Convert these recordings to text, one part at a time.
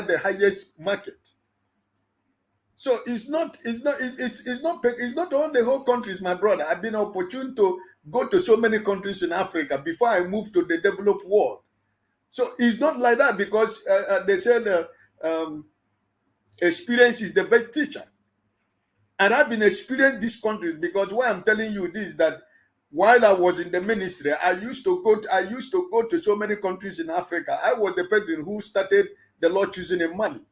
the highest market. So it's not all the whole countries, my brother. I've been opportune to go to so many countries in Africa before I moved to the developed world. So it's not like that, because they say experience is the best teacher. And I've been experiencing these countries, because why I'm telling you this, that while I was in the ministry, I used to go to so many countries in Africa. I was the person who started the Lord choosing in Mali.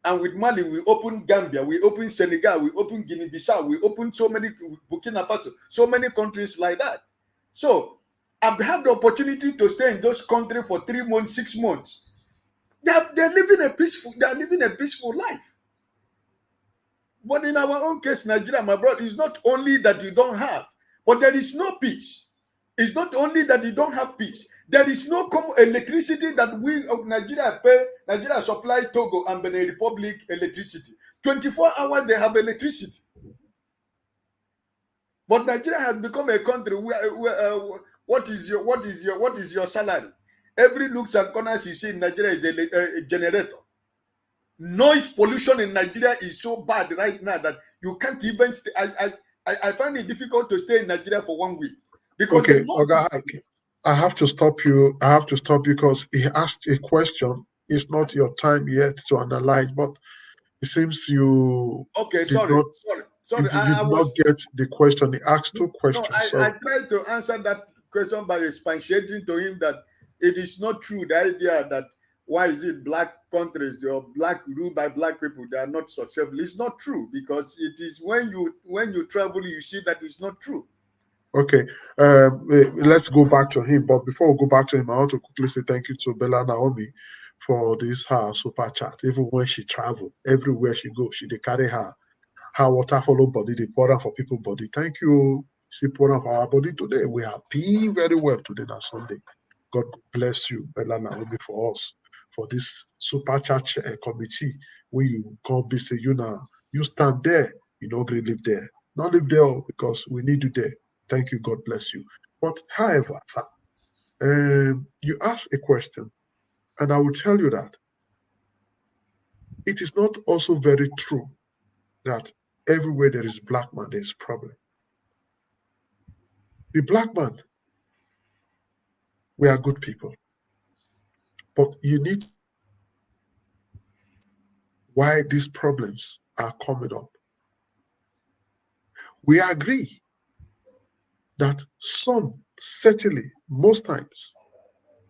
And with Mali, we opened Gambia, we opened Senegal, we opened Guinea-Bissau, we opened so many, Burkina Faso, so many countries like that. So I've had the opportunity to stay in those countries for 3 months, 6 months. They're living a peaceful life. But in our own case, Nigeria, my brother, it's not only that you don't have, but there is no peace. It's not only that you don't have peace. There is no electricity that we of Nigeria pay. Nigeria supply Togo and Benin Republic electricity. 24 hours they have electricity. But Nigeria has become a country where what is your salary? Every nooks and corners you see in Nigeria is a generator. Noise pollution in Nigeria is so bad right now that you can't even stay. I find it difficult to stay in Nigeria for 1 week. Because okay, Oga, I have to stop you. I have to stop because he asked a question. It's not your time yet to analyze, but it seems you you did not get the question. He asked 2 questions. No, I tried to answer that question by expatiating to him that it is not true, the idea that why is it black countries or ruled by black people, they are not successful. It's not true, because it is when you travel, you see that it's not true. Okay, let's go back to him. But before we go back to him, I want to quickly say thank you to Bella Naomi for this her super chat. Even when she travel, everywhere she goes, she they carry her water follow body, they pour out for people body. Thank you. She pour out for our body today. We are happy very well today, that Sunday. God bless you, Bella Naomi, for us, for this super chat committee where you come be say, you stand there, you don't really live there. Not live there because we need you there. Thank you. God bless you. But however, you asked a question, and I will tell you that it is not also very true that everywhere there is black man, there is problem. The black man, we are good people, but you need why these problems are coming up. We agree that some, certainly, most times,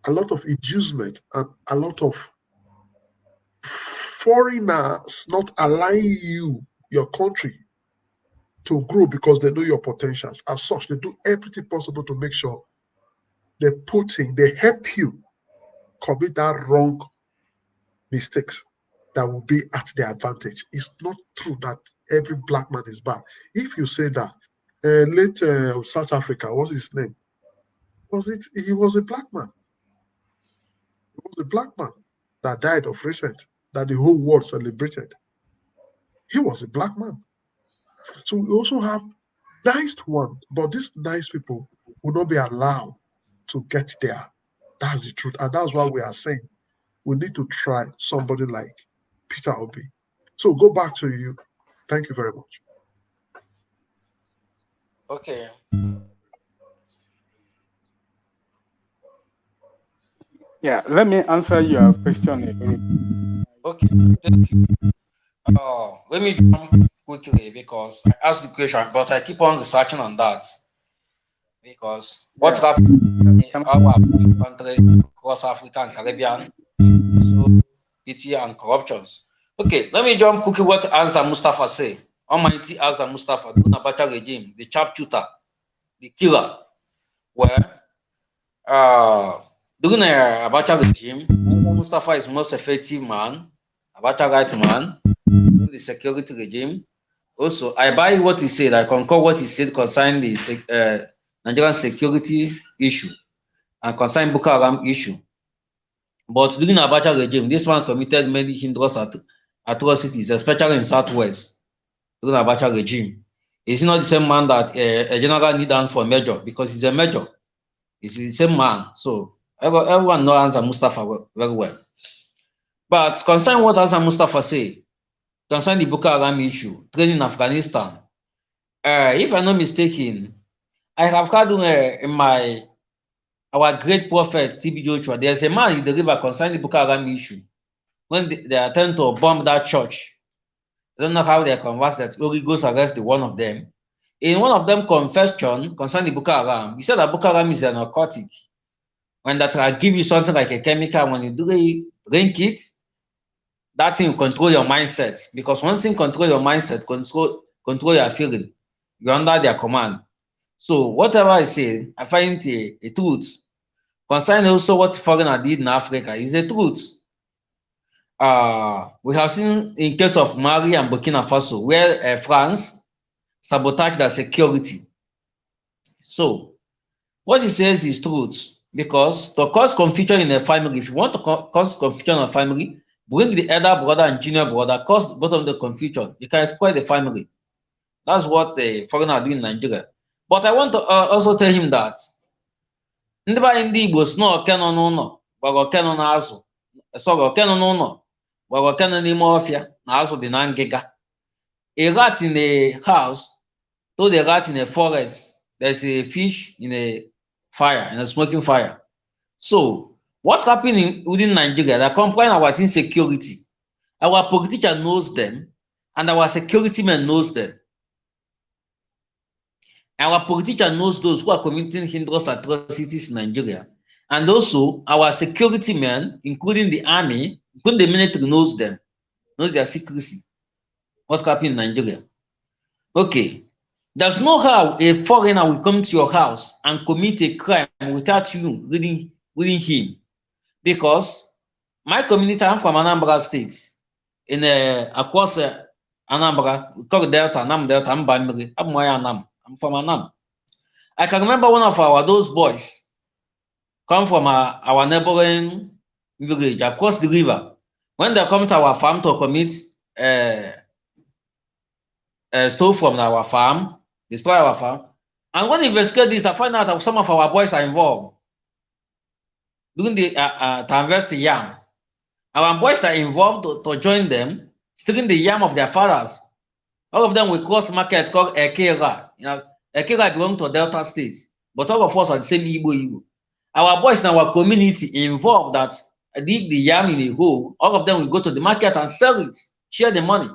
a lot of inducement and a lot of foreigners not allowing your country, to grow because they know your potentials. As such, they do everything possible to make sure they help you commit that wrong mistakes that will be at their advantage. It's not true that every black man is bad. If you say that, late South Africa, what's his name? He was a black man. He was a black man that died of recent, that the whole world celebrated. He was a black man. So we also have nice one, but these nice people will not be allowed to get there. That's the truth. And that's why we are saying we need to try somebody like Peter Obi. So go back to you. Thank you very much. Okay. Yeah, let me answer your question. Okay, thank you. Let me jump quickly because I asked the question, but I keep on researching on that because what happened in our countries across Africa and Caribbean, so pity and corruptions. Okay, let me jump quickly what Azza Mustafa say. Almighty Azza Mustafa, the Abacha regime, the sharpshooter, the killer, where during the Abacha regime, Azza Mustafa is most effective man, Abacha right man, the security regime. Also, I buy what he said. I concur what he said concerning the Nigerian security issue and concerning Boko Haram issue. But during Abacha regime, this man committed many heinous atrocities, especially in Southwest during Abacha regime. Is he not the same man that a general need down for major because he's a major? He's the same man. So everyone knows Mustafa very well. But concerning what Hassan Mustafa say, concerning the Boko Haram issue, training in Afghanistan, if I'm not mistaken, I have heard in our great prophet TB Joshua, there's a man in the river concerning the Boko Haram issue. When they attempt to bomb that church, I don't know how they converse that Holy Ghost arrested one of them. In one of them confession concerning Boko Haram, he said that Boko Haram is a narcotic. When that will give you something like a chemical, when you drink it, that thing will control your mindset. Because one thing control your mindset, control your feeling. You're under their command. So whatever I say, I find a truth. Concerning also what foreigner did in Africa is a truth. We have seen in case of Mali and Burkina Faso, where France sabotaged their security. So what he says is truth, because to cause confusion in a family, if you want to cause confusion in a family, bring the elder brother and junior brother, cause both of the confusion. You can spoil the family. That's what the foreigner do in Nigeria. But I want to also tell him that ndị be anyị ndị Igbo si na oke nọ n'ụlọ gwara oke nọ n'azụ, sorry, oke nọ n'ụlọ gwara oke nọ n'ime ọfịa na azụ dị na ngịga. A rat in a house told a rat in a forest there's a fish in a fire, in a smoking fire. So what's happening within Nigeria, they're complaining about insecurity. Our politician knows them and our security men knows them. Our politician knows those who are committing heinous atrocities in Nigeria. And also our security men, including the army, including the military, knows them, knows their secrecy. What's happening in Nigeria? Okay. There's no how a foreigner will come to your house and commit a crime without you reading him. Because my community, I'm from Anambra State, in across Anambra, we call Delta, Anam Delta, I'm Bamiri, I'm from Anam. I can remember one of those boys come from our neighboring village across the river. When they come to our farm to commit stole from our farm, destroy our farm. And when they investigate this, I find out that some of our boys are involved during the to harvest the yam. Our boys are involved to join them, stealing the yam of their fathers. All of them will cross market called Ekera. You know, Ekera belongs to Delta State, but all of us are the same Igbo. Our boys in our community involved that dig the yam in a hole. All of them will go to the market and sell it, share the money.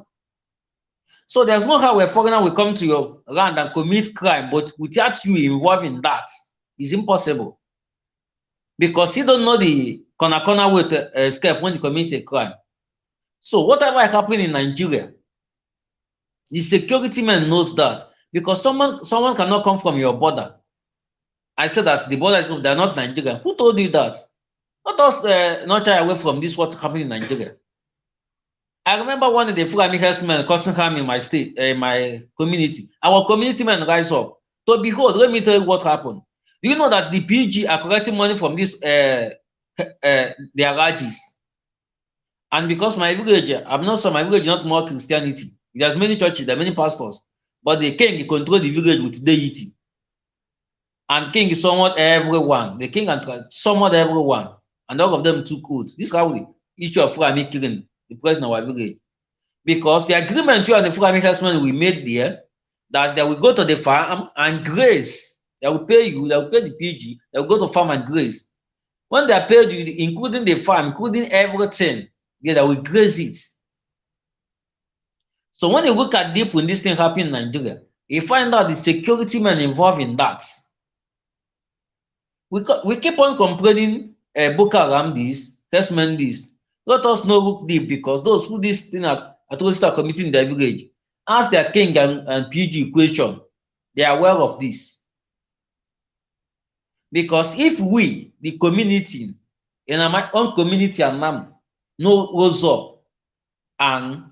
So there's no how a foreigner will come to your land and commit crime, but without you involved in that, it's impossible. Because you don't know the corner way to escape when you commit a crime. So whatever happened in Nigeria, the security man knows that. Because someone cannot come from your border. I said that the border is they're not Nigerian. Who told you that? Let us not shy away from this what's happening in Nigeria. I remember one of the Fulani herdsmen causing harm in my state, my community. Our community men rise up. So behold, let me tell you what happened. Do you know that the PG are collecting money from this their rajis? And because my village, I'm not sure my village is not more Christianity. There's many churches, there are many pastors, but the king control the village with deity. And king is somewhat everyone. The king and somewhat everyone, and all of them took oath. This is how the issue of Fulani killing the president of our village. Because the agreement you and the Fulani herdsmen we made there, that they will go to the farm and graze. They will pay you, they will pay the PG, they will go to farm and graze. When they are paid you, including the farm, including everything, yeah, they will graze it. So when you look at deep when this thing happened in Nigeria, you find out the security men involved in that. We keep on complaining Boko Haram this, herdsmen this. Let us know look deep, because those who this thing are committing in their village, ask their king and PG question. They are aware of this. Because if we, the community, in my own community and NAM, no rose up and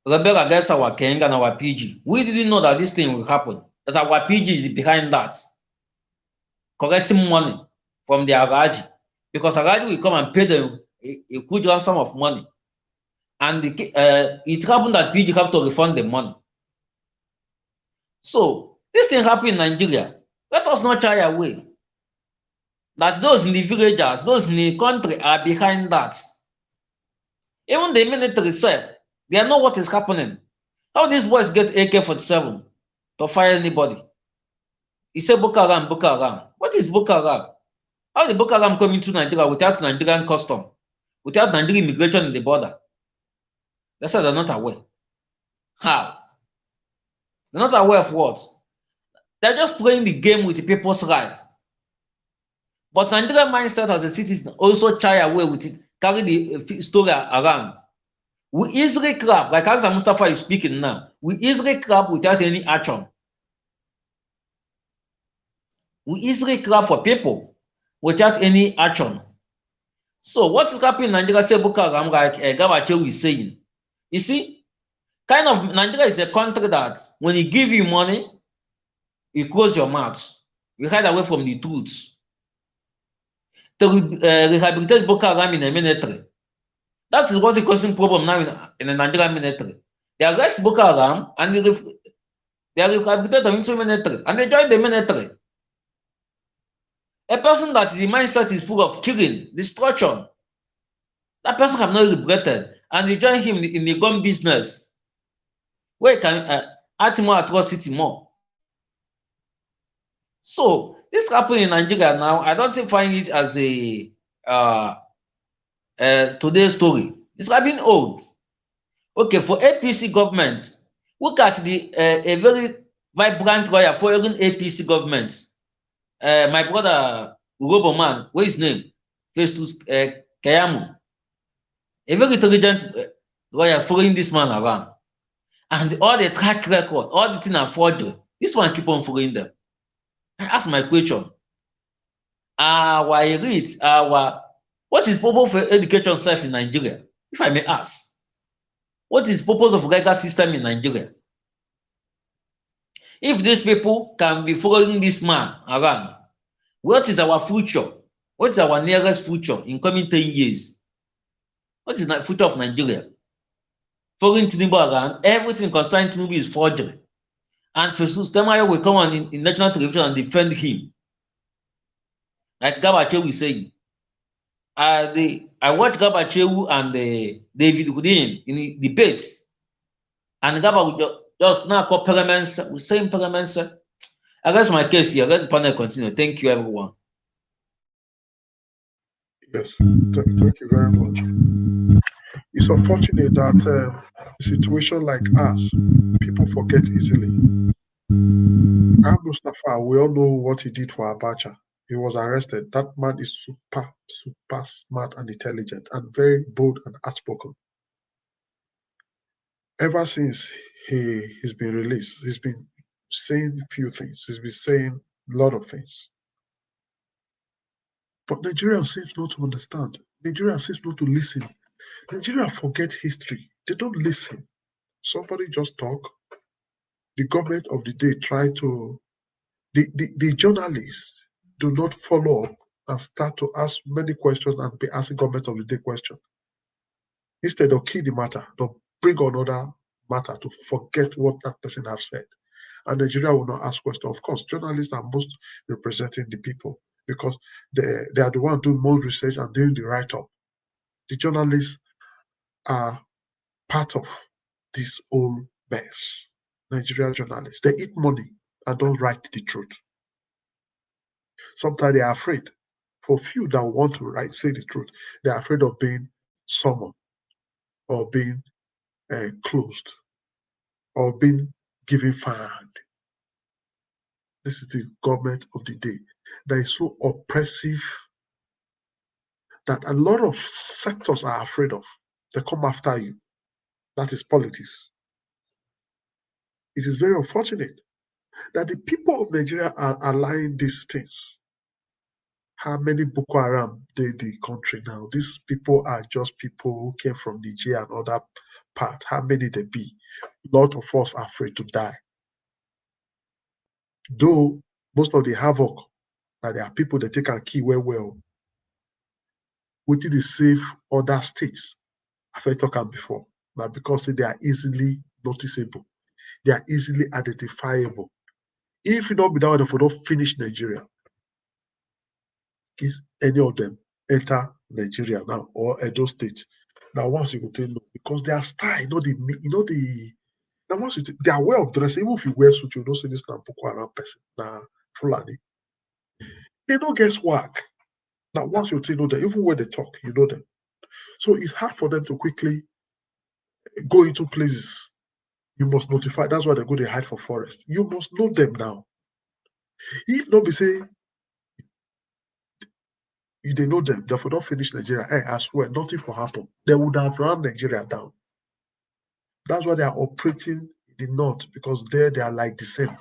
rebel against our king and our PG, we didn't know that this thing will happen, that our PG is behind that, collecting money from the Araji, because Araji will come and pay them a good ransom of money. And it happened that PG have to refund the money. So this thing happened in Nigeria. Let us not shy away. That those in the villages, those in the country are behind that. Even the military said they know what is happening. How these boys get AK-47 to fire anybody? He said Boko Haram, Boko Haram. What is Boko Haram? How did Boko Haram come into Nigeria without Nigerian custom, without Nigerian immigration in the border? They said they're not aware. How? They're not aware of what? They're just playing the game with the people's life. But Nigerian mindset as a citizen also shy away with it, carry the story around. We easily clap, like as Mustafa is speaking now, we easily clap without any action. We easily clap for people without any action. So what is happening in Nigeria, say Boko Haram, like Garba is saying? You see, kind of Nigeria is a country that when he give you money, you close your mouth. You hide away from the truth. To rehabilitate Boko Haram in the military. That is what's causing problem now in the Nigerian military. They arrest Boko Haram and they rehabilitate them into military and they join the military. A person that the mindset is full of killing, destruction, that person have not regretted, and they join him in the gun business, where he can add more atrocity more. So this happening in Nigeria now, I don't find it as a today's story. It's been old. Okay, for APC government, look at the a very vibrant lawyer following APC government. My brother Roboman, what's his name? Festus Kayamu. A very intelligent lawyer following this man around. And all the track record, all the things are forgery. This one keep on following them. I ask my question. Our elite, what is purpose for education self in Nigeria? If I may ask. What is purpose of legal system in Nigeria? If these people can be following this man around, what is our future? What is our nearest future in coming 10 years? What is the future of Nigeria? Following Tinubu around, everything concerning Tinubu is forgery. And Festus Kemayo will come on in national television and defend him. Like Garba is saying. I watched Garba and David Goodin in the debates. And Garba would just now call parliament, same parliament. I guess my case here. Let the panel continue. Thank you, everyone. Yes, thank you very much. It's unfortunate that a situation like us, people forget easily. Mustafa, we all know what he did for Abacha. He was arrested. That man is super smart and intelligent and very bold and outspoken. Ever since he's been released, he's been saying a few things. He's been saying a lot of things. But Nigeria seems not to understand. Nigeria seems not to listen. Nigeria forget history. They don't listen. Somebody just talk. The government of the day try to, the journalists do not follow up and start to ask many questions and be asking government of the day questions. Instead of kill the matter, they'll bring another matter to forget what that person have said. And Nigeria will not ask questions. Of course, journalists are most representing the people because they are the one doing more research and doing the write-up. The journalists are part of this whole mess. Nigerian journalists, they eat money and don't write the truth. Sometimes they are afraid. For few that want to say the truth, they are afraid of being summoned or being closed or being given fine. This is the government of the day that is so oppressive that a lot of sectors are afraid of. They come after you. That is politics. It is very unfortunate that the people of Nigeria are allowing these things. How many Boko Haram did the country now? These people are just people who came from Nigeria and other parts. How many they be? A lot of us are afraid to die. Though most of the havoc that there are people that take and kill well, within the save other states. I've talked about before. Now because they are easily noticeable, they are easily identifiable. If you don't be that way, if you don't finish Nigeria, is any of them enter Nigeria now or Edo State, Now once you go tell no, because their style, now once you their way of dressing, even if you wear suit, you don't say this na Boko Haram person, na Fulani. They don't get swag. Now once you know that, even when they talk, you know them. So it's hard for them to quickly go into places. You must notify. That's why they go, they hide for forest. You must know them now. If not be say, if they know them, therefore don't finish Nigeria. Hey, I swear, nothing for happen. They would have run Nigeria down. That's why they are operating in the north, because there they are like the same.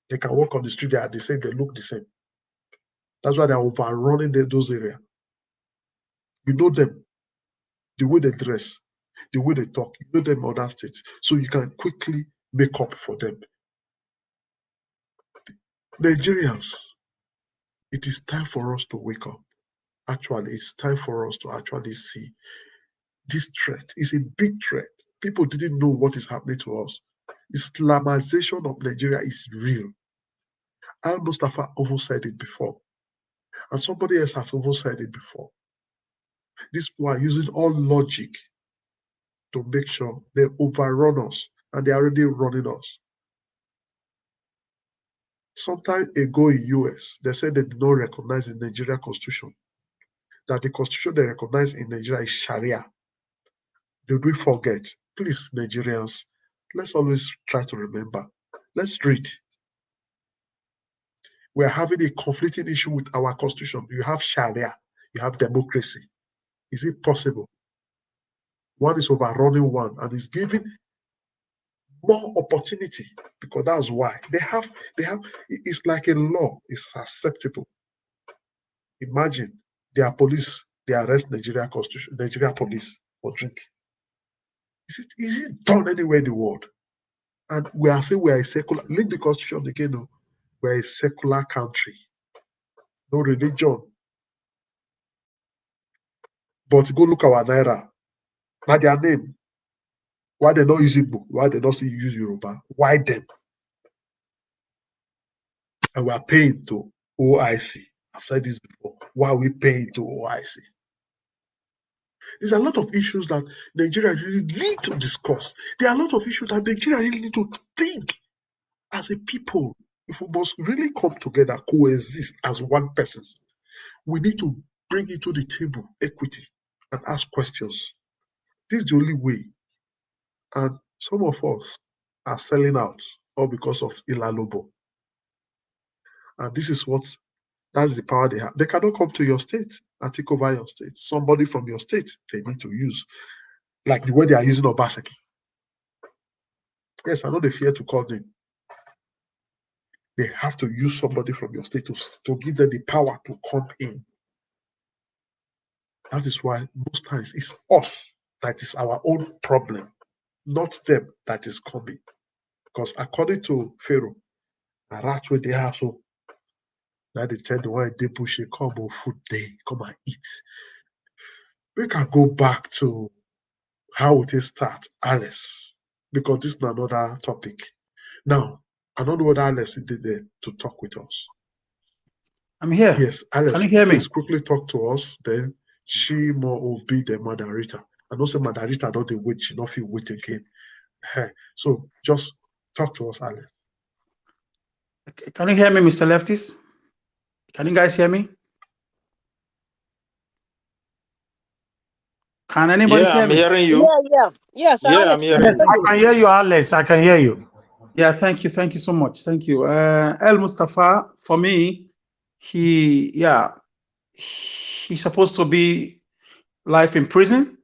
They can walk on the street, they are the same, they look the same. That's why they are overrunning those areas. You know them, the way they dress, the way they talk, you know them in other states. So you can quickly make up for them. Nigerians, it is time for us to wake up. Actually, it's time for us to actually see this threat. It's a big threat. People didn't know what is happening to us. Islamization of Nigeria is real. Al Mustafa also said it before. And somebody else has also said it before. These people are using all logic to make sure they overrun us, and they're already running us. Sometime ago in US, they said they did not recognize the Nigerian constitution, that the constitution they recognize in Nigeria is Sharia. Did we forget? Please, Nigerians, let's always try to remember. Let's read. We're having a conflicting issue with our constitution. You have Sharia, you have democracy. Is it possible? One is overrunning one and is giving more opportunity, because that's why they have it's like a law. It's acceptable. Imagine their police, they arrest Nigeria police for drinking. Is it done anywhere in the world? And we are saying we are a secular, leave the constitution again, no, we're a secular country, no religion. But go look our Naira. Now their name. Why they not use Igbo? Why they not still use Yoruba? Why them? And we are paying to OIC. I've said this before. Why are we paying to OIC? There's a lot of issues that Nigeria really need to discuss. There are a lot of issues that Nigeria really need to think as a people. If we must really come together, coexist as one person, we need to bring it to the table, equity, and ask questions. This is the only way. And some of us are selling out, all because of Ilalobo. And this is that's the power they have. They cannot come to your state and take over your state. Somebody from your state they need to use, like the way they are using Obaseki. Yes, I know they fear to call them. They have to use somebody from your state to give them the power to come in. That is why most times it's us that is our own problem, not them that is coming. Because according to Pharaoh, a rat where they have, so now they tell the one they push a come on food day, come and eat. We can go back to how it start, Alice, because this is another topic. Now, I don't know what Alice did there to talk with us. I'm here. Yes, Alice, can you hear please me? quickly talk to us. Then she more will be the Madam Rita. I know say Madam Rita don't they wait, she not feel wait again. So just talk to us, Alice. Can you hear me, Mr. Leftis? Can you guys hear me? Can anybody hear I'm me? hearing you. Yes, Yeah, Alex, I'm hearing Yes, you. I can hear you, Alex. I can hear you. Yeah, thank you so much. Thank you. El Mustafa, for me, he's supposed to be life in prison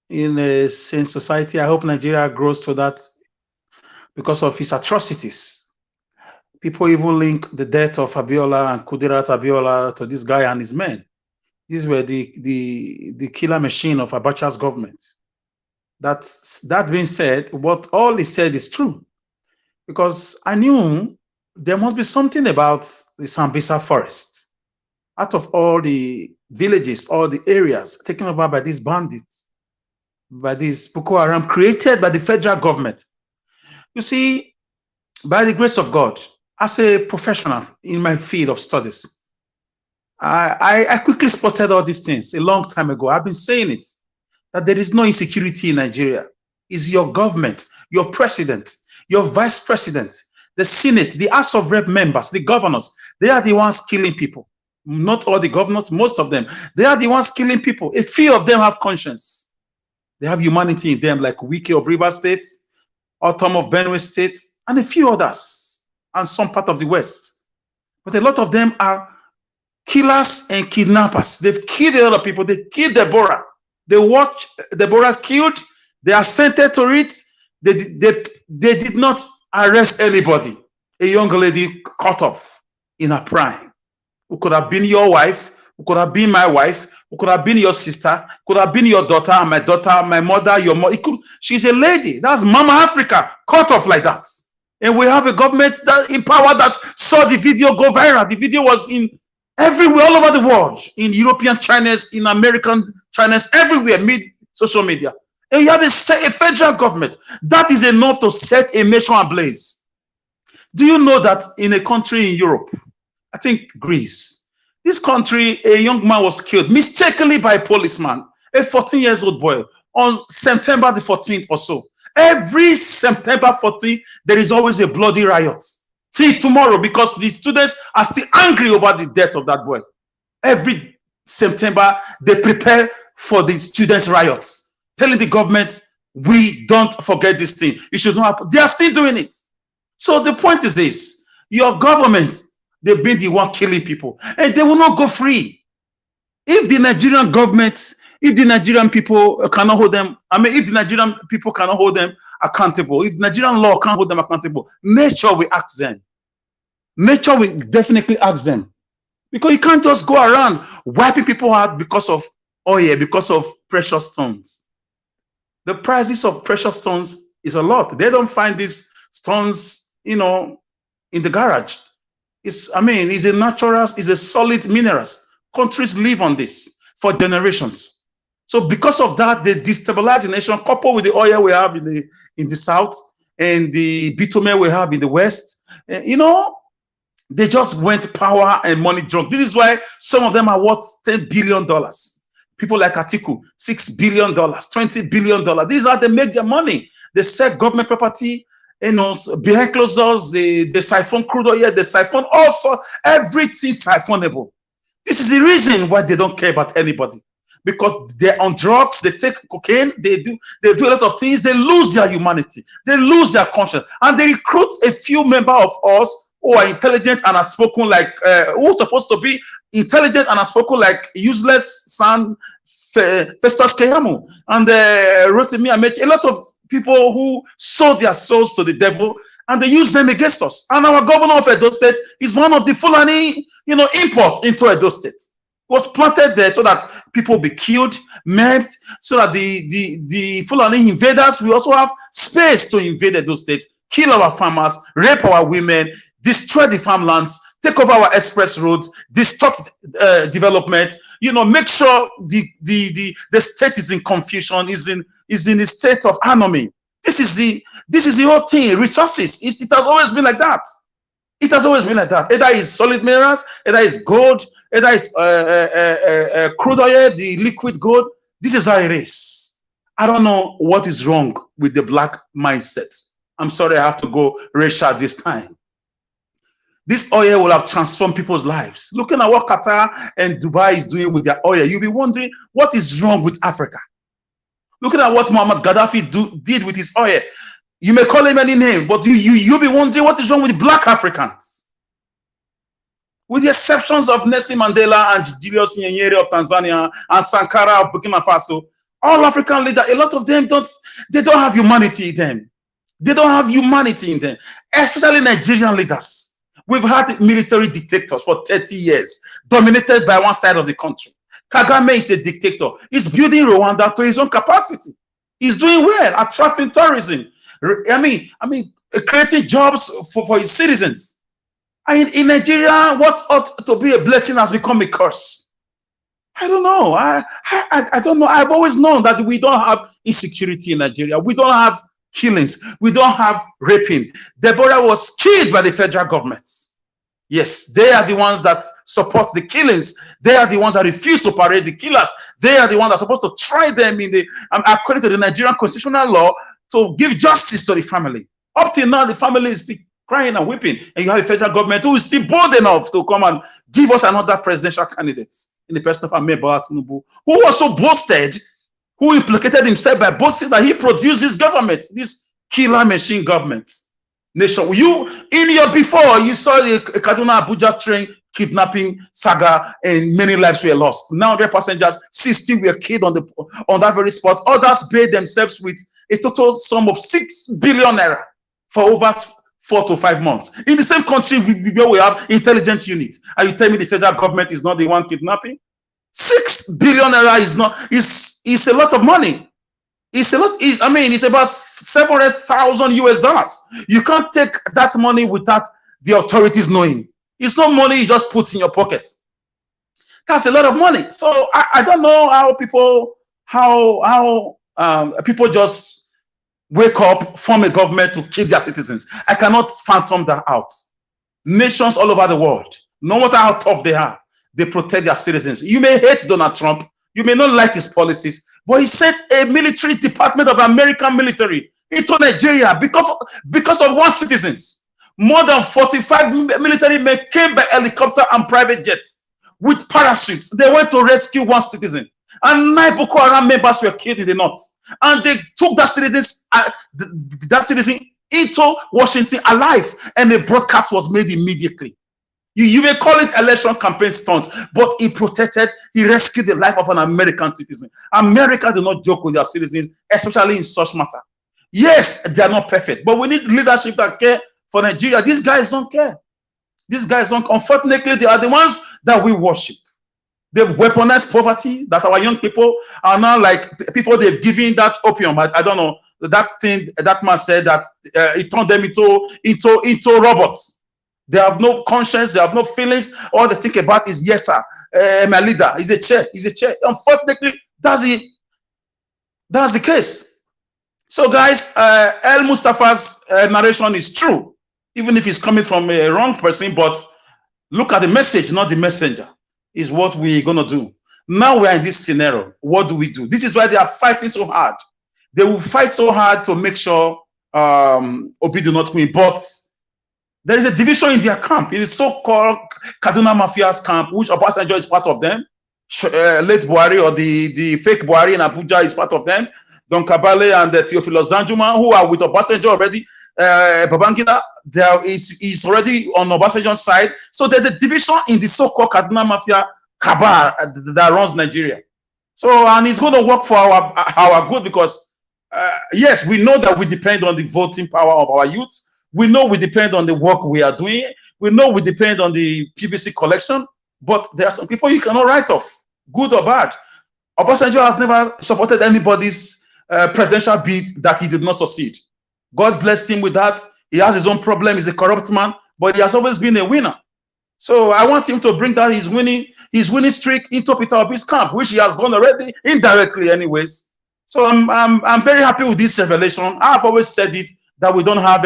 in a sane society. I hope Nigeria grows to that because of his atrocities. People even link the death of Abiola and Kudirat Abiola to this guy and his men. These were the killer machine of Abacha's government. That being said, what all he said is true, because I knew there must be something about the Sambisa forest. Out of all the villages, all the areas taken over by these bandits, by these Boko Haram created by the federal government. You see, by the grace of God, as a professional in my field of studies, I quickly spotted all these things a long time ago. I've been saying it. that there is no insecurity in Nigeria is your government, your president, your vice president, the Senate, the House of Rep members, the governors. They are the ones killing people. Not all the governors, most of them. They are the ones killing people. A few of them have conscience. They have humanity in them, like Wike of Rivers State, Autumn of Benue State, and a few others, and some part of the West. But a lot of them are killers and kidnappers. They've killed a lot of people. They killed Deborah. They watched Deborah killed. They assented to it. They did not arrest anybody. A young lady caught off in her prime, who could have been your wife, who could have been my wife, who could have been your sister, could have been your daughter, my mother, your mother. She's a lady. That's Mama Africa, caught off like that. And we have a government that in power that saw the video go viral. The video was in everywhere, all over the world, in European channels, in American channels, everywhere, social media. And you have a federal government. That is enough to set a nation ablaze. Do you know that in a country in Europe, I think Greece, this country, a young man was killed mistakenly by a policeman, a 14-year-old boy, on September the 14th or so. Every September 14th, there is always a bloody riot. Till tomorrow, because the students are still angry over the death of that boy. Every September, they prepare for the students' riots, telling the government, we don't forget this thing. It should not happen. They are still doing it. So the point is this, your government, they've been the one killing people, and they will not go free. If the Nigerian government, if the Nigerian people cannot hold them, if the Nigerian people cannot hold them accountable, if Nigerian law can't hold them accountable, nature will ask them. Nature will definitely ask them. Because you can't just go around wiping people out because of oil, because of precious stones. The prices of precious stones is a lot. They don't find these stones, in the garage. It's a natural, it's a solid minerals. Countries live on this for generations. So because of that, they destabilize the nation, coupled with the oil we have in the south and the bitumen we have in the west. They just went power and money drunk. This is why some of them are worth $10 billion. People like Atiku, $6 billion, $20 billion. These are, they make their money. They sell government property, behind closed doors, they siphon crude oil, they siphon also everything siphonable. This is the reason why they don't care about anybody. Because they're on drugs, they take cocaine, they do a lot of things, they lose their humanity, they lose their conscience, and they recruit a few members of us who are intelligent and outspoken, like who are supposed to be intelligent and outspoken, like useless son Festus Keyamo and Rotimi Amechi, a lot of people who sold their souls to the devil, and they use them against us. And our governor of Edo State is one of the Fulani, imports into Edo State. Was planted there so that people will be killed, maimed, so that the Fulani invaders will also have space to invade Edo State, kill our farmers, rape our women, destroy the farmlands, take over our express roads, distort development, make sure the state is in confusion, is in a state of anarchy. This is the whole thing. Resources. It has always been like that. It has always been like that. Either it's solid minerals, either it's gold, either it's crude oil, the liquid gold. This is how it is. I don't know what is wrong with the black mindset. I'm sorry I have to go racial this time. This oil will have transformed people's lives. Looking at what Qatar and Dubai is doing with their oil, you'll be wondering what is wrong with Africa. Looking at what Muammar Gaddafi did with his oil, you may call him any name, but you'll be wondering what is wrong with black Africans. With the exceptions of Nelson Mandela and Julius Nyerere of Tanzania and Sankara of Burkina Faso, all African leaders, a lot of them don't have humanity in them. They don't have humanity in them, especially Nigerian leaders. We've had military dictators for 30 years, dominated by one side of the country. Kagame is a dictator. He's building Rwanda to his own capacity. He's doing well, attracting tourism. Creating jobs for his citizens. And in Nigeria, what ought to be a blessing has become a curse. I don't know. I don't know. I've always known that we don't have insecurity in Nigeria. We don't have killings. We don't have raping. Deborah was killed by the federal government. Yes, they are the ones that support the killings. They are the ones that refuse to parade the killers. They are the ones that are supposed to try them in the according to the Nigerian constitutional law to give justice to the family. Up till now, the family is still crying and weeping, and you have a federal government who is still bold enough to come and give us another presidential candidate in the person of Ahmed Bola Tinubu, who also boasted, who implicated himself by boasting that he produced this government, this killer machine government. Nation, you in your before you saw the Kaduna Abuja train kidnapping saga and many lives were lost. Now their passengers 16 were killed on that very spot. Others paid themselves with a total sum of 6 billion naira for over 4 to 5 months. In the same country where we have intelligence units, and you tell me the federal government is not the one kidnapping? 6 billion naira is a lot of money. It's a lot. It's about $700,000 US. You can't take that money without the authorities knowing. It's not money you just put in your pocket. That's a lot of money. So I don't know how people just wake up, form a government to kill their citizens. I cannot phantom that out. Nations all over the world, no matter how tough they are, they protect their citizens. You may hate Donald Trump. You may not like his policies, but he sent a military department of American military into Nigeria because of one citizens. More than 45 military men came by helicopter and private jets with parachutes. They went to rescue one citizen. And 9 Boko Haram members were killed in the north. And they took that citizen into Washington alive. And a broadcast was made immediately. You may call it election campaign stunt, but he rescued the life of an American citizen. America do not joke with their citizens, especially in such matter. Yes, they are not perfect, but we need leadership that care for Nigeria. These guys don't care. These guys don't. Unfortunately, they are the ones that we worship. They've weaponized poverty, that our young people are now like people they've given that opium. I don't know, that thing that man said that it turned them into robots. They have no conscience, they have no feelings. All they think about is, yes, sir, my leader, he's a chair. Unfortunately, that's the case. So, guys, El Mustafa's narration is true, even if it's coming from a wrong person, but look at the message, not the messenger, is what we're going to do. Now we're in this scenario. What do we do? This is why they are fighting so hard. They will fight so hard to make sure Obi do not win, but there is a division in their camp. It is so-called Kaduna Mafia's camp, which Obasanjo is part of them. Late Buhari or the fake Buhari in Abuja is part of them. Don Kabale and Theophilus Danjuma, who are with Obasanjo already. Babangida is already on Obasanjo's side. So there's a division in the so-called Kaduna Mafia cabal that runs Nigeria. So, and it's going to work for our good because, yes, we know that we depend on the voting power of our youth. We know we depend on the work we are doing. We know we depend on the PVC collection, but there are some people you cannot write off, good or bad. Obasanjo has never supported anybody's presidential bid that he did not succeed. God bless him with that. He has his own problem. He's a corrupt man, but he has always been a winner. So I want him to bring that his winning streak into Peter Obi's camp, which he has done already indirectly anyways. So I'm very happy with this revelation. I've always said it, that we don't have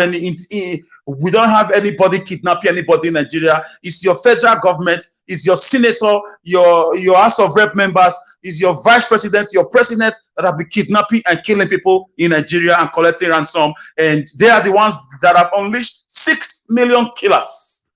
anybody kidnapping anybody in Nigeria. It's your federal government, it's your senator, your House of Rep members, it's your vice president, your president that have been kidnapping and killing people in Nigeria and collecting ransom. And they are the ones that have unleashed 6 million killers.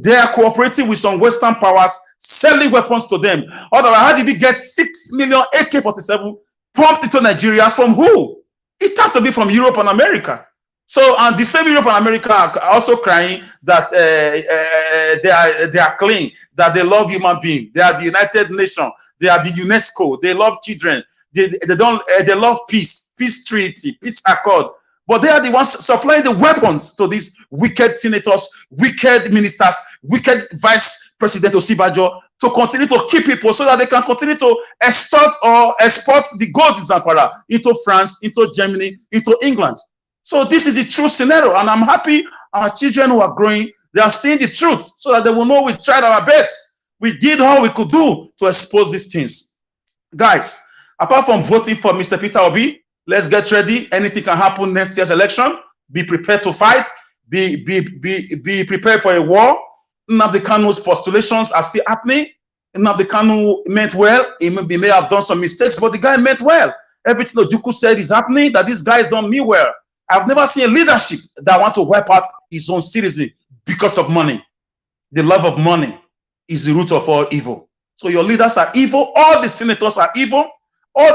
They are cooperating with some Western powers, selling weapons to them. Otherwise, how did he get 6 million AK-47 pumped into Nigeria? From who? It has to be from Europe and America. So, and the same Europe and America are also crying that they are clean, that they love human beings. They are the United Nations. They are the UNESCO. They love children. They love peace treaty, peace accord. But they are the ones supplying the weapons to these wicked senators, wicked ministers, wicked Vice President Osibajo to continue to keep people so that they can continue to extort or export the gold in Zamfara into France, into Germany, into England. So this is the true scenario, and I'm happy our children who are growing, they are seeing the truth so that they will know we tried our best. We did all we could do to expose these things. Guys, apart from voting for Mr. Peter Obi, let's get ready. Anything can happen next year's election. Be prepared to fight. Be prepared for a war. Nnamdi Kanu's postulations are still happening. Nnamdi Kanu meant well. He may have done some mistakes, but the guy meant well. Everything Ojukwu said is happening, that these guys don't mean well. I've never seen a leadership that want to wipe out his own citizen because of money. The love of money is the root of all evil. So your leaders are evil. All the senators are evil.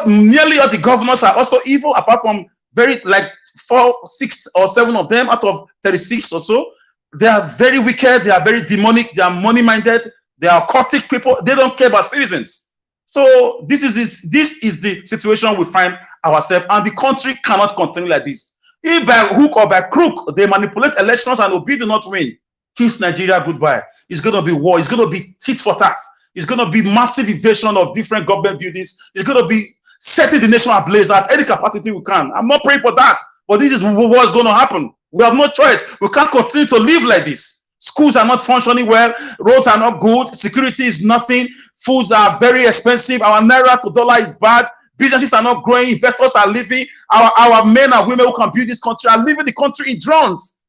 Nearly all the governors are also evil, apart from like 4, 6, or 7 of them out of 36 or so. They are very wicked. They are very demonic. They are money-minded. They are occultic people. They don't care about citizens. So this is the situation we find ourselves, and the country cannot continue like this. If by hook or by crook they manipulate elections and Obi do not win, kiss Nigeria goodbye. It's going to be war. It's going to be tit for tat. It's going to be massive invasion of different government buildings. It's going to be setting the nation ablaze at any capacity we can. I'm not praying for that, but this is what's going to happen. We have no choice. We can't continue to live like this. Schools are not functioning well. Roads are not good. Security is nothing. Foods are very expensive. Our naira to dollar is bad. Businesses are not growing. Investors are leaving. Our men and women who can build this country are leaving the country in drones.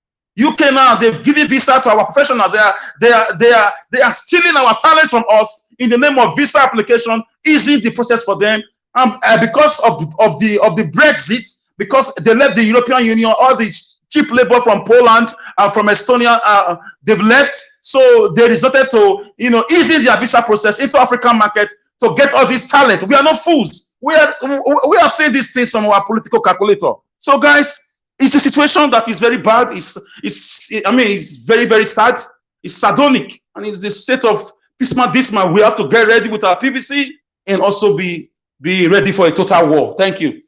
UK now, they've given visa to our professionals. They are stealing our talent from us in the name of visa application, easing the process for them. Because of the Brexit, because they left the European Union, all the cheap labor from Poland and from Estonia, they've left. So they resorted to easing their visa process into African market to get all this talent. We are not fools. We are saying these things from our political calculator. So guys, it's a situation that is very bad. It's very, very sad. It's sardonic, and it's the state of Pisma Disma. We have to get ready with our PVC and also be ready for a total war. Thank you.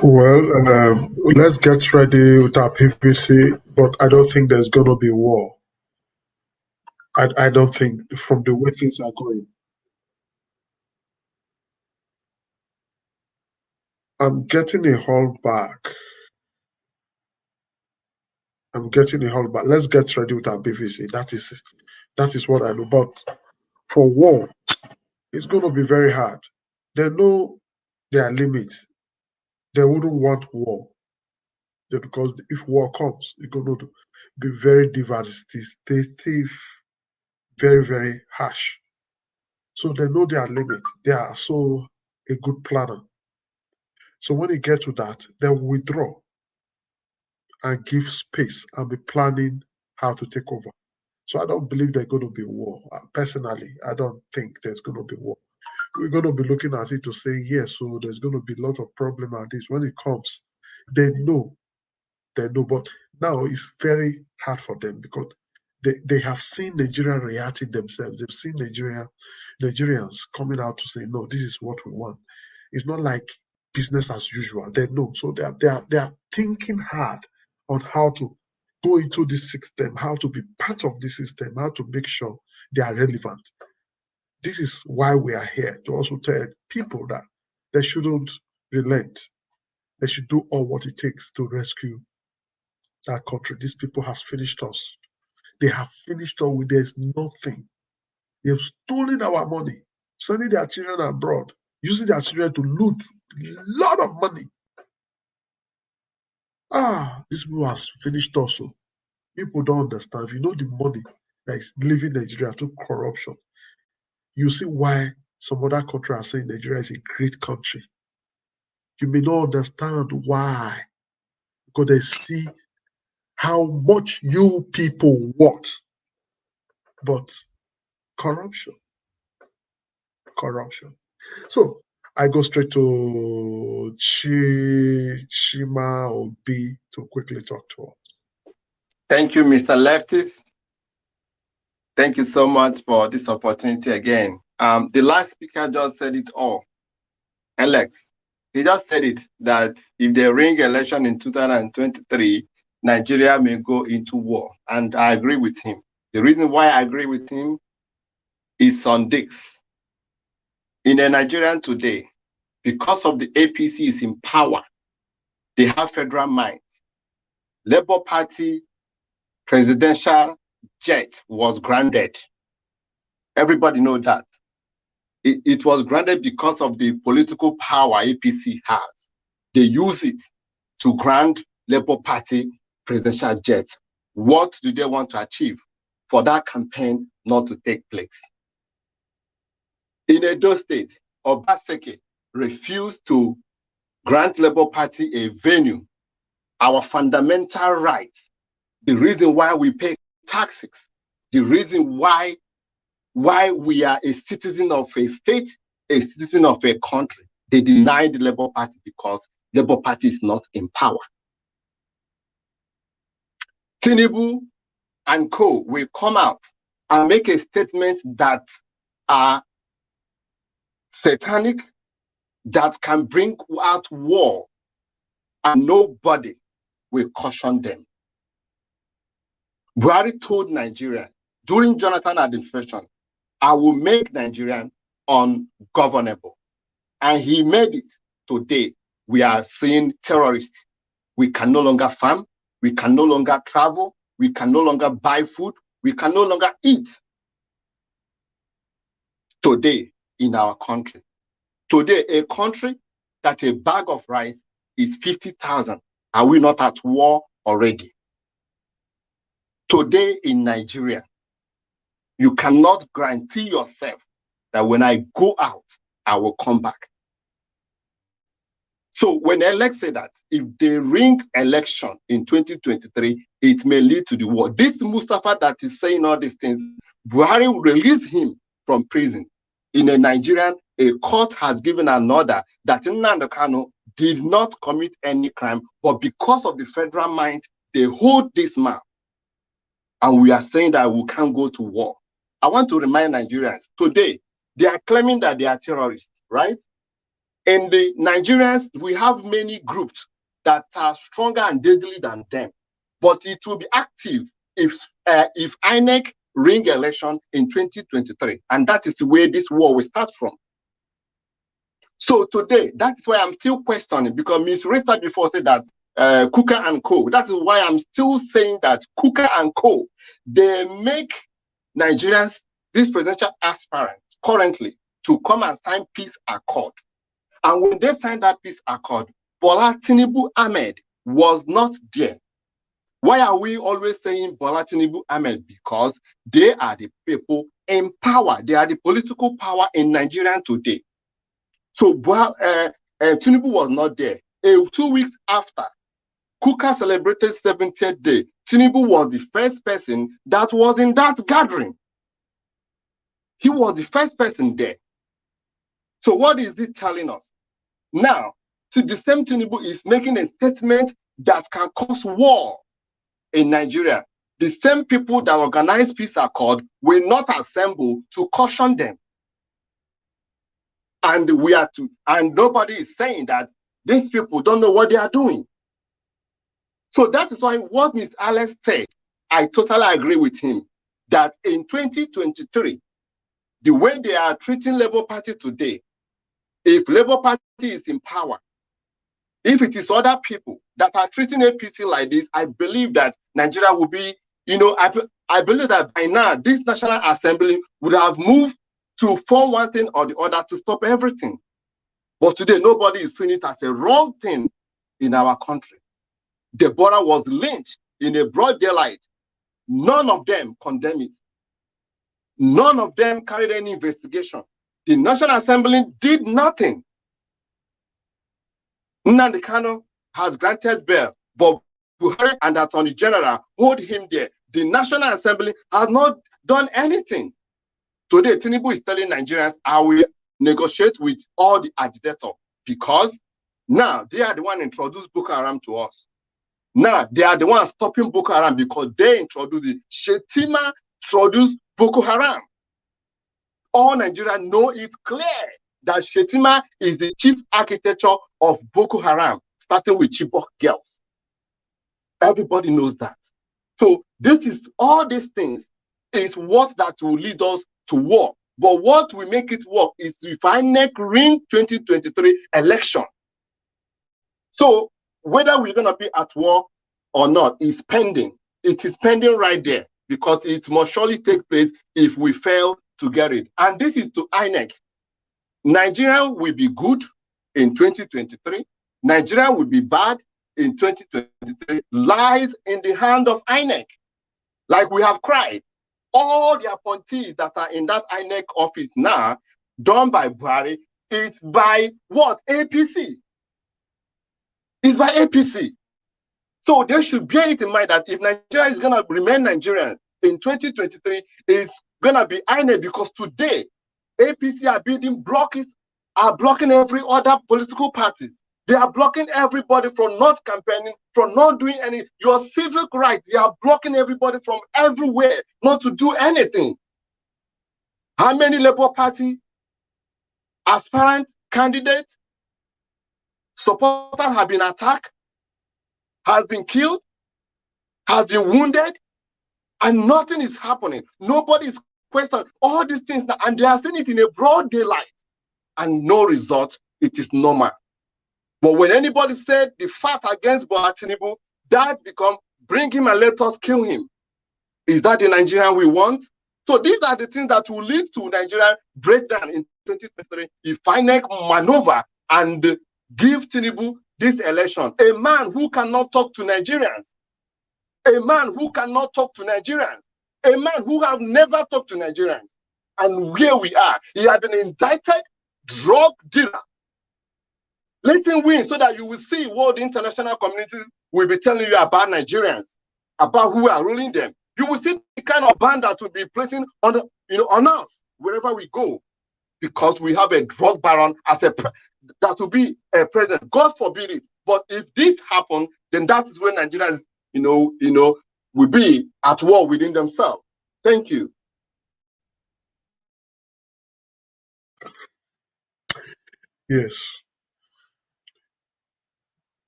Well, let's get ready with our PVC, but I don't think there's going to be war. I don't think, from the way things are going. I'm getting a hold back. Let's get ready with our PVC. That is what I know. But for war, it's going to be very hard. They know there are limits. They wouldn't want war. Because if war comes, it's going to be very devastating, very, very harsh. So they know their limits. They are so a good planner. So when it gets to that, they will withdraw and give space and be planning how to take over. So I don't believe there's going to be war. Personally, I don't think there's going to be war. We're going to be looking at it to say, yes, so there's going to be a lot of problem at this. When it comes, they know. But now it's very hard for them because they have seen Nigeria reacting themselves. They've seen Nigerians coming out to say, no, this is what we want. It's not like business as usual. They know. So they are thinking hard on how to go into this system, how to be part of this system, how to make sure they are relevant. This is why we are here, to also tell people that they shouldn't relent. They should do all what it takes to rescue that country. These people have finished us. They have finished us with there's nothing. They've stolen our money, sending their children abroad, using their children to loot a lot of money. These people have finished us. So people don't understand. If you know the money that is leaving Nigeria through corruption, you see why some other countries are saying Nigeria is a great country. You may not understand why, because they see how much you people want. But corruption. So I go straight to Chima Obi to quickly talk to us. Thank you, Mr. Leftist. Thank you so much for this opportunity again. The last speaker just said it all. Alex, he just said it, that if they ring election in 2023, Nigeria may go into war. And I agree with him. The reason why I agree with him is on this. In a Nigerian today, because of the APC is in power, they have federal mind. Labour Party presidential jet was grounded. Everybody knows that. It was granted because of the political power APC has. They use it to grant Labour Party presidential jet. What do they want to achieve for that campaign not to take place? In Edo State, Obaseki refused to grant Labour Party a venue, our fundamental right, the reason why we pay taxes, the reason why we are a citizen of a state, a citizen of a country. They denied the Labour Party because Labour Party is not in power. Tinubu and co will come out and make a statement that are satanic, that can bring out war, and nobody will caution them. Buhari told Nigeria during Jonathan administration, I will make Nigeria ungovernable. And he made it. Today, we are seeing terrorists. We can no longer farm. We can no longer travel. We can no longer buy food. We can no longer eat. Today, in our country. Today, a country that a bag of rice is 50,000. Are we not at war already? Today in Nigeria, you cannot guarantee yourself that when I go out, I will come back. So when Alex said that if they ring election in 2023, it may lead to the war. This Mustafa that is saying all these things, Buhari will release him from prison. In a Nigerian, a court has given an order that Nnamdi Kanu did not commit any crime, but because of the federal mind, they hold this man. And we are saying that we can't go to war. I want to remind Nigerians, today, they are claiming that they are terrorists, right? In the Nigerians, we have many groups that are stronger and deadly than them. But it will be active if INEC ring election in 2023. And that is where this war will start from. So today, that's why I'm still questioning, because Ms. Rita before said that Kuka and Co. That is why I'm still saying that Kuka and Co. They make Nigerians, this presidential aspirant currently, to come and sign peace accord. And when they signed that peace accord, Bola Tinubu Ahmed was not there. Why are we always saying Bola Tinubu Ahmed? Because they are the people in power. They are the political power in Nigeria today. So Tinubu was not there. 2 weeks after, Kuka celebrated 70th day. Tinubu was the first person that was in that gathering. He was the first person there. So what is it telling us? Now, the same Tinubu is making a statement that can cause war in Nigeria. The same people that organize peace accord will not assemble to caution them. And nobody is saying that these people don't know what they are doing. So that is why what Ms. Alex said, I totally agree with him, that in 2023, the way they are treating Labour Party today, if Labour Party is in power, if it is other people that are treating APC like this, I believe that Nigeria will be, I believe that by now, this National Assembly would have moved to form one thing or the other to stop everything. But today, nobody is seeing it as a wrong thing in our country. Deborah was lynched in a broad daylight. None of them condemned it. None of them carried any investigation. The National Assembly did nothing. Nnamdi Kanu has granted bail, but Buhari and the Attorney General hold him there. The National Assembly has not done anything. Today, Tinubu is telling Nigerians, I will negotiate with all the agitators because now they are the one introduced Boko Haram to us. Now they are the ones stopping Boko Haram because they introduced it. Shetima introduced Boko Haram. All Nigerians know it's clear that Shetima is the chief architecture of Boko Haram, starting with Chibok girls. Everybody knows that. So this is all these things is what that will lead us to war. But what will make it work is if INEC ring 2023 election. So whether we're going to be at war or not is pending. It is pending right there because it must surely take place if we fail to get it. And this is to INEC. Nigeria will be good in 2023. Nigeria will be bad in 2023 lies in the hand of INEC. Like we have cried, all the appointees that are in that INEC office now, done by Buhari, is by what? APC. It's by APC. So they should bear it in mind that if Nigeria is going to remain Nigerian in 2023, it's going to be INEC, because today, APC are blocking every other political parties. They are blocking everybody from not campaigning, from not doing any, your civic right. They are blocking everybody from everywhere not to do anything. How many Labour Party aspirant candidates, supporters have been attacked, has been killed, has been wounded, and nothing is happening. Nobody is questioning all these things now, and they are seeing it in a broad daylight, and no result. It is normal. But when anybody said the fight against Bola Tinubu, that become bring him and let us kill him. Is that the Nigerian we want? So these are the things that will lead to Nigeria breakdown in 2023 if INEC maneuver and give Tinubu this election. A man who cannot talk to Nigerians. A man who cannot talk to Nigerians. A man who have never talked to Nigerians. And here we are. He has been indicted drug dealer. Let him win so that you will see what the international community will be telling you about Nigerians, about who are ruling them. You will see the kind of ban that will be placing on, on us wherever we go, because we have a drug baron as that will be a president. God forbid it. But if this happens, then that is when Nigerians, will be at war within themselves. Thank you. Yes.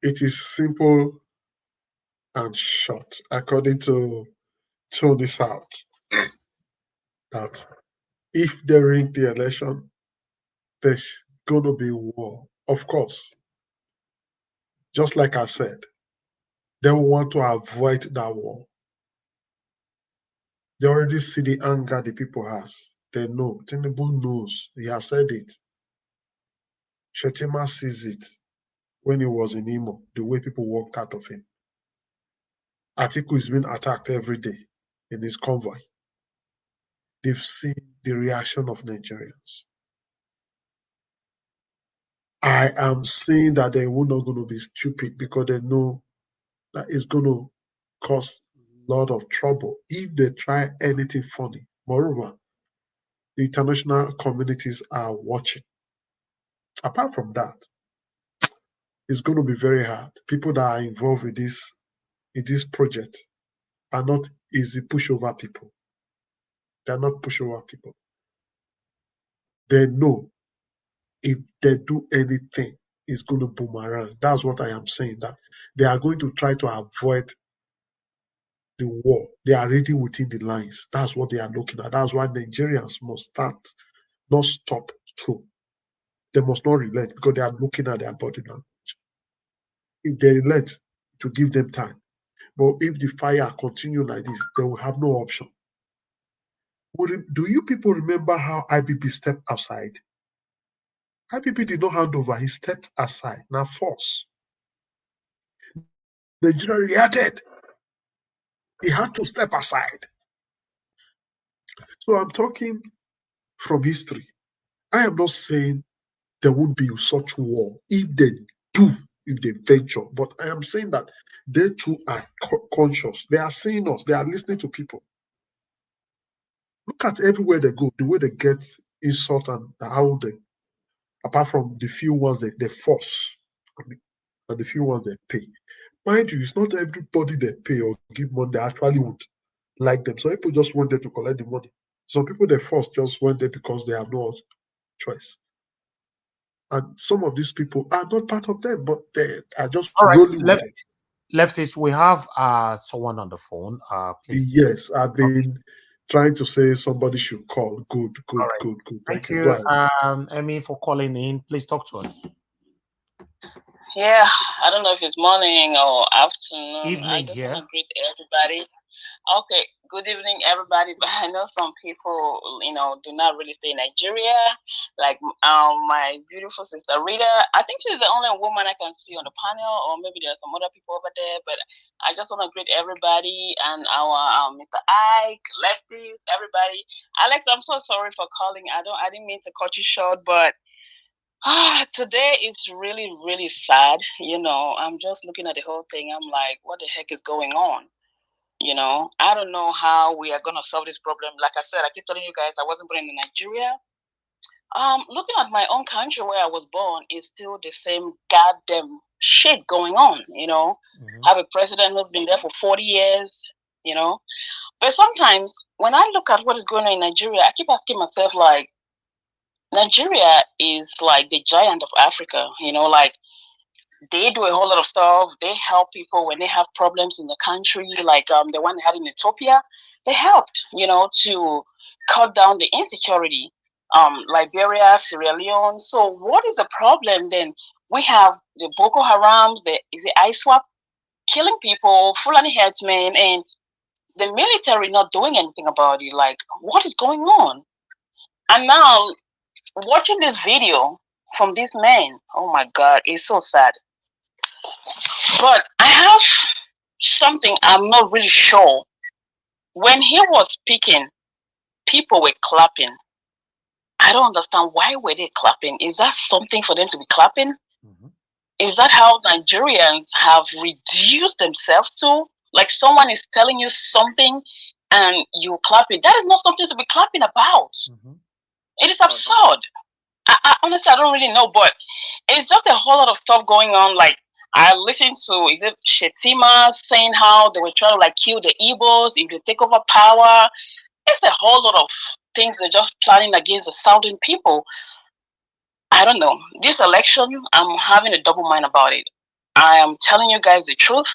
It is simple and short, according to Tony South, that if they rig the election, there's going to be war. Of course, just like I said, they will want to avoid that war. They already see the anger the people has. They know. Tinubu knows. He has said it. Shetima sees it when he was in Imo, the way people walked out of him. Atiku is being attacked every day in his convoy. They've seen the reaction of Nigerians. I am saying that they will not going to be stupid, because they know that it's going to cause a lot of trouble if they try anything funny. Moreover, the international communities are watching. Apart from that, it's going to be very hard. People that are involved with this project are not easy pushover people. They're not pushover people. They know if they do anything, it's going to boomerang. That's what I am saying, that they are going to try to avoid the war. They are reading within the lines. That's what they are looking at. That's why Nigerians must not stop too. They must not relent, because they are looking at their body language. If they relent, to give them time. But if the fire continue like this, they will have no option. Do you people remember how IBB stepped aside? IBB did not hand over. He stepped aside. Now force. Nigeria reacted. He had to step aside. So I'm talking from history. I am not saying there won't be such war if they venture. But I am saying that they too are conscious. They are seeing us. They are listening to people. Look at everywhere they go, the way they get insult and how they, apart from the few ones they force, and the few ones they pay. Mind you, it's not everybody they pay or give money they actually would like them. So people just want them to collect the money. Some people they force just want them because they have no choice. And some of these people are not part of them, but they are just rolling with it. Leftists, we have someone on the phone. Please. Yes, I've been trying to say somebody should call. Good. Thank you. Go ahead. Emmy, for calling in. Please talk to us. Yeah, I don't know if it's morning or afternoon. Evening I just here. want to greet everybody. Okay, good evening, everybody. But I know some people, do not really stay in Nigeria. Like my beautiful sister Rita, I think she's the only woman I can see on the panel, or maybe there are some other people over there. But I just want to greet everybody and our Mr. Ike, lefties, everybody. Alex, I'm so sorry for calling. I didn't mean to cut you short, but today is really, really sad. I'm just looking at the whole thing. I'm like, what the heck is going on? I don't know how we are going to solve this problem. Like I said, I keep telling you guys I wasn't born in Nigeria. Looking at my own country where I was born is still the same goddamn shit going on. Have a president who's been there for 40 years, But sometimes when I look at what is going on in Nigeria, I keep asking myself, like, Nigeria is like the giant of Africa, like they do a whole lot of stuff. They help people when they have problems in the country, like the one they had in Ethiopia. They helped, to cut down the insecurity. Liberia, Sierra Leone. So what is the problem then? We have the Boko Harams, the ISWAP killing people, Fulani headsmen, and the military not doing anything about it. Like, what is going on? And now watching this video from this man, oh my God, it's so sad. But I have something I'm not really sure. When he was speaking, people were clapping. I don't understand, why were they clapping? Is that something for them to be clapping? Is that how Nigerians have reduced themselves to? Like someone is telling you something and you clap it. That is not something to be clapping about. It is absurd. I honestly, I don't really know, but it's just a whole lot of stuff going on. Like, I listened to, is it Shetima saying how they were trying to like kill the Igbos if they take over power? It's a whole lot of things they're just planning against the southern people. I don't know. This election, I'm having a double mind about it. I am telling you guys the truth.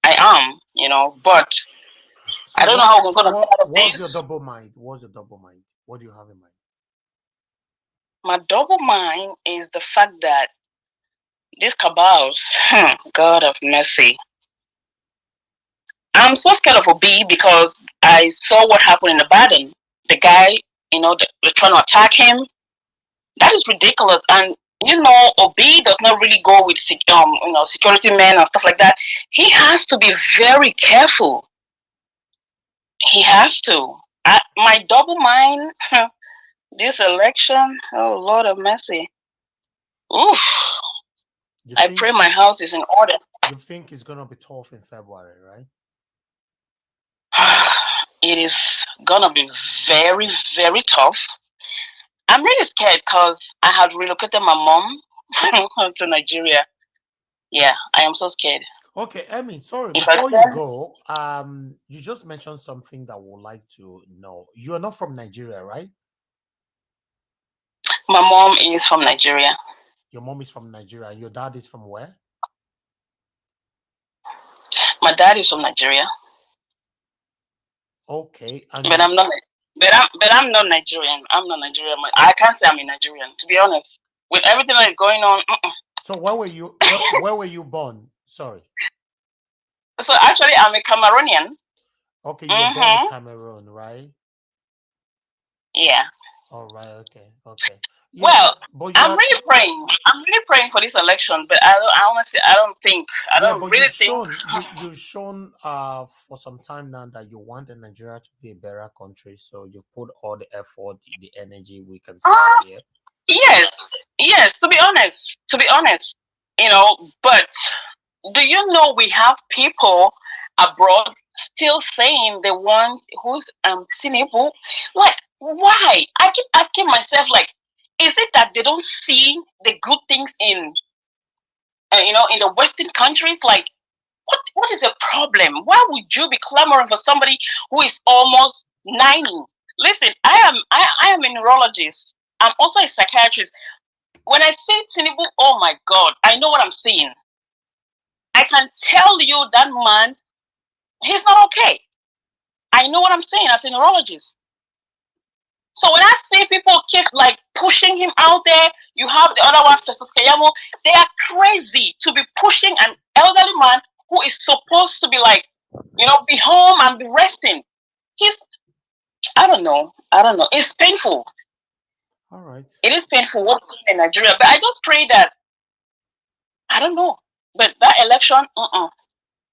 I am, but So I don't know how we're going to come out of what's this. your double mind? What's your double mind? What do you have in mind? My double mind is the fact that these cabals, God of mercy. I'm so scared of Obi because I saw what happened in Ibadan. The guy, they're trying to attack him. That is ridiculous. And Obi does not really go with security men and stuff like that. He has to be very careful. He has to. My double mind, this election, oh Lord of mercy. Oof. I pray my house is in order. You think it's gonna be tough in February, right? It is gonna be very, very tough. I'm really scared because I had relocated my mom to Nigeria. Yeah, I am so scared. Okay, I mean, sorry, before you go, you just mentioned something that we'd like to know. You are not from Nigeria, right? My mom is from Nigeria. Your mom is from Nigeria. Your dad is from where? My dad is from Nigeria. Okay, but I'm not. But I'm not Nigerian. I'm not Nigerian. I can't say I'm a Nigerian, to be honest. With everything that is going on. So where were you? Where were you born? Sorry. So actually, I'm a Cameroonian. Okay, you were born in Cameroon, right? Yeah. All right. Okay. Okay. Yeah, well, I'm really praying. I'm really praying for this election, but I honestly, I don't think. I don't really think. You've shown for some time now that you want Nigeria to be a better country. So you've put all the effort, the energy we can see here. Yes. To be honest, but do you know we have people abroad still saying they want who's Tinubu? Like, why? I keep asking myself, like, is it that they don't see the good things in in the Western countries? Like, what is the problem? Why would you be clamoring for somebody who is almost 90? Listen, I am a neurologist. I'm also a psychiatrist. When I say Tinubu, oh my God, I know what I'm seeing. I can tell you that man, he's not okay. I know what I'm saying as a neurologist. So when I see people keep like pushing him out there, you have the other one, Festus Keyamo, they are crazy to be pushing an elderly man who is supposed to be like be home and be resting. He's, I don't know. It's painful. All right. It is painful what's going on in Nigeria, but I just pray that, I don't know. But that election,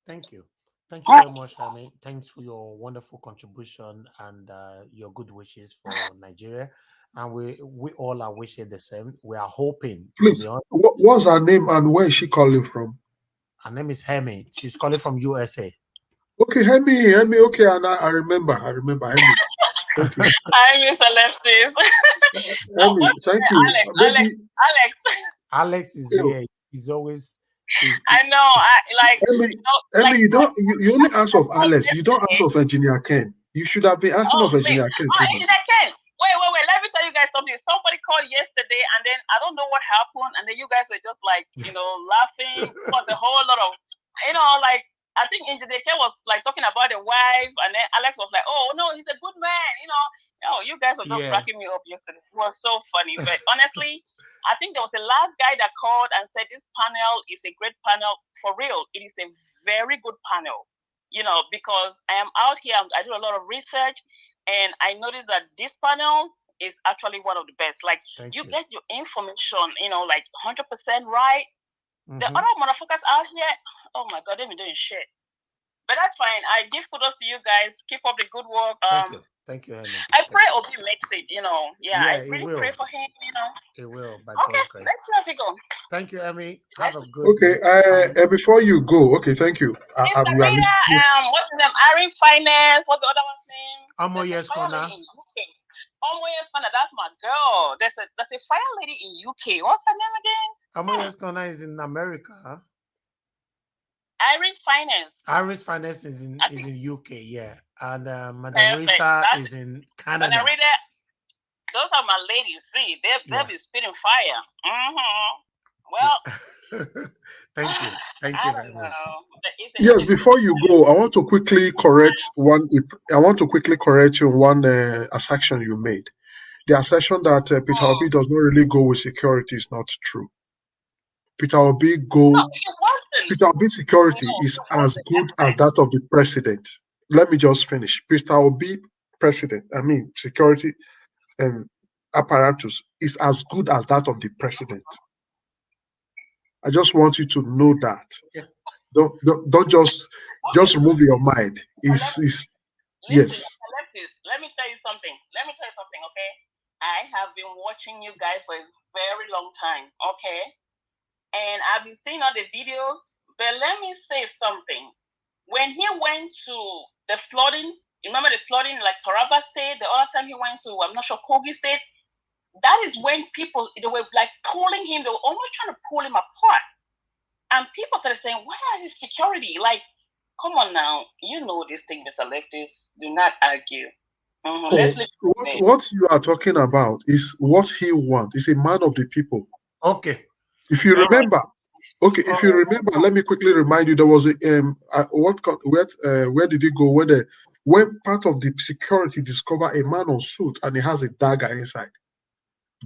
Thank you. Thank you very much, Amy. Thanks for your wonderful contribution and your good wishes for Nigeria. And we all are wishing the same. We are hoping, to be Please, honest. what's her name and where is she calling from? Her name is Hemi. She's calling from USA. Okay, Hemi, okay, and I remember, Hemi. Thank you. I miss Alexis. Hemi, thank you. Maybe, Alex. Alex is you know, here. He's always he's I know. I like, Hemi, you only ask of called Alex. You don't ask yesterday. of Engineer Ken. You should have been asking of Wait. Engineer Ken too now. Engineer Ken. Wait. Let me tell you guys something. Somebody called yesterday, and then I don't know what happened, and then you guys were just like, laughing for the whole lot of, like, I think Engineer Ken was like talking about the wife, and then Alex was like, "Oh no, he's a good man," you guys were just Yeah. cracking me up yesterday. It was so funny, but honestly, I think there was a last guy that called and said this panel is a great panel. For real, it is a very good panel. Because I am out here, I do a lot of research, and I noticed that this panel is actually one of the best. Like, you get your information, like 100% right. The other motherfuckers out here, oh my God, they've been doing shit. But that's fine. I give kudos to you guys. Keep up the good work. Thank you, Helen. I pray Obi makes it, Yeah, I really will. pray for him, It will, by Okay, God's grace. let's let it go. Thank you, Emmy. Have a good Okay, before you go, okay, thank you. Mr. We are listening. What's his name? Irene Finance. What's the other one's name? Amoye Skona. Amoye Skona, that's my girl. There's a fire lady in UK. What's her name again? Amoye Skona is in America. Irene Finance. Irene Finance is in UK, yeah. And Madam Rita is in Canada. Madam Rita, those are my ladies. See, they'll be spitting fire. Well, thank you very much. Yes, before you go, I want to quickly correct you on one assertion you made. The assertion that Peter Obi does not really go with security is not true. Peter Obi's security is as good as that of the president. Let me just finish. Peter Obi security apparatus is as good as that of the president. I just want you to know that. Yeah. Don't just remove your mind. Yes. Let me tell you something. Okay? I have been watching you guys for a very long time. Okay, and I've been seeing all the videos. But let me say something. When he went to the flooding, remember the flooding like Taraba State? The other time he went to, I'm not sure, Kogi State. That is when people, they were like pulling him. They were almost trying to pull him apart. And people started saying, why are his security? Like, come on now. You know this thing, Mr. Leftis. Do not argue. What you are talking about is what he wants. He's a man of the people. Okay. If you remember, let me quickly remind you. There was where did he go when part of the security discovered a man on suit and he has a dagger inside?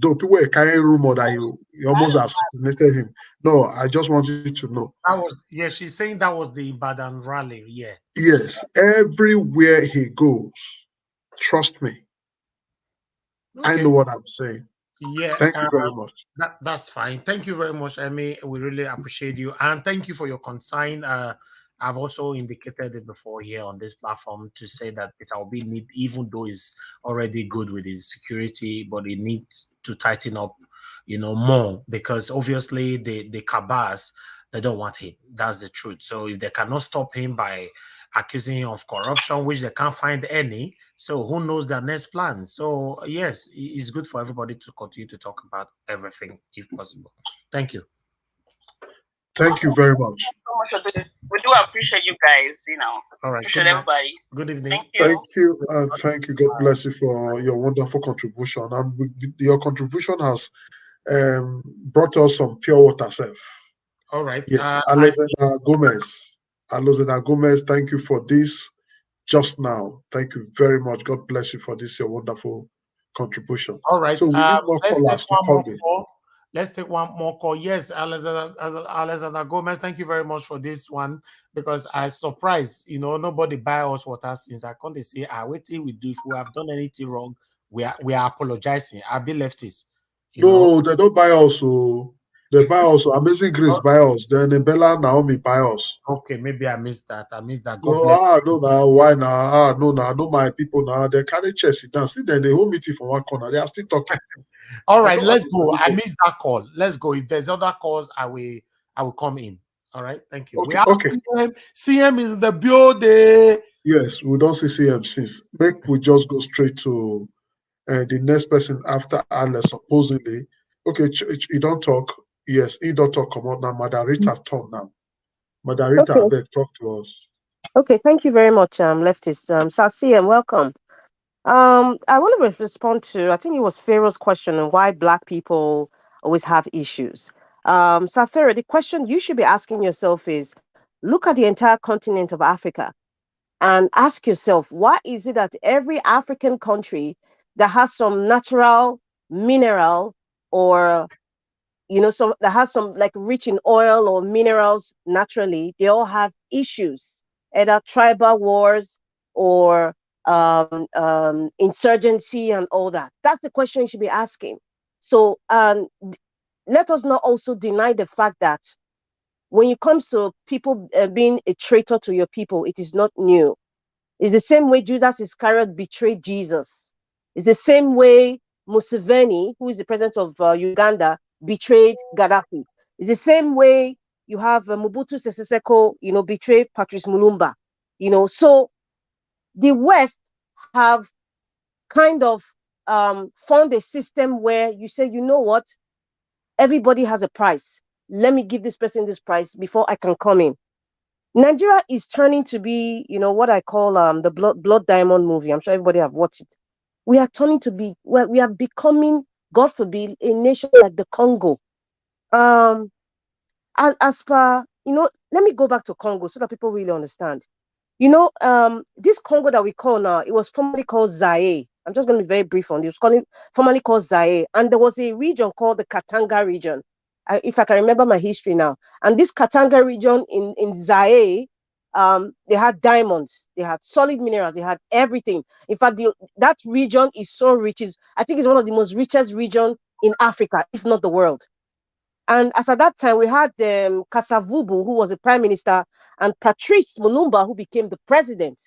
Though people were carrying rumor that he almost assassinated him. No, I just want you to know. She's saying that was the Ibadan rally. Yeah. Yes, everywhere he goes, trust me. Okay. I know what I'm saying. Yeah. Thank you very much. That's fine. Thank you very much, Emmy. We really appreciate you. And thank you for your consign. I've also indicated it before here on this platform to say that Peter Obi need, even though he's already good with his security, but he needs to tighten up, more, because obviously the cabals, they don't want him. That's the truth. So if they cannot stop him by accusing him of corruption, which they can't find any, so who knows their next plan? So yes, it's good for everybody to continue to talk about everything if possible. Thank you. Thank you very much. We do appreciate you guys, All right. Appreciate everybody. Good evening. Thank you. Thank you. God bless you for your wonderful contribution. And your contribution has brought us some pure water self. All right. Yes. Alexander Gomez, thank you for this just now. Thank you very much. God bless you for this, your wonderful contribution. All right. So we need more callers to come in. Let's take one more call. Yes, Alexander Gomez, thank you very much for this one, because I surprised, nobody buy us water since I can't say, what we do if we have done anything wrong, we are apologizing. I'll be leftists, No, they don't buy us. So they buy us. Amazing Grace buy us. Then Bella Naomi buy us. Okay, maybe I missed that. God No, bless. no, nah, why now? No, no, my people now. They carry chest down. See, then they whole meeting for one corner. They are still talking. All right, let's go. I missed that call. Let's go. If there's other calls, I will come in. All right, thank you. Okay, We have okay. CM is in the building. Yes, we don't see CM since. Make we just go straight to the next person after Alex, supposedly. Okay, he don't talk. Yes, he don't talk. Come on now, Madarita talk now. Madarita, I beg, talk to us. Okay, thank you very much, leftist. Sir CM, welcome. I want to respond to, I think it was Pharaoh's question on why Black people always have issues. Sir Pharaoh, the question you should be asking yourself is, look at the entire continent of Africa and ask yourself, why is it that every African country that has some natural mineral, or some that has some like rich in oil or minerals naturally, they all have issues, either tribal wars or insurgency and all that? That's the question you should be asking. So let us not also deny the fact that when it comes to people being a traitor to your people, it is not new. It's the same way Judas Iscariot betrayed Jesus. It's the same way Museveni, who is the president of Uganda, betrayed Gaddafi. It's the same way you have Mobutu Sese Seko, betrayed Patrice Mulumba. So the West have kind of found a system where you say, you know what, everybody has a price. Let me give this person this price before I can come in. Nigeria is turning to be, what I call the Blood Diamond movie. I'm sure everybody have watched it. We are turning to be, we are becoming, God forbid, a nation like the Congo. As per, let me go back to Congo so that people really understand. This Congo that we call now, it was formerly called Zaire. I'm just going to be very brief on this. It was formerly called Zaire. And there was a region called the Katanga region, if I can remember my history now. And this Katanga region in Zaire, they had diamonds, they had solid minerals, they had everything. In fact, that region is so rich. I think it's one of the most richest regions in Africa, if not the world. And as at that time, we had Kasavubu, who was the prime minister, and Patrice Mulumba, who became the president.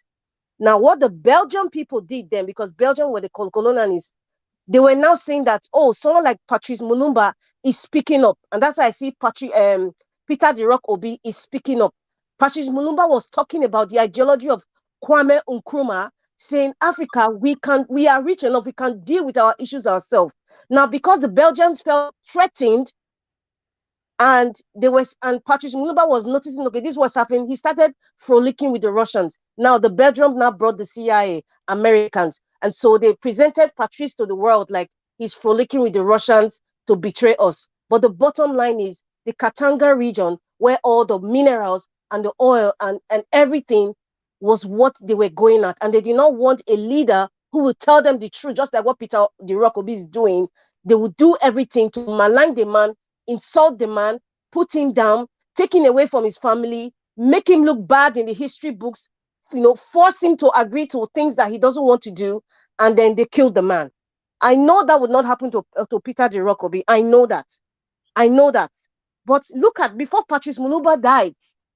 Now, what the Belgian people did then, because Belgium were the colonialists, they were now saying that, oh, someone like Patrice Mulumba is speaking up. And that's why I see Peter the Rock Obi is speaking up. Patrice Mulumba was talking about the ideology of Kwame Nkrumah, saying, Africa, we are rich enough, we can deal with our issues ourselves. Now, because the Belgians felt threatened, and Patrice Mulumba was noticing, okay, this was happening. He started frolicking with the Russians. Now the Belgium now brought the CIA, Americans, and so they presented Patrice to the world like he's frolicking with the Russians to betray us. But the bottom line is the Katanga region, where all the minerals and the oil and everything was what they were going at, and they did not want a leader who would tell them the truth, just like what Peter the Rock Obi is doing. They would do everything to malign the man, insult the man, put him down, take him away from his family, make him look bad in the history books, force him to agree to things that he doesn't want to do, and then they kill the man. I know that would not happen to Peter the Rock Obi. I know that. But look at, before Patrice Mulumba died,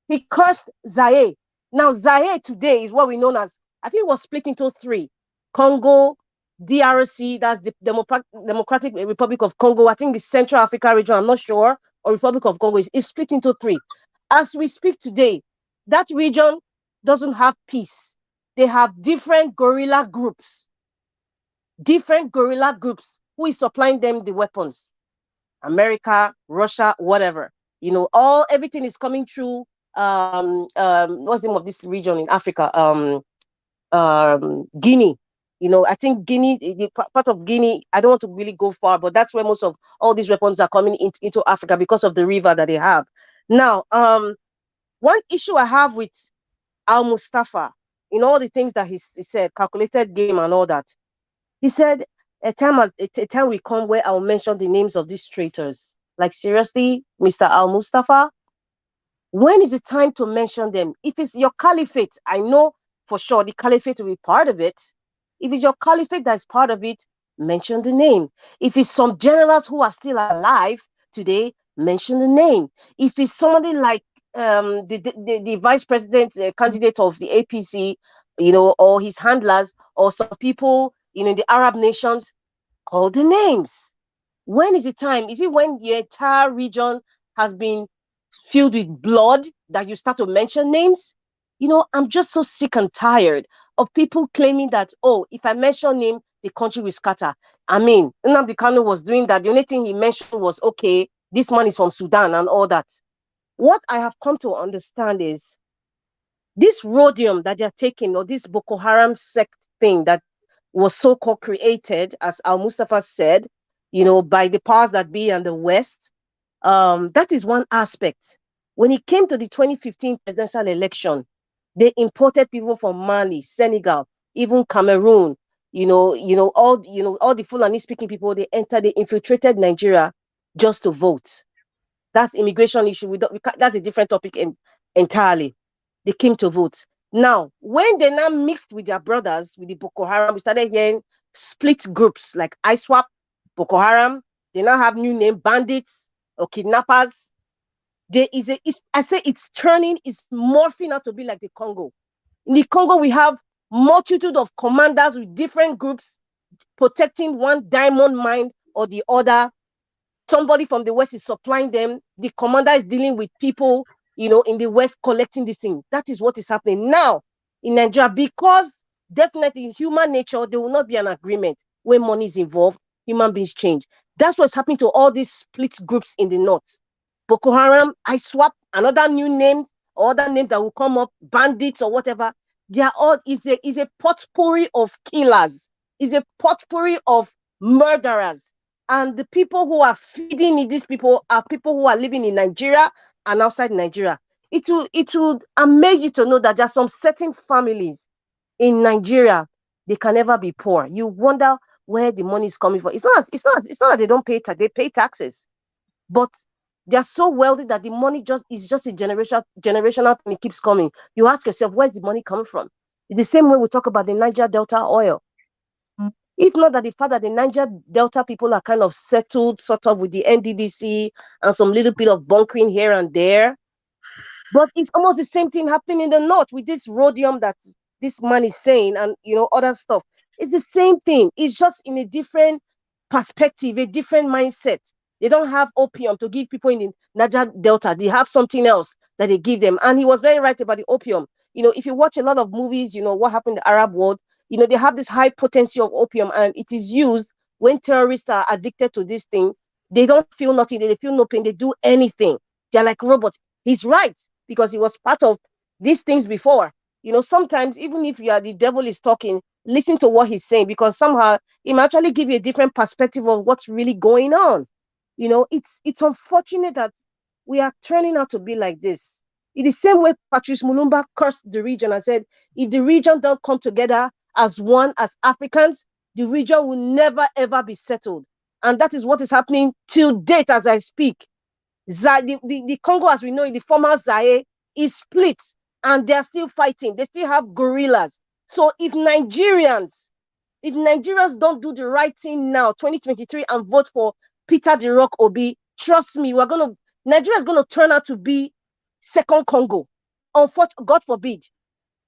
he cursed Zaire. Now, Zaire today is what we know as, I think it was split into three: Congo, DRC, that's the Democratic Republic of Congo. I think the Central Africa region, I'm not sure, or Republic of Congo is split into three. As we speak today, that region doesn't have peace. They have different guerrilla groups. Who is supplying them the weapons? America, Russia, whatever. Everything is coming through. What's the name of this region in Africa? Guinea. I think Guinea, the part of Guinea, I don't want to really go far, but that's where most of all these weapons are coming into Africa because of the river that they have. Now, one issue I have with Al Mustafa, in all the things that he said, calculated game and all that, he said, a time will come where I'll mention the names of these traitors. Like seriously, Mr. Al Mustafa, when is it time to mention them? If it's your caliphate, I know for sure the caliphate will be part of it. If it's your caliphate that's part of it, mention the name. If it's some generals who are still alive today, mention the name. If it's somebody like the vice president candidate of the APC, or his handlers, or some people, in the Arab nations, call the names. When is the time? Is it when the entire region has been filled with blood that you start to mention names? I'm just so sick and tired of people claiming that, oh, if I mention name, the country will scatter. I mean, Nnamdi Kanu was doing that. The only thing he mentioned was, okay, this man is from Sudan and all that. What I have come to understand is this rhodium that they're taking, or this Boko Haram sect thing that was so-called created, as Al Mustafa said, by the powers that be and the West. That is one aspect. When it came to the 2015 presidential election, they imported people from Mali, Senegal, even Cameroon. All the Fulani-speaking people. They infiltrated Nigeria just to vote. That's immigration issue. That's a different topic entirely. They came to vote. Now, when they now mixed with their brothers, with the Boko Haram, we started hearing split groups like ISWAP, Boko Haram. They now have new name, bandits or kidnappers. I say it's turning, it's morphing out to be like the Congo. In the Congo, we have multitude of commanders with different groups protecting one diamond mine or the other. Somebody from the West is supplying them. The commander is dealing with people, in the West collecting this thing. That is what is happening now in Nigeria, because definitely in human nature, there will not be an agreement when money is involved. Human beings change. That's what's happening to all these split groups in the north. Boko Haram, ISWAP, another new names, or other names that will come up, bandits or whatever. They are all is a potpourri of killers, is a potpourri of murderers. And the people who are feeding these people are people who are living in Nigeria and outside Nigeria. It would amaze you to know that there are some certain families in Nigeria, they can never be poor. You wonder where the money is coming from. It's not that they don't pay tax, they pay taxes. But they are so wealthy that the money is just a generational thing. It keeps coming. You ask yourself, where's the money coming from? It's the same way we talk about the Niger Delta oil. If not that the fact that the Niger Delta people are kind of settled sort of with the NDDC and some little bit of bunkering here and there. But it's almost the same thing happening in the north with this rhodium that this man is saying and, other stuff. It's the same thing. It's just in a different perspective, a different mindset. They don't have opium to give people in the Niger Delta. They have something else that they give them. And he was very right about the opium. If you watch a lot of movies, what happened in the Arab world, they have this high potency of opium, and it is used when terrorists are addicted to these things. They don't feel nothing. They feel no pain. They do anything. They're like robots. He's right, because he was part of these things before. Sometimes even if the devil is talking, listen to what he's saying, because somehow it might actually give you a different perspective of what's really going on. It's unfortunate that we are turning out to be like this. In the same way Patrice Mulumba cursed the region and said, if the region don't come together as one, as Africans, the region will never ever be settled. And that is what is happening till date as I speak. The Congo, as we know, in the former Zaire, is split, and they're still fighting. They still have guerrillas. So if Nigerians don't do the right thing now, 2023, and vote for Peter the Rock Obi, trust me, Nigeria is going to turn out to be second Congo. God forbid.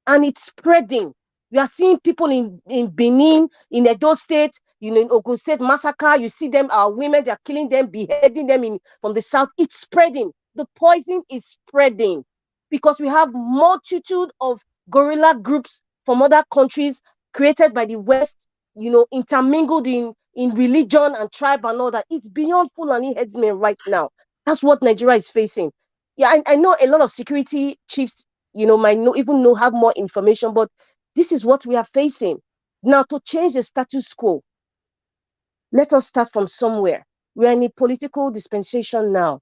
And it's spreading. We are seeing people in Benin, in Edo State, in Ogun State massacre. You see them, our women, they're killing them, beheading them from the south. It's spreading. The poison is spreading because we have multitude of guerrilla groups from other countries created by the West, intermingled in religion and tribe and all that. It's beyond Fulani headsmen right now. That's what Nigeria is facing. Yeah, I know a lot of security chiefs, might have more information, but this is what we are facing. Now, to change the status quo, let us start from somewhere. We are in a political dispensation now.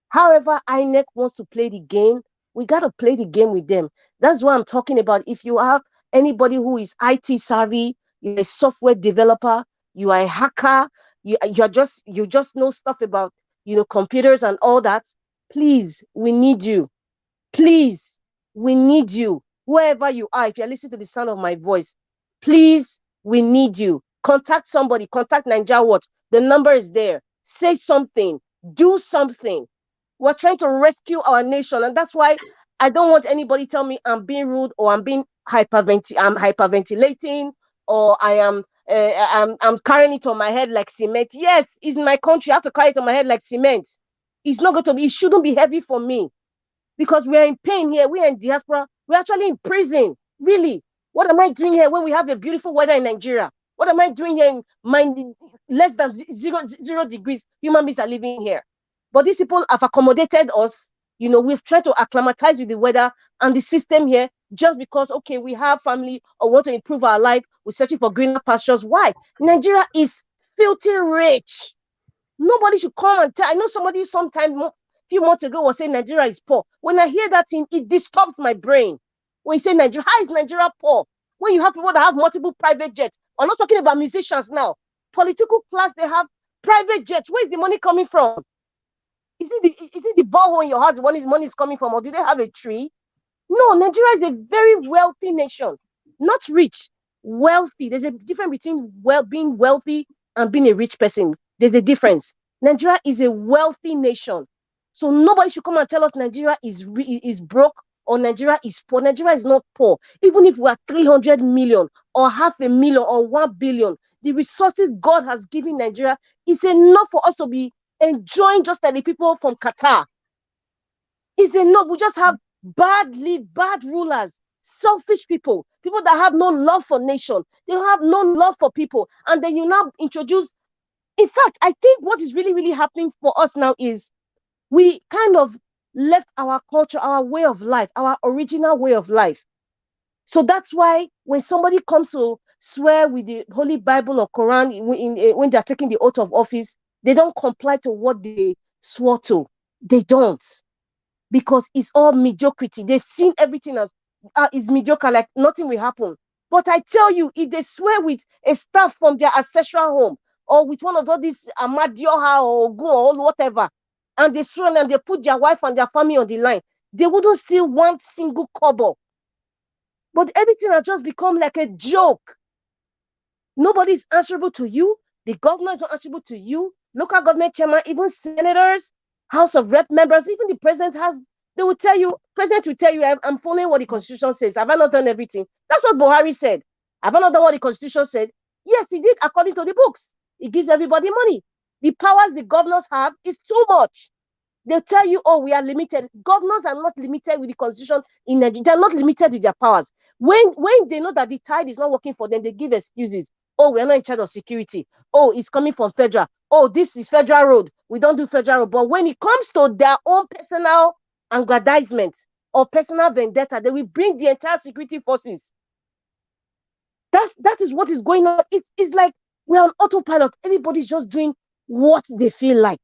However, INEC wants to play the game, we got to play the game with them. That's what I'm talking about. If you have anybody who is IT savvy, you're a software developer, you are a hacker, you just know stuff about, computers and all that. Please, we need you. Please, we need you. Wherever you are, if you're listening to the sound of my voice, please, we need you. Contact somebody, contact Nigeria Watch. The number is there. Say something, do something. We're trying to rescue our nation, and that's why I don't want anybody tell me I'm being rude or I'm hyperventilating or I'm carrying it on my head like cement. Yes, it's my country. I have to carry it on my head like cement. It's not going to be. It shouldn't be heavy for me because we are in pain here. We are in diaspora. We're actually in prison. Really, what am I doing here when we have a beautiful weather in Nigeria? What am I doing here in less than zero degrees? Human beings are living here. But these people have accommodated us. We've tried to acclimatize with the weather and the system here just because, okay, we have family or want to improve our life. We're searching for greener pastures. Why? Nigeria is filthy rich. Nobody should come and tell. I know somebody sometime a few months ago was saying Nigeria is poor. When I hear that thing, it disturbs my brain. When you say Nigeria, how is Nigeria poor? When you have people that have multiple private jets. I'm not talking about musicians now. Political class, they have private jets. Where is the money coming from? Is it the borehole in your house? Money is coming from, or do they have a tree? No, Nigeria is a very wealthy nation, not rich, wealthy. There's a difference between being wealthy and being a rich person. There's a difference. Nigeria is a wealthy nation, so nobody should come and tell us Nigeria is broke or Nigeria is poor. Nigeria is not poor. Even if we are 300 million or 500,000 or 1 billion, the resources God has given Nigeria is enough for us to be enjoying just like the people from Qatar. It's enough. We just have bad rulers, selfish people that have no love for nation. They have no love for people. And then you now introduce, in fact, I think what is really, really happening for us now is we kind of left our culture, our way of life, our original way of life. So that's why when somebody comes to swear with the Holy Bible or Quran when they're taking the oath of office, they don't comply to what they swore to. They don't. Because it's all mediocrity. They've seen everything as is mediocre, like nothing will happen. But I tell you, if they swear with a staff from their ancestral home or with one of all these Amadioha or Ogun or whatever, and they swear and they put their wife and their family on the line, they wouldn't steal one single kobo. But everything has just become like a joke. Nobody is answerable to you. The governor is not answerable to you. Local government chairman, even senators, House of Rep members, even the president president will tell you, I'm following what the Constitution says. Have I not done everything? That's what Buhari said. Have I not done what the Constitution said? Yes, he did, according to the books. He gives everybody money. The powers the governors have is too much. They'll tell you, oh, we are limited. Governors are not limited with the Constitution in Nigeria. They're not limited with their powers. When they know that the tide is not working for them, they give excuses. Oh, we're not in charge of security. Oh, it's coming from federal. Oh, this is federal road. We don't do federal road. But when it comes to their own personal aggrandizement or personal vendetta, they will bring the entire security forces. That is what is going on. It's like we're on autopilot. Everybody's just doing what they feel like.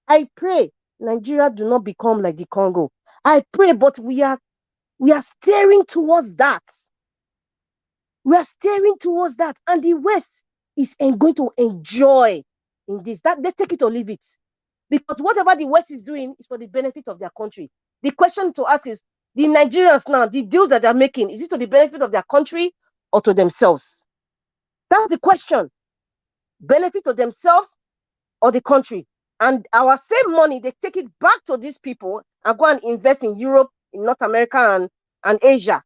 I pray Nigeria do not become like the Congo. I pray, but we are steering towards that. We are steering towards that, and the West is going to enjoy in this. That they take it or leave it, because whatever the West is doing is for the benefit of their country. The question to ask is: the Nigerians now, the deals that they're making, is it to the benefit of their country or to themselves? That's the question. Benefit to themselves or the country? And our same money, they take it back to these people and go and invest in Europe, in North America, and Asia.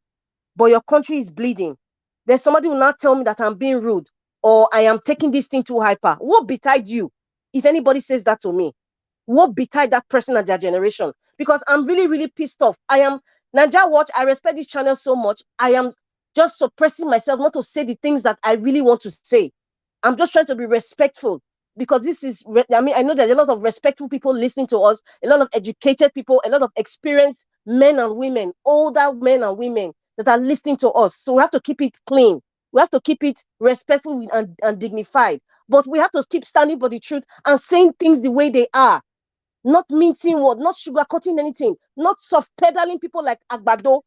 But your country is bleeding. Then somebody will not tell me that I'm being rude or I am taking this thing too hyper. What betide you if anybody says that to me? What betide that person and their generation? Because I'm really, really pissed off. I am Nigeria Watch. I respect this channel so much. I am just suppressing myself not to say the things that I really want to say. I'm just trying to be respectful because this is, I know there's a lot of respectful people listening to us, a lot of educated people, a lot of experienced men and women, older men and women that are listening to us. So we have to keep it clean. We have to keep it respectful and dignified. But we have to keep standing for the truth and saying things the way they are. Not mincing words, not sugarcoating anything, not soft pedaling people like Agbado.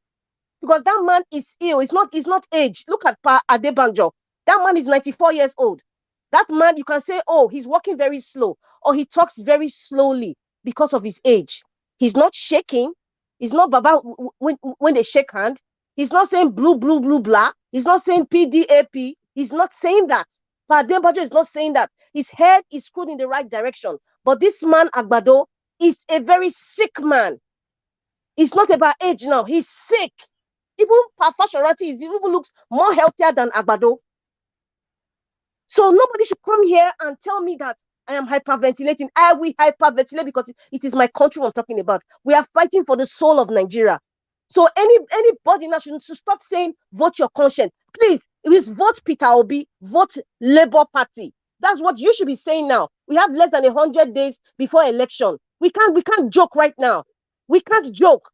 Because that man is ill. It's not age. Look at Pa Adebanjo. That man is 94 years old. That man, you can say, oh, he's walking very slow or he talks very slowly. because of his age. He's not shaking. He's not Baba when they shake hand. He's not saying blue, blue, blue, blah. He's not saying PDAP. He's not saying that. Padembajo is not saying that. His head is screwed in the right direction. But this man, Agbado, is a very sick man. It's not about age now. He's sick. Even Fashoranti even looks more healthier than Agbado. So nobody should come here and tell me that I am hyperventilating. I will hyperventilate because it is my country I'm talking about. We are fighting for the soul of Nigeria. So anybody now should stop saying vote your conscience. Please, it is vote Peter Obi, vote Labour Party. That's what you should be saying now. We have less than 100 days before election. We can't joke right now. We can't joke.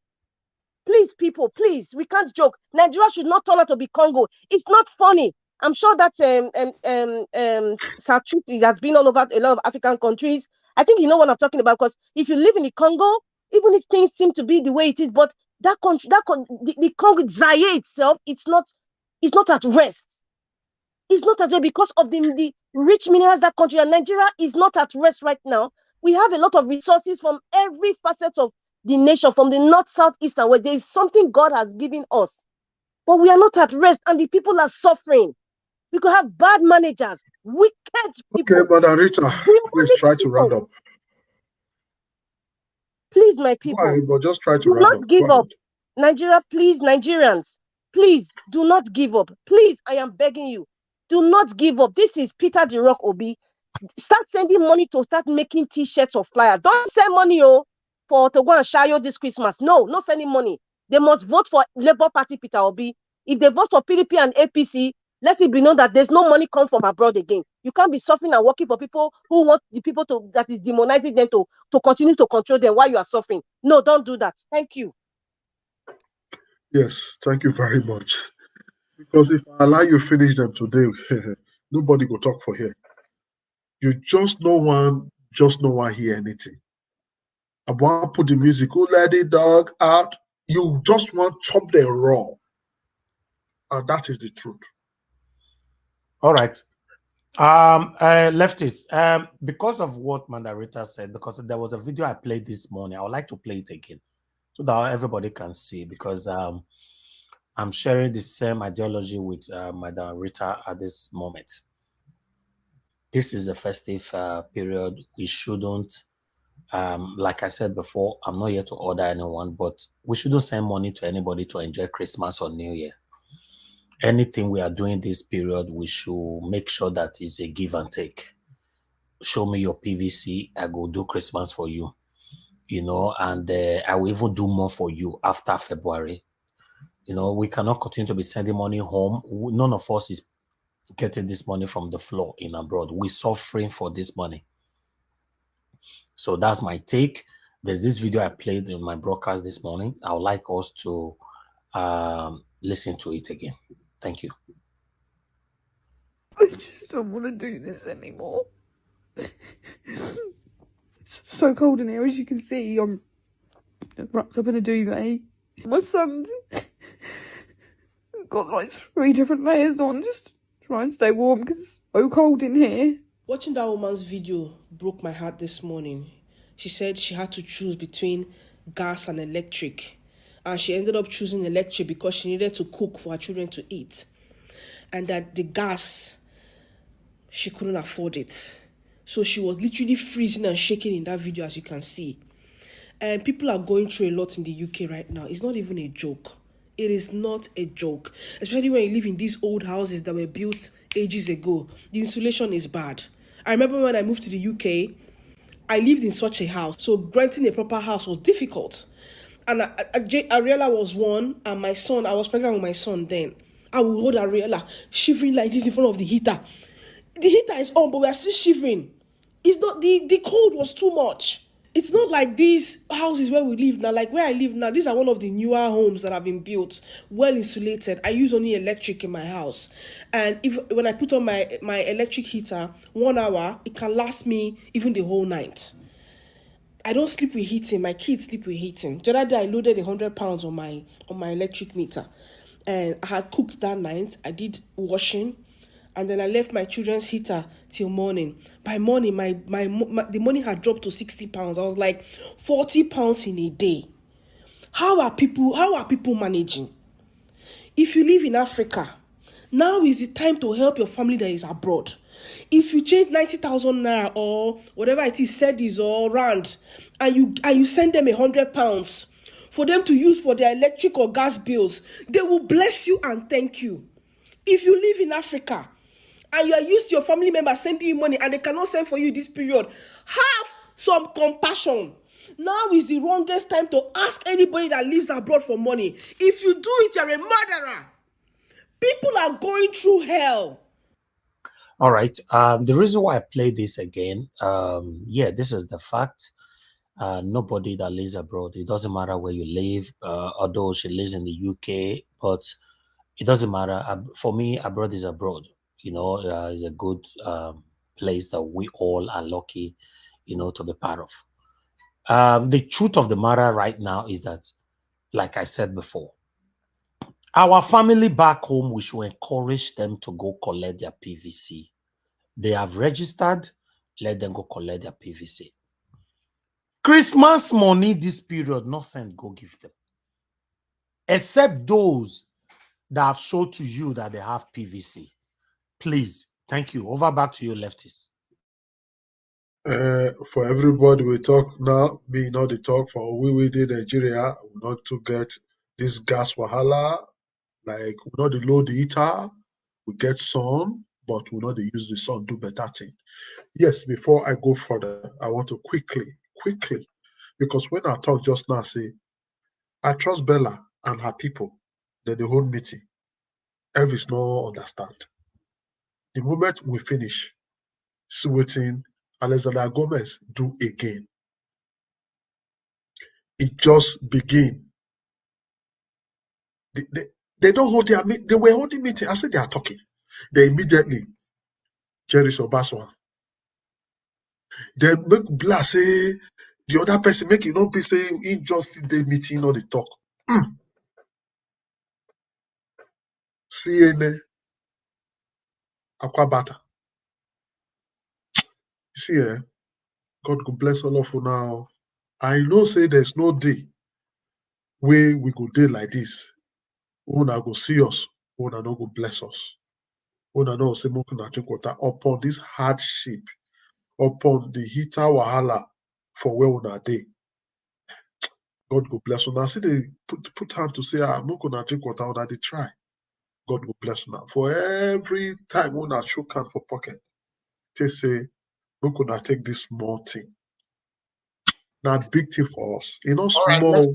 Please, people, please, we can't joke. Nigeria should not turn out to be Congo. It's not funny. I'm sure that Sarchuti has been all over a lot of African countries. I think you know what I'm talking about, because if you live in the Congo, even if things seem to be the way it is, but that country, the Congo, Zaire itself, it's not at rest. It's not at rest because of the rich minerals that country, and Nigeria is not at rest right now. We have a lot of resources from every facet of the nation, from the north, south, east, and west. There is something God has given us, but we are not at rest, and the people are suffering. We could have bad managers, wicked people. Okay, Mother Rita, please try to round up. Please, my people. Go ahead, but just try to do round not up. give up. Nigeria, please, Nigerians, please do not give up. Please, I am begging you, do not give up. This is Peter the Rock Obi. Start sending money to start making T-shirts or flyers. Don't send money to go and shayo this Christmas. No, not sending money. They must vote for Labour Party, Peter Obi. If they vote for PDP and APC, let it be known that there's no money come from abroad again. You can't be suffering and working for people who want the people that is demonizing them to continue to control them while you are suffering. No, don't do that. Thank you. Yes, thank you very much. Because if I allow you finish them today, nobody will talk for here. You just no one hear anything. I want to put the music, who let the dog out. You just want to chop them raw. And that is the truth. All right. Lefties, because of what Mandarita said, because there was a video I played this morning, I would like to play it again so that everybody can see, because I'm sharing the same ideology with Mandarita at this moment. This is a festive period. We shouldn't, like I said before, I'm not here to order anyone, but we shouldn't send money to anybody to enjoy Christmas or New Year. Anything we are doing this period, we should make sure that it's a give and take. Show me your PVC, I go do Christmas for you, and I will even do more for you after February. We cannot continue to be sending money home. None of us is getting this money from the floor in abroad. We're suffering for this money. So that's my take. There's this video I played in my broadcast this morning. I would like us to listen to it again. Thank you. I just don't want to do this anymore. It's so cold in here, as you can see. I'm wrapped up in a duvet. My son's got like 3 different layers on, just to try and stay warm because it's so cold in here. Watching that woman's video broke my heart this morning. She said she had to choose between gas and electric. And she ended up choosing electric because she needed to cook for her children to eat. And that the gas, she couldn't afford it. So she was literally freezing and shaking in that video, as you can see. And people are going through a lot in the UK right now. It's not even a joke. It is not a joke. Especially when you live in these old houses that were built ages ago. The insulation is bad. I remember when I moved to the UK, I lived in such a house. So renting a proper house was difficult. And Ariella was one, and my son, I was pregnant with my son then. I would hold Ariella shivering like this in front of the heater. The heater is on, but we are still shivering. It's not, the cold was too much. It's not like these houses where we live now, like where I live now. These are one of the newer homes that have been built, well insulated. I use only electric in my house. And when I put on my electric heater, 1 hour, it can last me even the whole night. I don't sleep with heating. My kids sleep with heating. The other day, I loaded 100 pounds on my electric meter. And I had cooked that night. I did washing. and then I left my children's heater till morning. By morning, the money had dropped to 60 pounds. I was like, 40 pounds in a day. How are people managing? If you live in Africa, now is the time to help your family that is abroad. If you change 90,000 naira or whatever it is, cedis or rand, and you send them 100 pounds for them to use for their electric or gas bills, they will bless you and thank you. If you live in Africa and you are used to your family members sending you money and they cannot send for you this period, have some compassion. Now is the wrongest time to ask anybody that lives abroad for money. If you do it, you're a murderer. People are going through hell. All right. The reason why I play this again, yeah, this is the fact. Nobody that lives abroad, it doesn't matter where you live, although she lives in the UK, but it doesn't matter. For me, abroad is abroad. It's a good place that we all are lucky, to be part of. The truth of the matter right now is that, like I said before, our family back home, we should encourage them to go collect their PVC. They have registered, let them go collect their PVC. Christmas money this period, not send, go give them. Except those that have shown to you that they have PVC. Please, thank you. Over back to you, leftists. For everybody we talk now, me not the talk for we did Nigeria, we not to get this gas wahala, like we not the load the heater, we get sun, but we not the use the sun do better thing. Yes, before I go further, I want to quickly, because when I talk just now, say I trust Bella and her people, that the whole meeting, Elvis no understand. The moment we finish, see waiting Alexander Gomez do again. It just begin. They don't hold their meeting. They were holding meeting. I said they are talking. They immediately, Jerry Sobaswa. They make blast say the other person make it not be say he just sit the meeting or the talk. CNN Aquabata. See, God go bless all of you now. I know say there's no day where we go day like this. Una go see us, una no go bless us. Una no say make una drink water upon this hardship, upon the heater wahala for where una dey. God go bless una. See they put hand to say, make una drink water, una dey try. God go bless una. For every time una choke hand for pocket, they say, make una take this small thing. Now big thing for us. You know, small.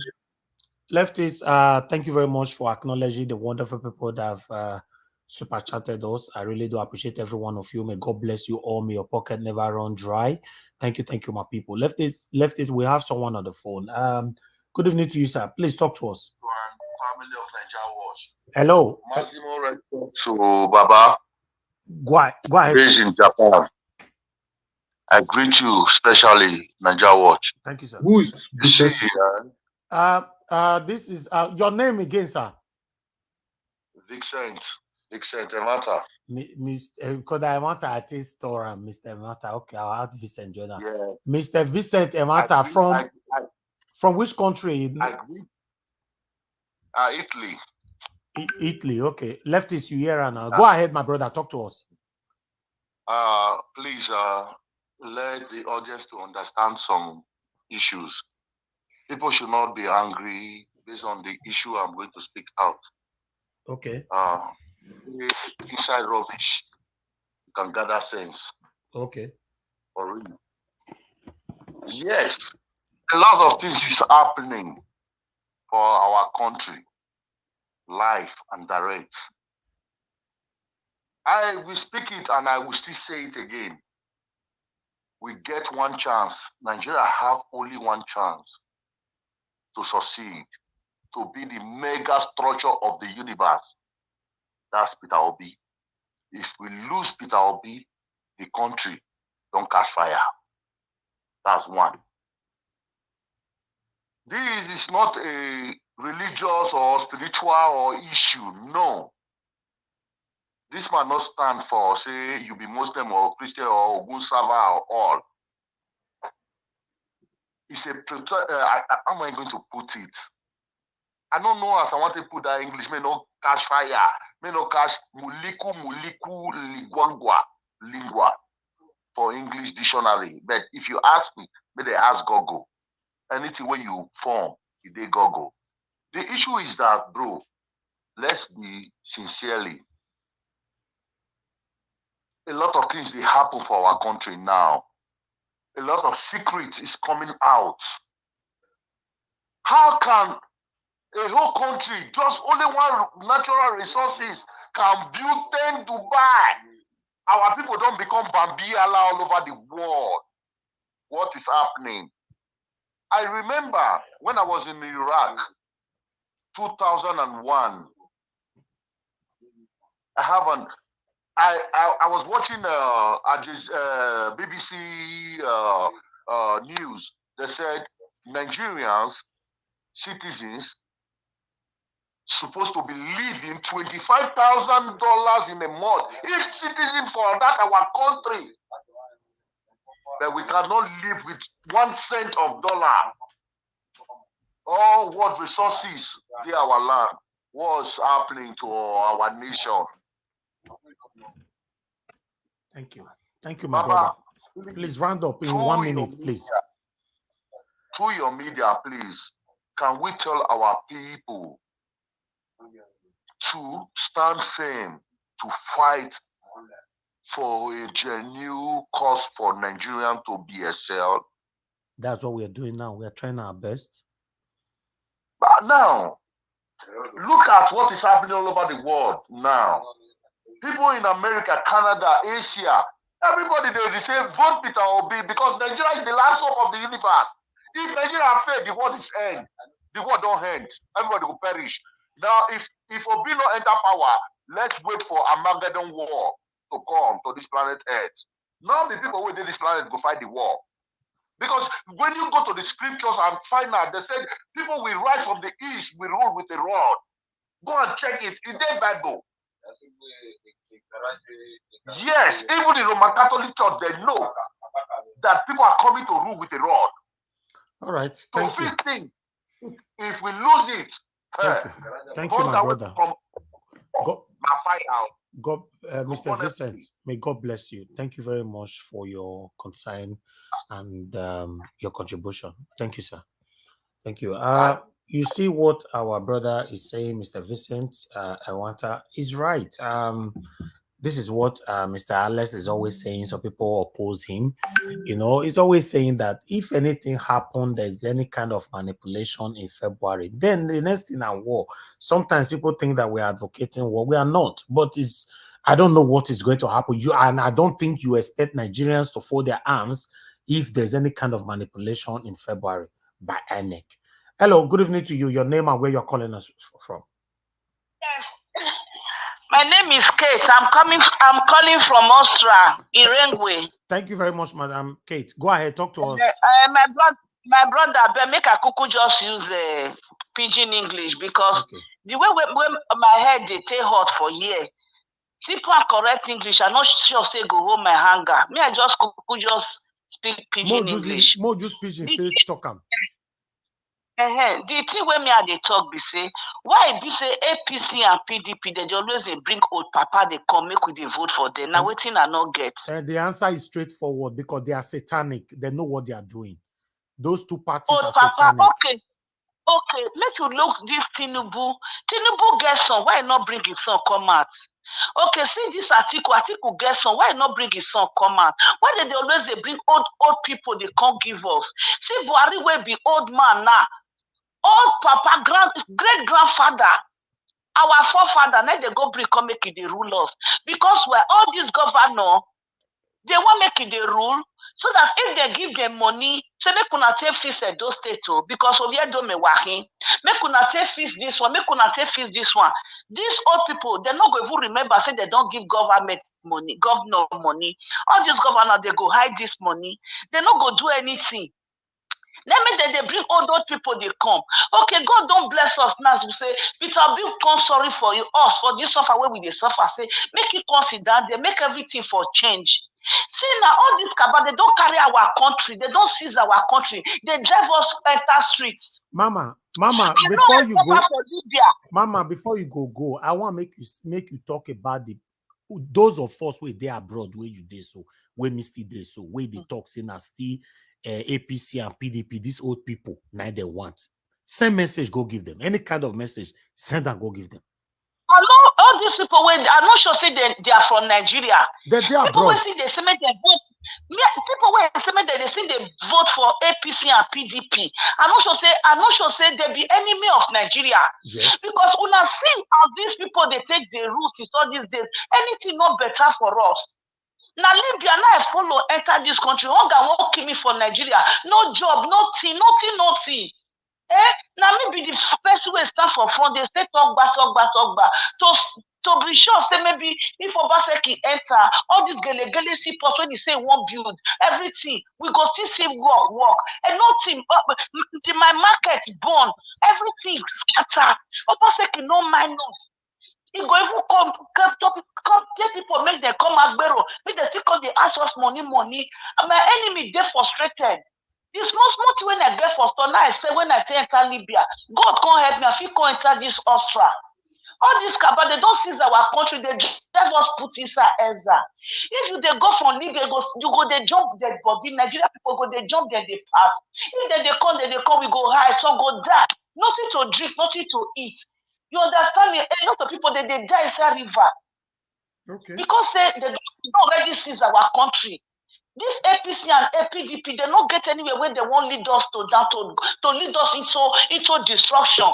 Leftists, thank you very much for acknowledging the wonderful people that have super chatted us. I really do appreciate every one of you. May God bless you all. May your pocket never run dry. Thank you, my people. Leftists, we have someone on the phone. Good evening to you, sir. Please talk to us. Family of Nigeria Watch. Hello. Massimo respect to Baba. Go ahead. Based in Japan. I greet you, especially Nigeria Watch. Thank you, sir. Who is this person? This is your name again, sir. Vincent Emata. Because I want to artist store Mr. Emata. Okay, I'll have Vincent join us. Yes. Mr. Vincent Emata from which country? Italy. Italy, okay. Leftists, you hear now. Go ahead, my brother. Talk to us. Please let the audience to understand some issues. People should not be angry based on the issue I'm going to speak out. Okay. Inside rubbish, you can gather sense. Okay. For real. Yes, a lot of things is happening for our country, live and direct. I will speak it and I will still say it again. We get one chance. Nigeria have only one chance to succeed, to be the mega structure of the universe. That's Peter Obi. If we lose Peter Obi, the country don't catch fire. That's one. This is not a religious or spiritual or issue. No. This man not stand for, say, you be Muslim or Christian or Ogun Sava or all. It's a, how am I going to put it? I don't know as I want to put that English, may not catch fire, may not catch muliku lingua for English dictionary. But if you ask me, may they ask Google. Anything where you form, they Google. The issue is that, bro, let's be sincerely. A lot of things they happen for our country now. A lot of secrets is coming out. How can a whole country, just only one natural resources, can build 10 Dubai? Our people don't become Bambiala all over the world. What is happening? I remember when I was in Iraq, 2001. I was watching BBC news. They said Nigerians, citizens, supposed to be living $25,000 in a month. Each citizen for that our country. That we cannot live with 1 cent of dollar. All what resources in our land, what's happening to our nation. Thank you. Thank you, my brother. Please round up in 1 minute, please. Through your media, please, can we tell our people to stand firm, to fight for a genuine cause for Nigerian to be excelled? That's what we are doing now. We are trying our best. But now, look at what is happening all over the world now. People in America, Canada, Asia, everybody they say vote Peter Obi because Nigeria is the last hope of the universe. If Nigeria fail, the world is end. The world don't end. Everybody will perish. Now, if Obi no enter power, let's wait for Armageddon war to come to this planet Earth. Now the people who did this planet go fight the war. Because when you go to the scriptures and find out, they said people will rise from the east, will rule with a rod. Go and check it in the Bible. Yes, even the Roman Catholic Church, they know that people are coming to rule with a rod. All right, thank you. Thing, if we lose it, thank you, my brother. Mr. Vincent, may God bless you. Thank you very much for your concern and your contribution. Thank you, sir. Thank you. You see what our brother is saying, Mr. Vincent Awanta is right. This is what Mr. Alex is always saying. So people oppose him. You know, he's always saying that if anything happened, there's any kind of manipulation in February, then the next thing are war. Sometimes people think that we're advocating war. We are not. But I don't know what is going to happen. And I don't think you expect Nigerians to fold their arms if there's any kind of manipulation in February by INEC. Hello, good evening to you. Your name and where you're calling us from. My name is Kate. I'm calling from Austria, Irengwe. Thank you very much, Madam Kate. Go ahead, talk to us. My brother, but make a cuckoo just use pidgin English because the way when my head they take hot for here. Simple and correct English. I'm not sure say go home my hanger. Me, I just cuckoo just speak pidgin English. More just pidgin talk am. The thing where me they talk be say why be say APC and PDP they always bring old papa they come make we they vote for them. Now waiting I not get. The answer is straightforward because they are satanic. They know what they are doing. Those two parties old are papa, satanic. Okay. Make you look this Tinubu. Tinubu get son. Why not bring his son come out? Okay, see this Atiku get son. Why not bring his son come out? Why did they always bring old people they can't give us? See Buhari will be old man now. Old papa, great grandfather, our forefather, now they go bring come make it the rule us. Because where all these governors, they want make it the rule, so that if they give them money, say make una take fees at those states, because of here do me wahi, make una take fees this one, make una take fees this one. These old people, they're not going to remember say they don't give government money, governor money. All these governors, they go hide this money. They're not going to do anything. Let me then they bring all those people, they come. Okay, God don't bless us now. We say, Peter Bill come sorry for you, us, for this suffer where we they suffer. Say, make it consider, they make everything for change. See now, all this cabal, they don't carry our country, they don't seize our country, they drive us enter streets. Mama, before you go, Mama, before you go, I want to make you talk about those of us where they abroad, where you did so, where Misty did so, where they talk saying as still APC and PDP, these old people, now they want. Send message, go give them. Any kind of message, send and go give them. Hello, all these people, when I'm not sure say they are from Nigeria. They people abroad. Will see they say they vote. People will say they say they vote for APC and PDP. I'm not sure say they be enemy of Nigeria. Yes. Because when I see how these people they take the route in all these days, anything not better for us. Now Libya, now I follow enter this country. Hunger won't kill me for Nigeria. No job, nothing. Now maybe the person will stand for front, they say talk back. To be sure, say maybe if Obaseki enter, all these gele support when he say won't build everything, we go see work, and nothing. My market born, everything scatter. Obaseki no minus. He go even come get people, make them come out barrel, make them still come they ask us money. And my enemy, they frustrated. The small when I get for store, now I say when I enter Libya, God can't help me, I feel can't enter this Austria. All this cabal, they don't seize our country, they just put inside Ezra. If you they go from Libya, you go they jump dead body, Nigeria people go they jump there, they pass. If they come, we go hide, some go die. Nothing to drink, nothing to eat. You understand me? A lot of people they die inside river. Okay. Because they don't already seize our country. This APC and APDP, they don't get anywhere where they won't lead us to lead us into destruction.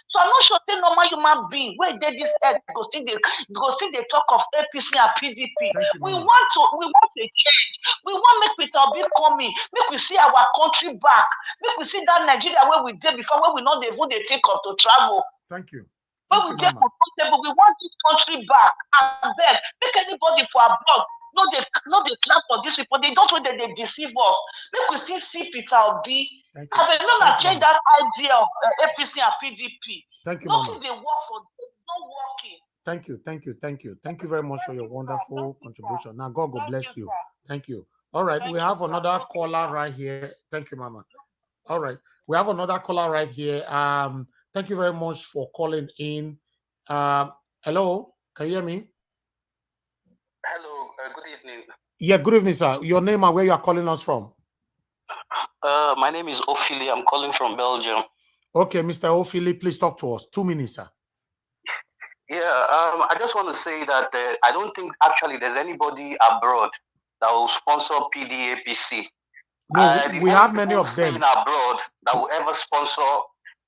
So I'm not sure the normal human being where they this head go see they talk of APC and PDP. We want a change. We want make Peter Obi coming, make we see our country back, make we see that Nigeria where we did before, where we know they would think of to travel. Thank you. When we get comfortable, we want this country back. And then make anybody for abroad. No, they clap for these people. They don't want that they deceive us. Make we still see Peter Obi. And then not change that idea of APC and PDP. Thank you, nothing Mama. they work for, it's not working. Thank you very much for your wonderful contribution. Now, God bless you. Thank you. All right, we have another caller right here. Thank you, Mama. All right, we have another caller right here. Thank you very much for calling in. Hello, can you hear me? Hello, good evening. Yeah, good evening, sir. Your name and where you are calling us from? My name is Ophelia. I'm calling from Belgium. Okay, Mr. Ophelia, please talk to us. 2 minutes, sir. Yeah, I just want to say that I don't think actually there's anybody abroad that will sponsor PDAPC. No, we have many of them abroad that will ever sponsor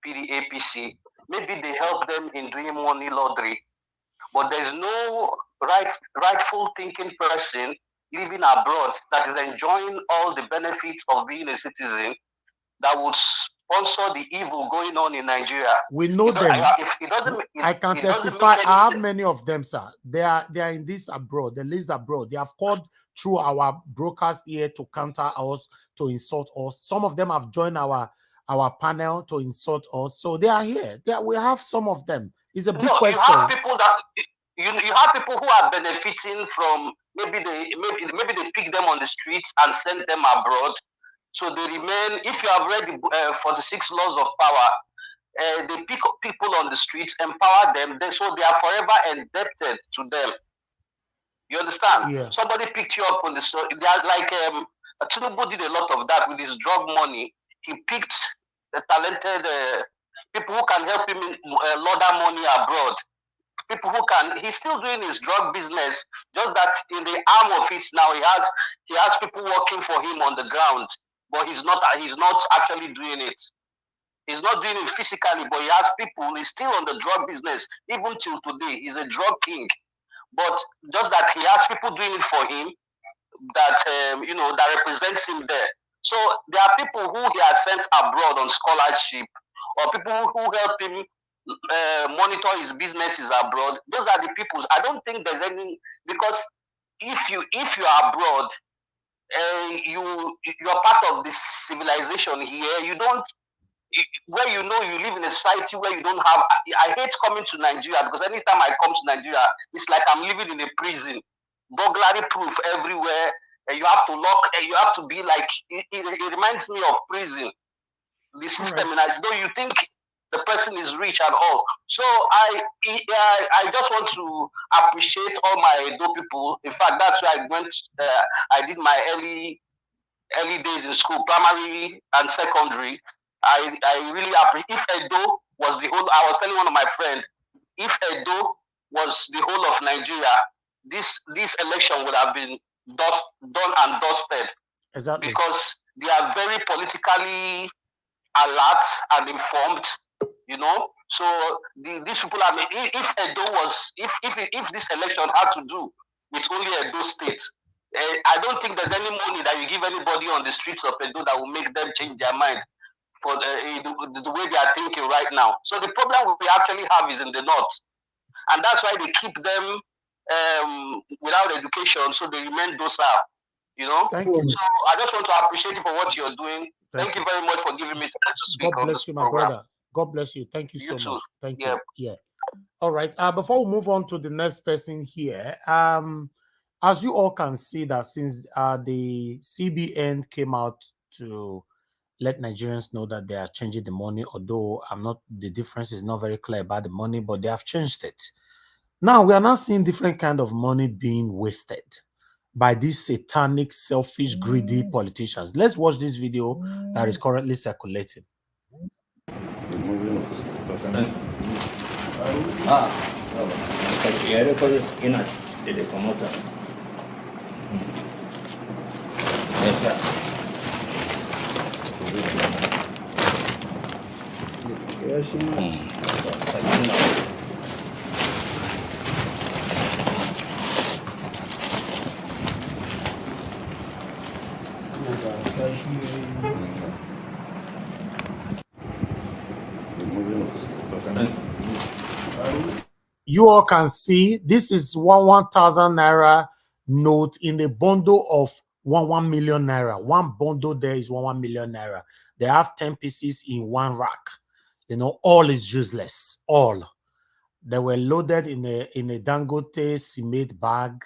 PDAPC. Maybe they help them in doing money laundering, but there's no rightful thinking person living abroad that is enjoying all the benefits of being a citizen that would sponsor the evil going on in Nigeria. We know them. I can testify. I have many of them, sir. They are in this abroad. They live abroad. They have called through our broadcast here to counter us, to insult us. Some of them have joined our panel to insult us. So they are here. We have some of them. It's a big question. You have people that you have people who are benefiting from maybe they pick them on the streets and send them abroad. So they remain. If you have read the 46 laws of power, they pick people on the streets, empower them, so they are forever indebted to them. You understand? Yeah. Somebody picked you up on the street. They are like Tinubu did a lot of that with his drug money. He picked the talented people who can help him launder money abroad. People who can. He's still doing his drug business, just that in the arm of it now he has people working for him on the ground. But he's not actually doing it. He's not doing it physically, but he has people. He's still on the drug business, even till today. He's a drug king. But just that he has people doing it for him that that represents him there. So there are people who he has sent abroad on scholarship, or people who help him monitor his businesses abroad. Those are the people. I don't think there's any, because if you are abroad, you're part of this civilization here. You don't, where you know you live in a society where you don't have. I hate coming to Nigeria because anytime I come to Nigeria, it's like I'm living in a prison. Burglary proof everywhere. And you have to lock. And you have to be like. It reminds me of prison. The system, and I know you think the person is rich and all. So I just want to appreciate all my Edo people. In fact, that's why I went. I did my early days in school, primary and secondary. I really appreciate. If Edo was the whole, I was telling one of my friends, if Edo was the whole of Nigeria, this election would have been done and dusted. Exactly. Because they are very politically alert and informed, you know. So these people are. If Edo was, if this election had to do with only Edo State, I don't think there's any money that you give anybody on the streets of Edo that will make them change their mind for the way they are thinking right now. So the problem we actually have is in the north, and that's why they keep them without education, so they remain docile. You know. Thank you. So I just want to appreciate you for what you're doing. Thank you very much for giving me time to speak. God bless you, my brother. God bless you. Thank you so much. Thank you. Yeah. All right. Before we move on to the next person here, as you all can see that since the CBN came out to let Nigerians know that they are changing the money, although the difference is not very clear about the money, but they have changed it. Now we are now seeing different kind of money being wasted by these satanic, selfish, greedy politicians. Let's watch this video that is currently circulating. You all can see this is 1,000 naira note in a bundle of 1 million naira. One bundle there is 1 million naira. They have 10 pieces in one rack. You know, all is useless. All. They were loaded in a Dangote cement bag,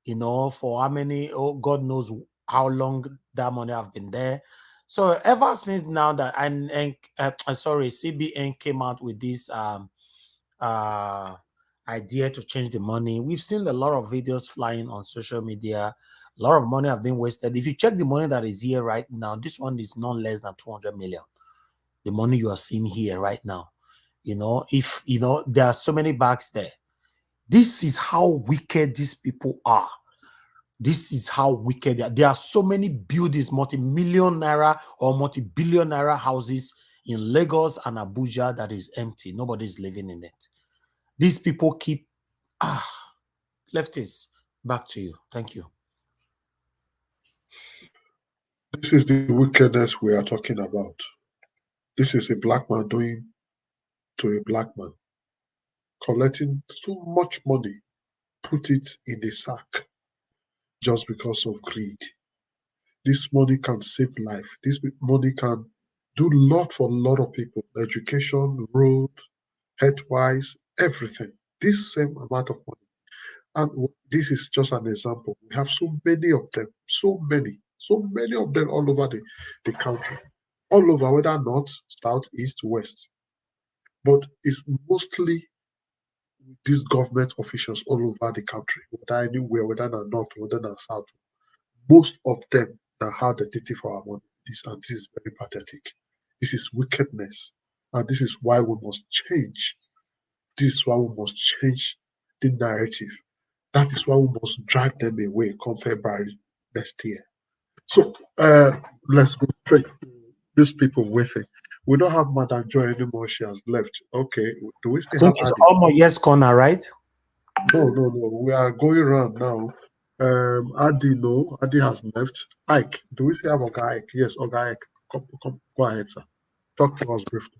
you know, for how many, oh, God knows how long that money have been there. So ever since now that CBN came out with this idea to change the money, we've seen a lot of videos flying on social media. A lot of money have been wasted. If you check the money that is here right now, this one is not less than 200 million. The money you are seeing here right now. You know, if you know, there are so many bags there. This is how wicked these people are. This is how wicked they are. There are so many buildings, multi-million naira or multi-billion naira houses in Lagos and Abuja that is empty. Nobody's living in it. These people keep leftists. Back to you. Thank you. This is the wickedness we are talking about. This is a black man doing to a black man, collecting so much money, put it in a sack just because of greed. This money can save life. This money can do a lot for a lot of people. Education, road, health-wise, everything. This same amount of money. And this is just an example. We have so many of them, so many of them all over the country, all over, whether north, south, east, west. But it's mostly these government officials all over the country, whether anywhere, whether not north, whether not south. Most of them that have the duty for our money. This is very pathetic. This is wickedness. And this is why we must change. This is why we must change the narrative. That is why we must drag them away come February next year. So let's go straight to these people with it. We don't have Madam Joy anymore. She has left. Okay. Do we still I think have it's Adi? almost yes corner, right? No. We are going around now. Adi, no. Adi has left. Ike. Do we still have Oga Ike? Yes, Oga Ike. Come, go ahead, sir. Talk to us briefly.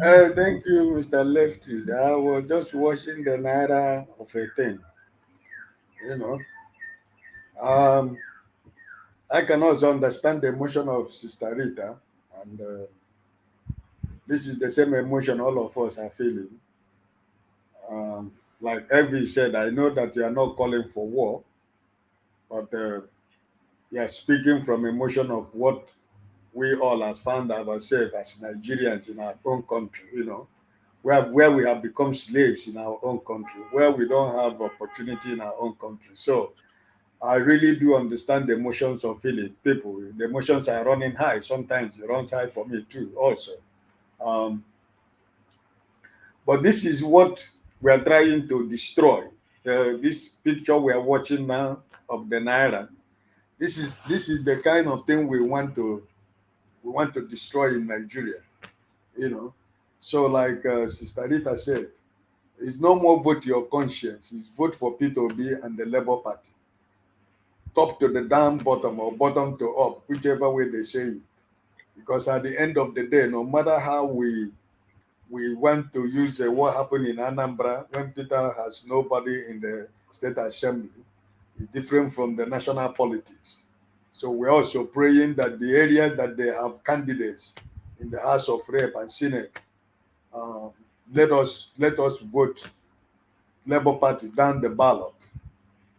Thank you, Mr. Lefties. I was just watching the naira of a thing. You know, I can also understand the emotion of Sister Rita, and this is the same emotion all of us are feeling. Like Evie said, I know that you are not calling for war, but you are speaking from emotion of what we all have found ourselves as Nigerians in our own country, where we have become slaves in our own country, where we don't have opportunity in our own country. So I really do understand the emotions of feeling people. The emotions are running high. Sometimes it runs high for me too, also. Um, but this is what we are trying to destroy. This picture we are watching now of the naira. This is the kind of thing we want to destroy in Nigeria. So like Sister Rita said, it's no more vote your conscience. It's vote for Peter Obi and the Labour Party, top to the down bottom or bottom to up, whichever way they say it. Because at the end of the day, no matter how we want to use what happened in Anambra when Peter has nobody in the state assembly, is different from the national politics. So we're also praying that the areas that they have candidates in the House of Rep and Senate, um, let us vote Labour Party down the ballot.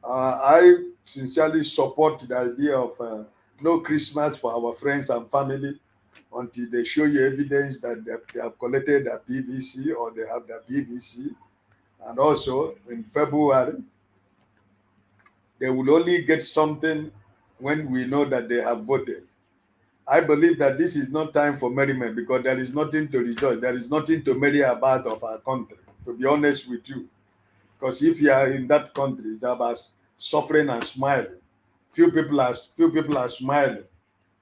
I sincerely support the idea of no Christmas for our friends and family until they show you evidence that they have collected their PVC or they have their PVC. And also in February, they will only get something when we know that they have voted. I believe that this is not time for merriment because there is nothing to rejoice. There is nothing to merry about of our country, to be honest with you. Because if you are in that country, it's about suffering and smiling. Few people are smiling,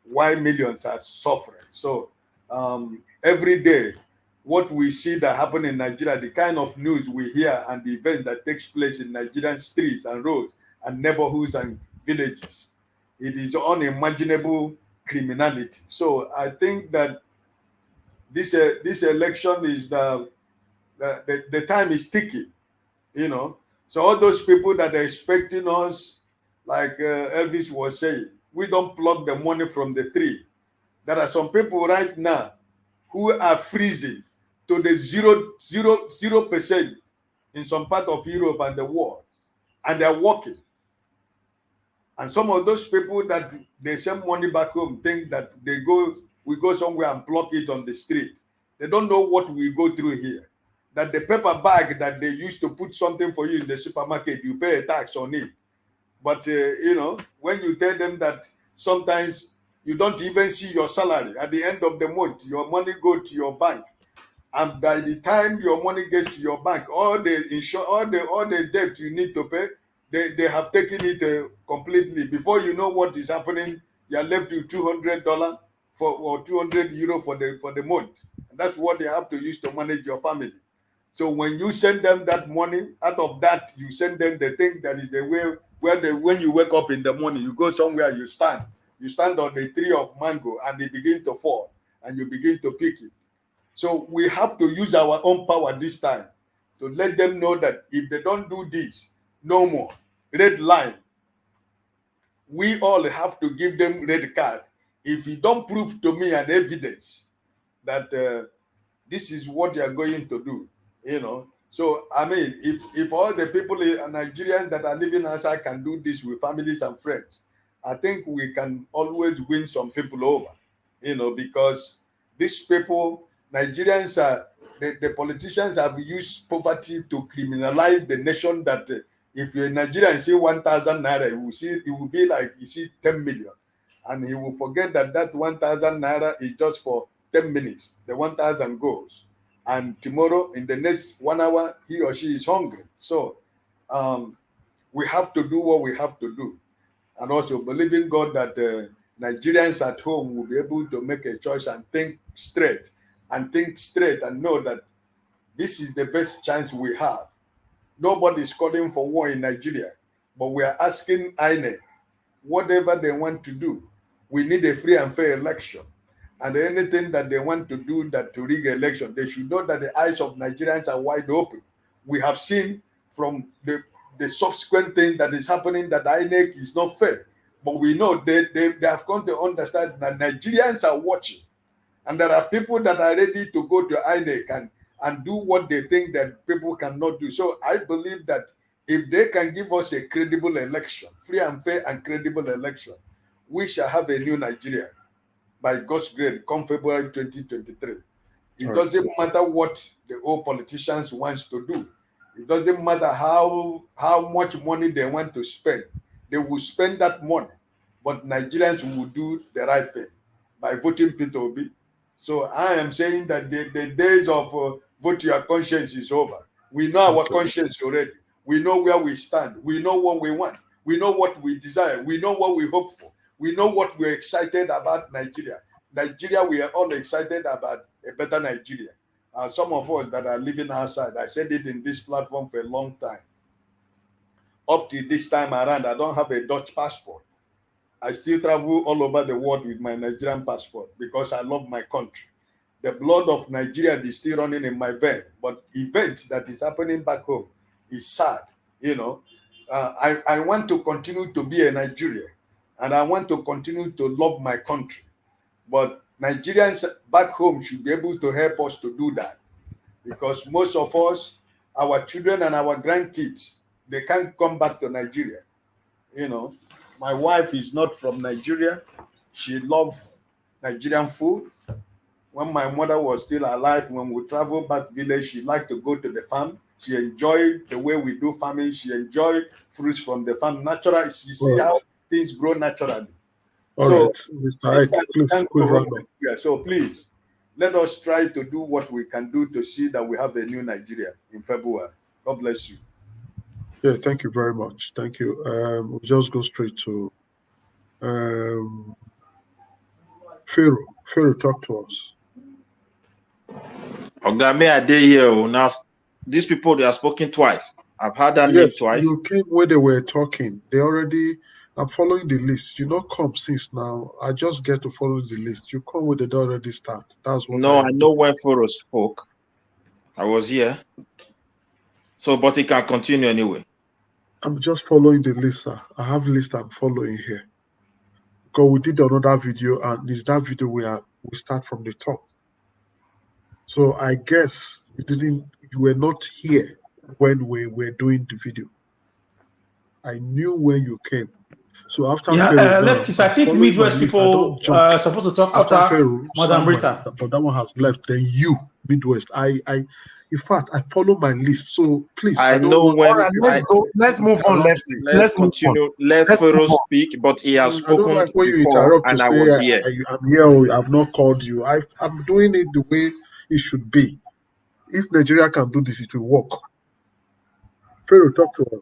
while millions are suffering. So every day, what we see that happen in Nigeria, the kind of news we hear and the event that takes place in Nigerian streets and roads and neighborhoods and villages, it is unimaginable criminality. So I think that this election is the time is ticking, you know. So all those people that are expecting us, like Elvis was saying, we don't pluck the money from the tree. There are some people right now who are freezing to the 0% in some part of Europe and the world, and they're working. And some of those people that they send money back home think that we go somewhere and pluck it on the street. They don't know what we go through here. That the paper bag that they used to put something for you in the supermarket, you pay a tax on it. But when you tell them that sometimes you don't even see your salary at the end of the month, your money go to your bank, and by the time your money gets to your bank, all the debt you need to pay, they have taken it completely. Before you know what is happening, you are left with $200 or €200 for the month. And that's what they have to use to manage your family. So when you send them that money, out of that you send them the thing that is the way where when you wake up in the morning, you go somewhere, you stand on the tree of mango and they begin to fall and you begin to pick it. So we have to use our own power this time to let them know that if they don't do this, no more. Red line. We all have to give them red card. If you don't prove to me an evidence that this is what you are going to do. So I mean, if all the people in Nigerians that are living outside can do this with families and friends, I think we can always win some people over. Because these people, Nigerians are the politicians have used poverty to criminalize the nation. That if you're a Nigerian see 1,000 naira, you will see it will be like you see 10 million, and he will forget that 1,000 naira is just for 10 minutes. The 1,000 goes, and tomorrow in the next 1 hour he or she is hungry. So we have to do what we have to do, and also believe in God that Nigerians at home will be able to make a choice and think straight and know that this is the best chance we have. Nobody is calling for war in Nigeria, but we are asking INEC whatever they want to do. We need a free and fair election. And anything that they want to do to rig election, they should know that the eyes of Nigerians are wide open. We have seen from the the subsequent thing that is happening that INEC is not fair. But we know they have come to understand that Nigerians are watching. And there are people that are ready to go to INEC and do what they think that people cannot do. So I believe that if they can give us a credible election, free and fair and credible election, we shall have a new Nigeria by God's grace come February 2023. It doesn't matter what the old politicians want to do. It doesn't matter how much money they want to spend. They will spend that money, but Nigerians will do the right thing by voting Peter Obi. So I am saying that the days of vote your conscience is over. We know our conscience already. We know where we stand. We know what we want. We know what we desire. We know what we hope for. We know what we're excited about Nigeria. Nigeria, we are all excited about a better Nigeria. Some of us that are living outside, I said it in this platform for a long time. Up to this time around, I don't have a Dutch passport. I still travel all over the world with my Nigerian passport because I love my country. The blood of Nigeria is still running in my vein, but events that is happening back home is sad. You know, I want to continue to be a Nigerian, and I want to continue to love my country. But Nigerians back home should be able to help us to do that, because most of us, our children and our grandkids, they can't come back to Nigeria. You know, my wife is not from Nigeria. She loves Nigerian food. When my mother was still alive, when we travel back village, she liked to go to the farm. She enjoyed the way we do farming. She enjoyed fruits from the farm. Natural, you see how things grow naturally. All right, Mr. Ike, please, so please, let us try to do what we can do to see that we have a new Nigeria in February. God bless you. Yeah, thank you very much. Thank you. We'll just go straight to Pharaoh. Pharaoh, talk to us. Ogame Adeye, now these people, they are spoken twice. I've heard that name twice. You came when they were talking. They already, I'm following the list. You not come since now. I just get to follow the list. You come when they already start. That's what I know when Pharaoh spoke. I was here. So, but he can continue anyway. I'm just following the list, sir. I have a list I'm following here. Because we did another video, and it's that video where we start from the top. So I guess you were not here when we were doing the video. I knew when you came. So after Pharaoh, Lefties, I think Midwest people are supposed to talk after Pharaoh, Madam Rita. But that one has left. Then you, Midwest. In fact, I follow my list. So please, I know when. All right, let's move on, Lefties. Let's continue. Let Pharaoh speak, but he has spoken. I don't like when you before, interrupt and to I say was here. I'm here. I've not called you. I'm doing it the way it should be. If Nigeria can do this, it will work. Pharaoh, talk to us.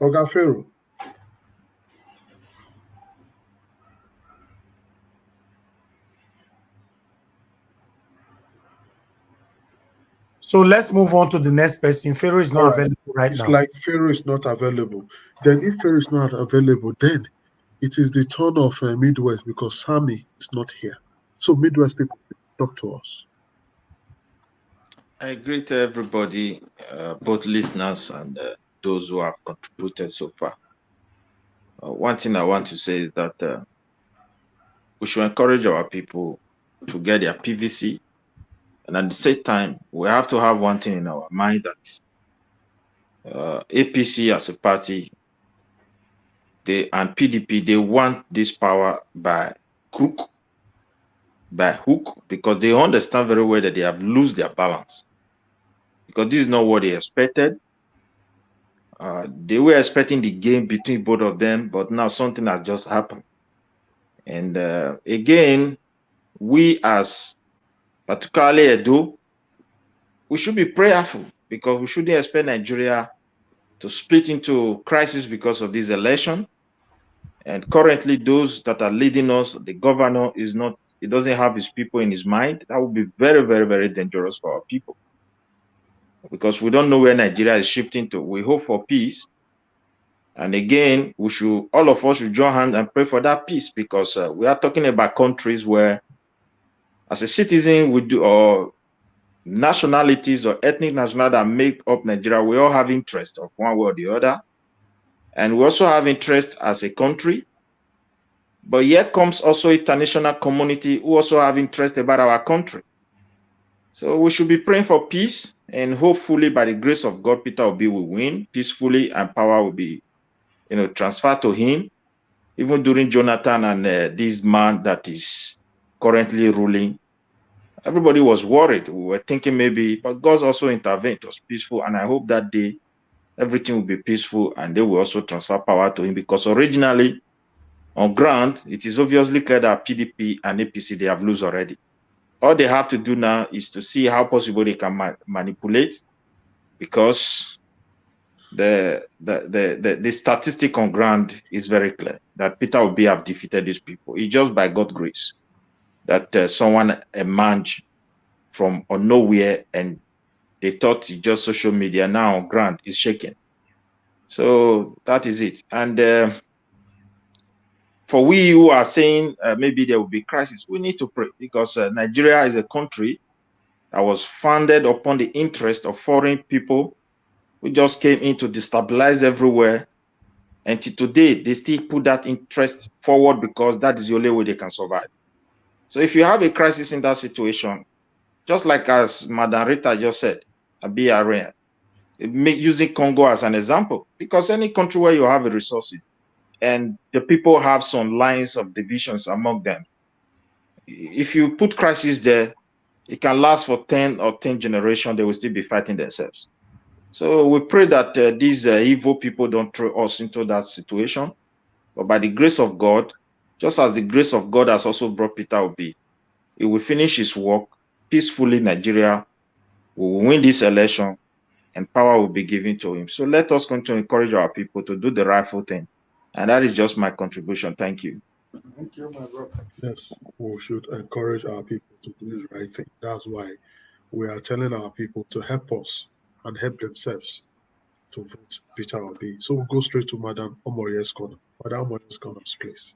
Oga Pharaoh. So let's move on to the next person. Pharaoh is not available right now. It's like Pharaoh is not available. Then if Pharaoh is not available, then it is the turn of Midwest, because Sammy is not here. So Midwest people, talk to us. I greet everybody, both listeners and those who have contributed so far. One thing I want to say is that we should encourage our people to get their PVC. And at the same time, we have to have one thing in our mind, that APC as a party, and PDP, they want this power by hook, because they understand very well that they have lost their balance. Because this is not what they expected. They were expecting the game between both of them, but now something has just happened. And again, we as particularly Edo, we should be prayerful, because we shouldn't expect Nigeria to split into crisis because of this election. And currently, those that are leading us, the governor he doesn't have his people in his mind. That would be very, very, very dangerous for our people, because we don't know where Nigeria is shifting to. We hope for peace. And again, all of us should join hands and pray for that peace, because we are talking about countries where as a citizen, we do, or nationalities or ethnic nationalities that make up Nigeria, we all have interest of one way or the other. And we also have interest as a country. But here comes also international community who also have interest about our country. So we should be praying for peace, and hopefully by the grace of God, Peter Obi will win peacefully and power will be, transferred to him. Even during Jonathan and this man that is currently ruling, everybody was worried. We were thinking maybe, but God also intervened. It was peaceful. And I hope that day everything will be peaceful and they will also transfer power to him, because originally on ground, it is obviously clear that PDP and APC, they have lost already. All they have to do now is to see how possible they can manipulate, because the statistic on ground is very clear that Peter Obi have defeated these people. It's just by God's grace that someone emerged from nowhere, and they thought it's just social media. Now on ground is shaking. So that is it. And for we who are saying maybe there will be crisis, we need to pray, because Nigeria is a country that was founded upon the interest of foreign people who just came in to destabilize everywhere. And till today, they still put that interest forward because that is the only way they can survive. So if you have a crisis in that situation, just like as Madam Rita just said, using Congo as an example, because any country where you have the resources and the people have some lines of divisions among them, if you put crisis there, it can last for 10 or 10 generations, they will still be fighting themselves. So we pray that these evil people don't throw us into that situation. But by the grace of God, just as the grace of God has also brought Peter Obi, he will finish his work peacefully. Nigeria will win this election and power will be given to him. So let us continue to encourage our people to do the rightful thing. And that is just my contribution. Thank you. Thank you, my brother. Yes, we should encourage our people to do the right thing. That's why we are telling our people to help us and help themselves to vote Peter Obi. So we'll go straight to Madam Omoye's corner. Madam Omoye's corner, please.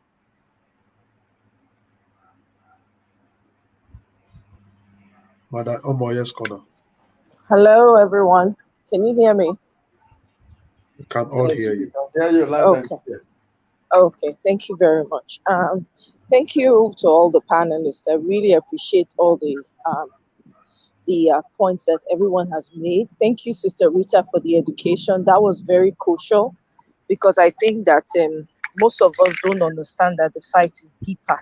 Madam Omoye's corner. Hello, everyone. Can you hear me? We can all hear you. Yeah, you loud and clear. Okay, thank you very much. Thank you to all the panelists. I really appreciate all the points that everyone has made. Thank you, Sister Rita, for the education. That was very crucial, because I think that most of us don't understand that the fight is deeper.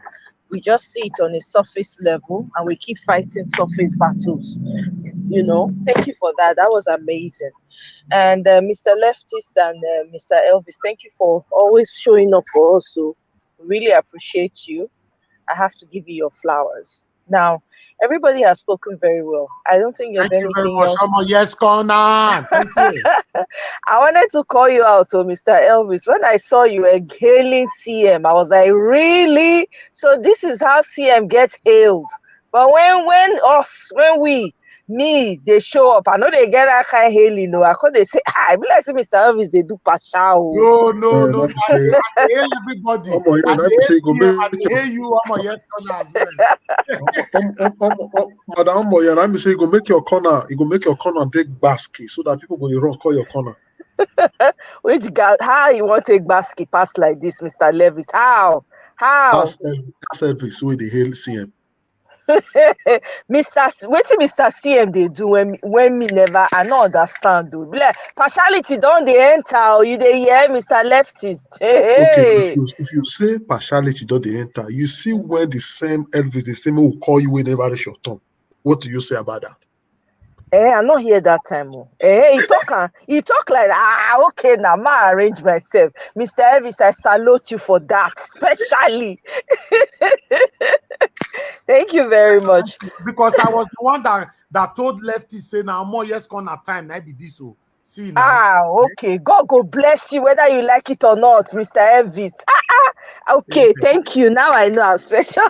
We just see it on a surface level and we keep fighting surface battles. Thank you for that. That was amazing. And Mr. Leftist and Mr. Elvis, thank you for always showing up for us. So really appreciate you. I have to give you your flowers. Now, everybody has spoken very well. I don't think there's anything else. Yes, Conan. Thank you. I wanted to call you out, Mr. Elvis. When I saw you hailing CM, I was like, really? So this is how CM gets hailed. But when they show up, I know they get that kind of hailing. I call they say, I be like, Mr. Elvis, they do pasha. No. I hear everybody. I hear you. Yes, Conan as well. Madam Omoye, let me say, you go make your corner take basket so that people go run call your corner. Which guy? How you want to take basket pass like this, Mr. Levis? How? Pass service with the hail CM. Mr. CM they do when me never I don't understand though. Like, partiality don't they enter or you they hear Mr. Leftist. Okay, if you say partiality don't they enter, you see when the same Elvis, the same will call you whenever it's your turn. What do you say about that? I not hear that time. He talk like okay now I arrange myself. Mr. Elvis, I salute you for that, especially. Thank you very much. Because I was the one that told Lefty say now more yes corner time now be this so see now. Okay. God go bless you whether you like it or not, Mr. Elvis. Okay, thank you. Now I know I'm special.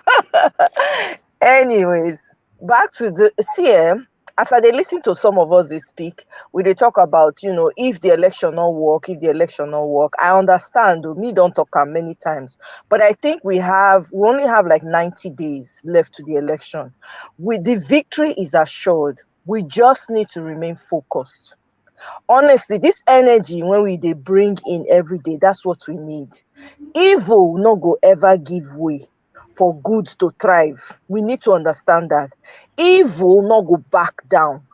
Anyways, back to the CM. as I dey listen to some of us they speak, we dey talk about, if the election not work, I understand, me don't talk am many times, but I think we only have like 90 days left to the election. With the victory is assured, we just need to remain focused. Honestly, this energy when they bring in every day, that's what we need. Evil no go ever give way for good to thrive. We need to understand that. Evil no go back down.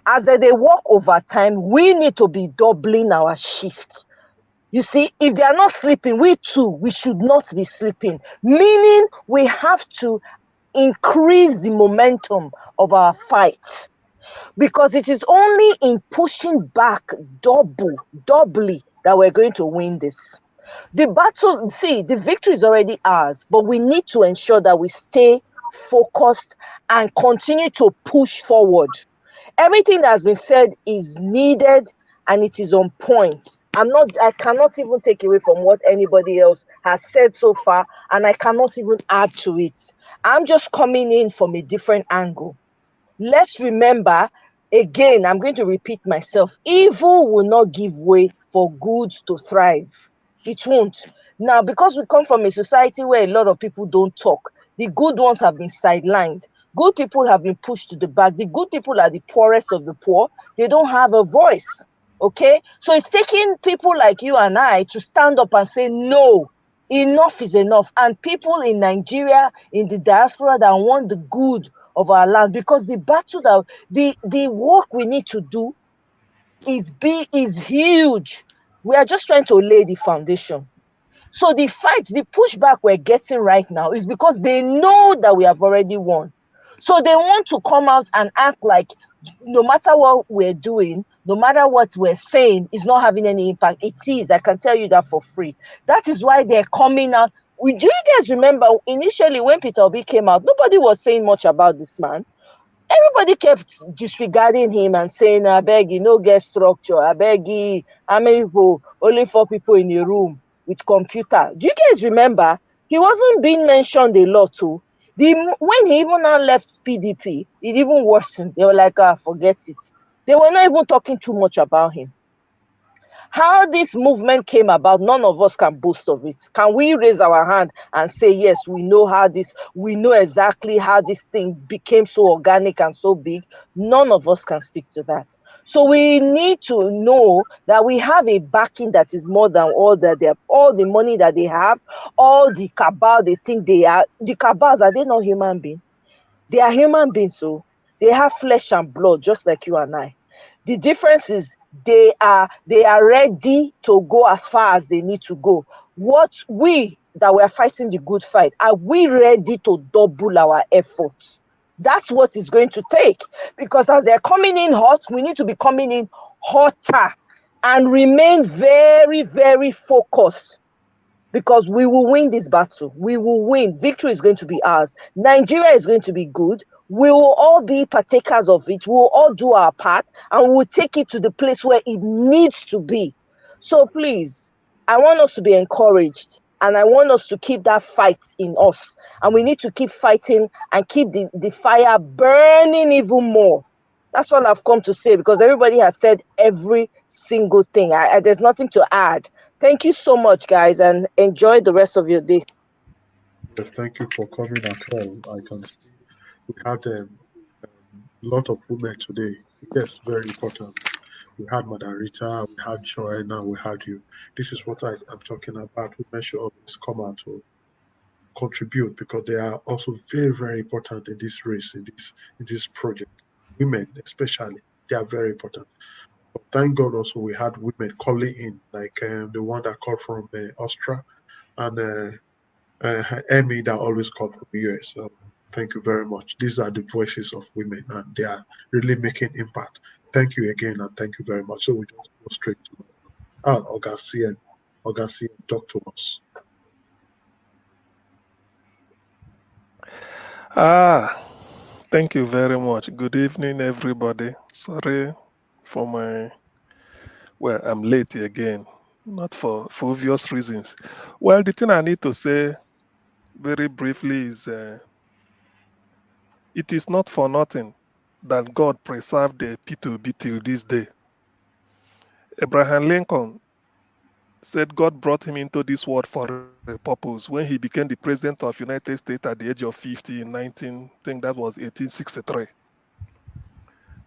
As they work over time, we need to be doubling our shift. You see, if they are not sleeping, we too, we should not be sleeping. Meaning we have to increase the momentum of our fight. Because it is only in pushing back doubly that we're going to win this. The battle, see, the victory is already ours, but we need to ensure that we stay focused and continue to push forward. Everything that has been said is needed and it is on point. I cannot even take away from what anybody else has said so far, and I cannot even add to it. I'm just coming in from a different angle. Let's remember, again, I'm going to repeat myself, evil will not give way for good to thrive. It won't. Now, because we come from a society where a lot of people don't talk, the good ones have been sidelined. Good people have been pushed to the back. The good people are the poorest of the poor. They don't have a voice. Okay? So it's taking people like you and I to stand up and say, no, enough is enough. And people in Nigeria, in the diaspora that want the good of our land, because the battle that the work we need to do is huge. We are just trying to lay the foundation. So the fight, the pushback we're getting right now is because they know that we have already won. So they want to come out and act like no matter what we're doing, no matter what we're saying, is not having any impact. It is. I can tell you that for free. That is why they're coming out. Do you guys remember initially when Peter Obi came out, nobody was saying much about this man. Everybody kept disregarding him and saying, I beg you, no get structure. I beg you, how many people? Only 4 people in a room with computer. Do you guys remember? He wasn't being mentioned a lot too. When he even now left PDP, it even worsened. They were like, forget it. They were not even talking too much about him. How this movement came about, none of us can boast of it. Can we raise our hand and say, yes, we know exactly how this thing became so organic and so big? None of us can speak to that. So we need to know that we have a backing that is more than all the money that they have, all the cabal they think they are. The cabals, are they not human beings? They are human beings, so they have flesh and blood, just like you and I. The difference is they are ready to go as far as they need to go. What we that we are fighting the good fight, are we ready to double our efforts? That's what it's going to take. Because as they're coming in hot, we need to be coming in hotter and remain very, very focused. Because we will win this battle. We will win. Victory is going to be ours. Nigeria is going to be good. We will all be partakers of it. We will all do our part and we will take it to the place where it needs to be. So please, I want us to be encouraged and I want us to keep that fight in us. And we need to keep fighting and keep the fire burning even more. That's what I've come to say, because everybody has said every single thing. There's nothing to add. Thank you so much, guys, and enjoy the rest of your day. Yes, thank you for coming at all. I can see we had a lot of women today. Yes, very important. We had Madam Rita, we had Joy, now we had you. This is what I'm talking about. Women should always come out to contribute, because they are also very, very important in this race, in this project. Women, especially, they are very important. But thank God also we had women calling in, like the one that called from Austria, and Emmy that always called from US. So thank you very much. These are the voices of women, and they are really making impact. Thank you again, and thank you very much. So we just go straight to Augustine. Augustine, talk to us. Thank you very much. Good evening, everybody. Sorry for I'm late again, not for obvious reasons. Well, the thing I need to say very briefly is it is not for nothing that God preserved the P2B till this day. Abraham Lincoln said God brought him into this world for a purpose. When he became the president of United States at the age of 50 in 19, I think that was 1863.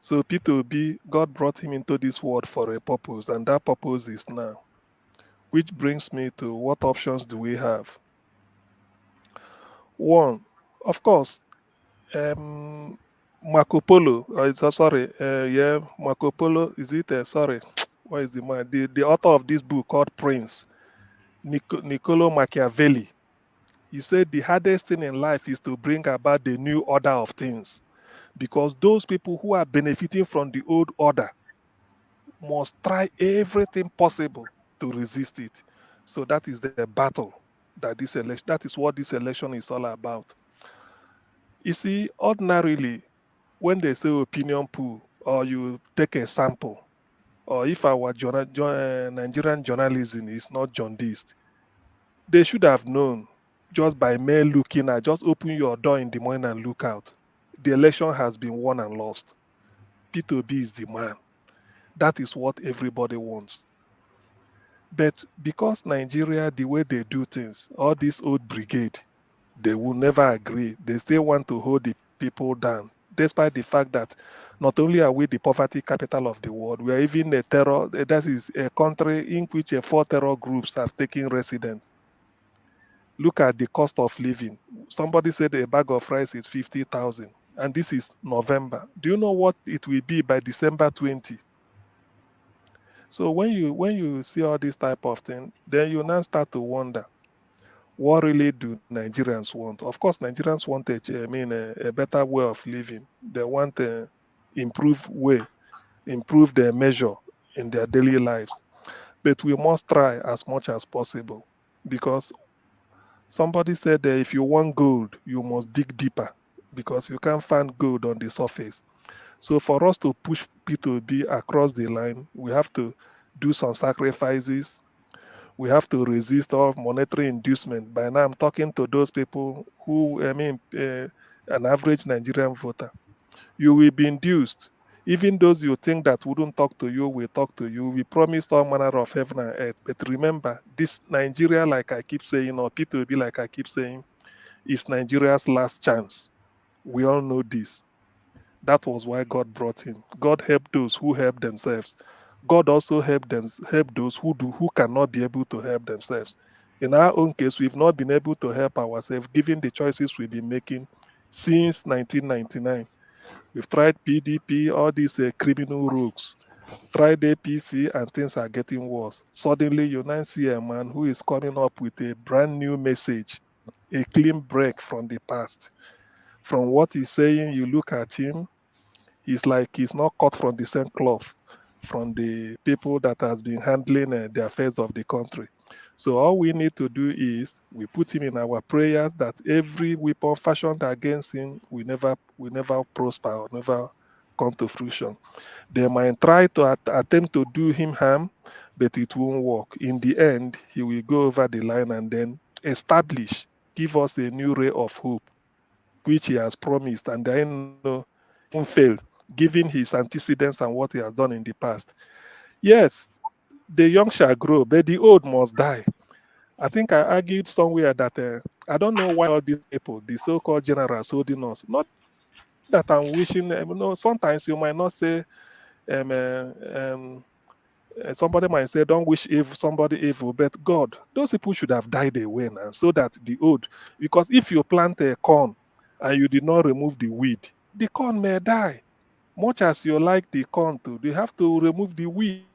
So P2B, God brought him into this world for a purpose, and that purpose is now. Which brings me to what options do we have? One, of course, Marco Polo. Marco Polo. Is it? Sorry, what is the man? The author of this book called Prince, Niccolo Machiavelli. He said the hardest thing in life is to bring about the new order of things, because those people who are benefiting from the old order must try everything possible to resist it. So that is the battle that this election. That is what this election is all about. You see, ordinarily, when they say opinion poll, or you take a sample, or if our Nigerian journalism is not jaundiced, they should have known just by mere looking at, just open your door in the morning and look out. The election has been won and lost. P2B is the man. That is what everybody wants. But because Nigeria, the way they do things, all this old brigade, they will never agree. They still want to hold the people down, despite the fact that not only are we the poverty capital of the world, we are even a terror. That is a country in which 4 terror groups have taken residence. Look at the cost of living. Somebody said a bag of rice is 50,000, and this is November. Do you know what it will be by December 20? So when you see all this type of thing, then you now start to wonder, what really do Nigerians want? Of course, Nigerians want a better way of living. They want a improved way, improve their measure in their daily lives. But we must try as much as possible, because somebody said that if you want gold, you must dig deeper, because you can't find gold on the surface. So for us to push P2B across the line, we have to do some sacrifices. We have to resist all monetary inducement. By now, I'm talking to those people who, an average Nigerian voter. You will be induced. Even those you think that wouldn't talk to you will talk to you. We promised all manner of heaven and earth. But remember, this Nigeria, like I keep saying, or P2B, like I keep saying, is Nigeria's last chance. We all know this. That was why God brought him. God helped those who help themselves. God also help those who cannot be able to help themselves. In our own case, we've not been able to help ourselves given the choices we've been making since 1999. We've tried PDP, all these criminal rogues, tried APC, and things are getting worse. Suddenly, you now see a man who is coming up with a brand new message, a clean break from the past. From what he's saying, you look at him, he's like he's not cut from the same cloth from the people that has been handling the affairs of the country. So all we need to do is we put him in our prayers that every weapon fashioned against him will never prosper or never come to fruition. They might try to attempt to do him harm, but it won't work. In the end, he will go over the line and then establish, give us a new ray of hope, which he has promised, and I know he won't fail, given his antecedents and what he has done in the past. Yes, the young shall grow, but the old must die. I think I argued somewhere that I don't know why all these people, the so-called generals holding us, not that I'm wishing, sometimes you might not say, um, uh, um, somebody might say, don't wish somebody evil, but God, those people should have died away now, so that the old, because if you plant a corn and you did not remove the weed, the corn may die. Much as you like the corn to, you have to remove the weed.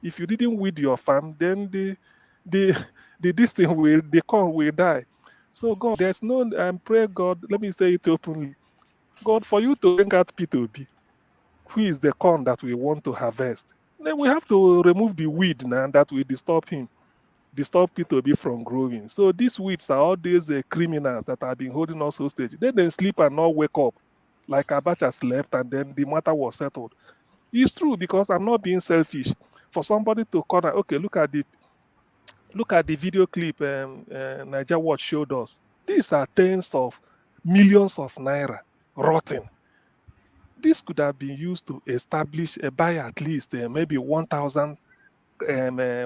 If you didn't weed your farm, then the the corn will die. So God, there's no, and pray God, let me say it openly, God, for you to bring out P2B, who is the corn that we want to harvest, then we have to remove the weed now that will disturb P2B from growing. So these weeds are all these criminals that have been holding us hostage. They sleep and not wake up, like Abacha slept and then the matter was settled. It's true, because I'm not being selfish. For somebody to corner, okay, look at the video clip Niger Watch showed us. These are tens of millions of naira rotting. This could have been used to establish by at least maybe 1,000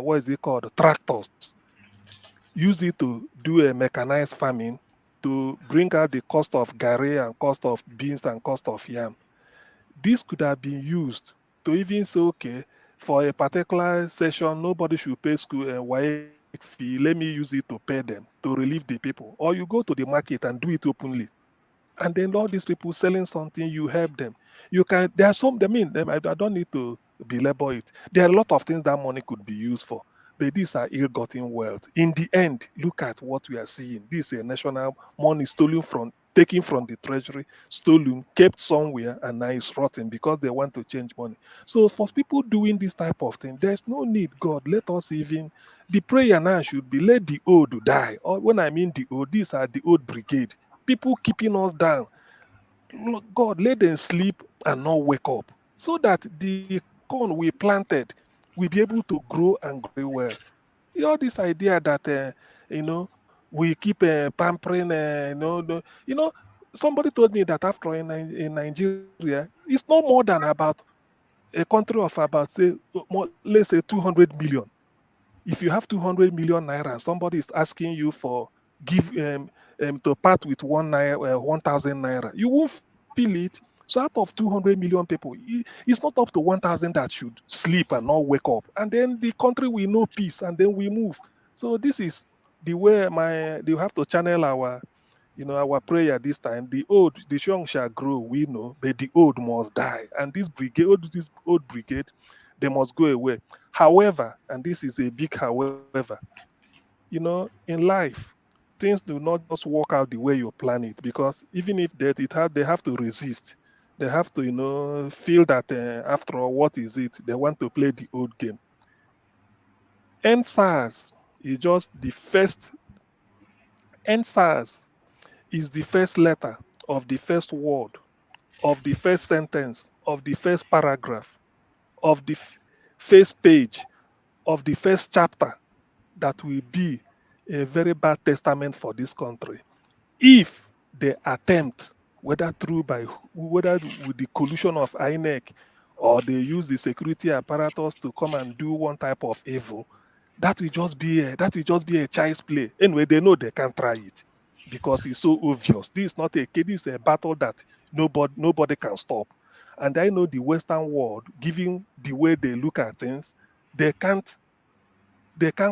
what is it called, tractors. Use it to do a mechanized farming to bring out the cost of gari and cost of beans and cost of yam. This could have been used to even say, okay, for a particular session, nobody should pay school WAEC fee. Let me use it to pay them to relieve the people. Or you go to the market and do it openly. And then all these people selling something, you help them. You can, there are some, I mean, I don't need to belabor it. There are a lot of things that money could be used for, but these are ill-gotten wealth. In the end, look at what we are seeing. This is a national money stolen from, taken from the treasury, stolen, kept somewhere, and now it's rotting because they want to change money. So for people doing this type of thing, there's no need, God, let us even, the prayer now should be, let the old die. Or when I mean the old, these are the old brigade, people keeping us down. Lord God, let them sleep and not wake up so that the corn we planted will be able to grow and grow well. All this idea that, we keep pampering, somebody told me that after in Nigeria, it's no more than about a country of about, say, let's say 200 million. If you have 200 million naira and somebody is asking you for give to part with 1 naira, 1,000 naira, you won't feel it. So out of 200 million people, it's not up to 1,000 that should sleep and not wake up, and then the country will know peace, and then we move. So this is the way you have to channel our, our prayer this time. The young shall grow, we know, but the old must die. And this old brigade, they must go away. However, and this is a big however, in life, things do not just work out the way you plan it, because even if they have to resist. They have to, feel that after all, what is it? They want to play the old game. NSAS is just the first. NSAS is the first letter of the first word, of the first sentence, of the first paragraph, of the first page, of the first chapter that will be a very bad testament for this country. If they attempt, whether with the collusion of INEC, or they use the security apparatus to come and do one type of evil, that will just be a child's play. Anyway, they know they can't try it because it's so obvious. This is not a case, this is a battle that nobody can stop. And I know the Western world, given the way they look at things, they can't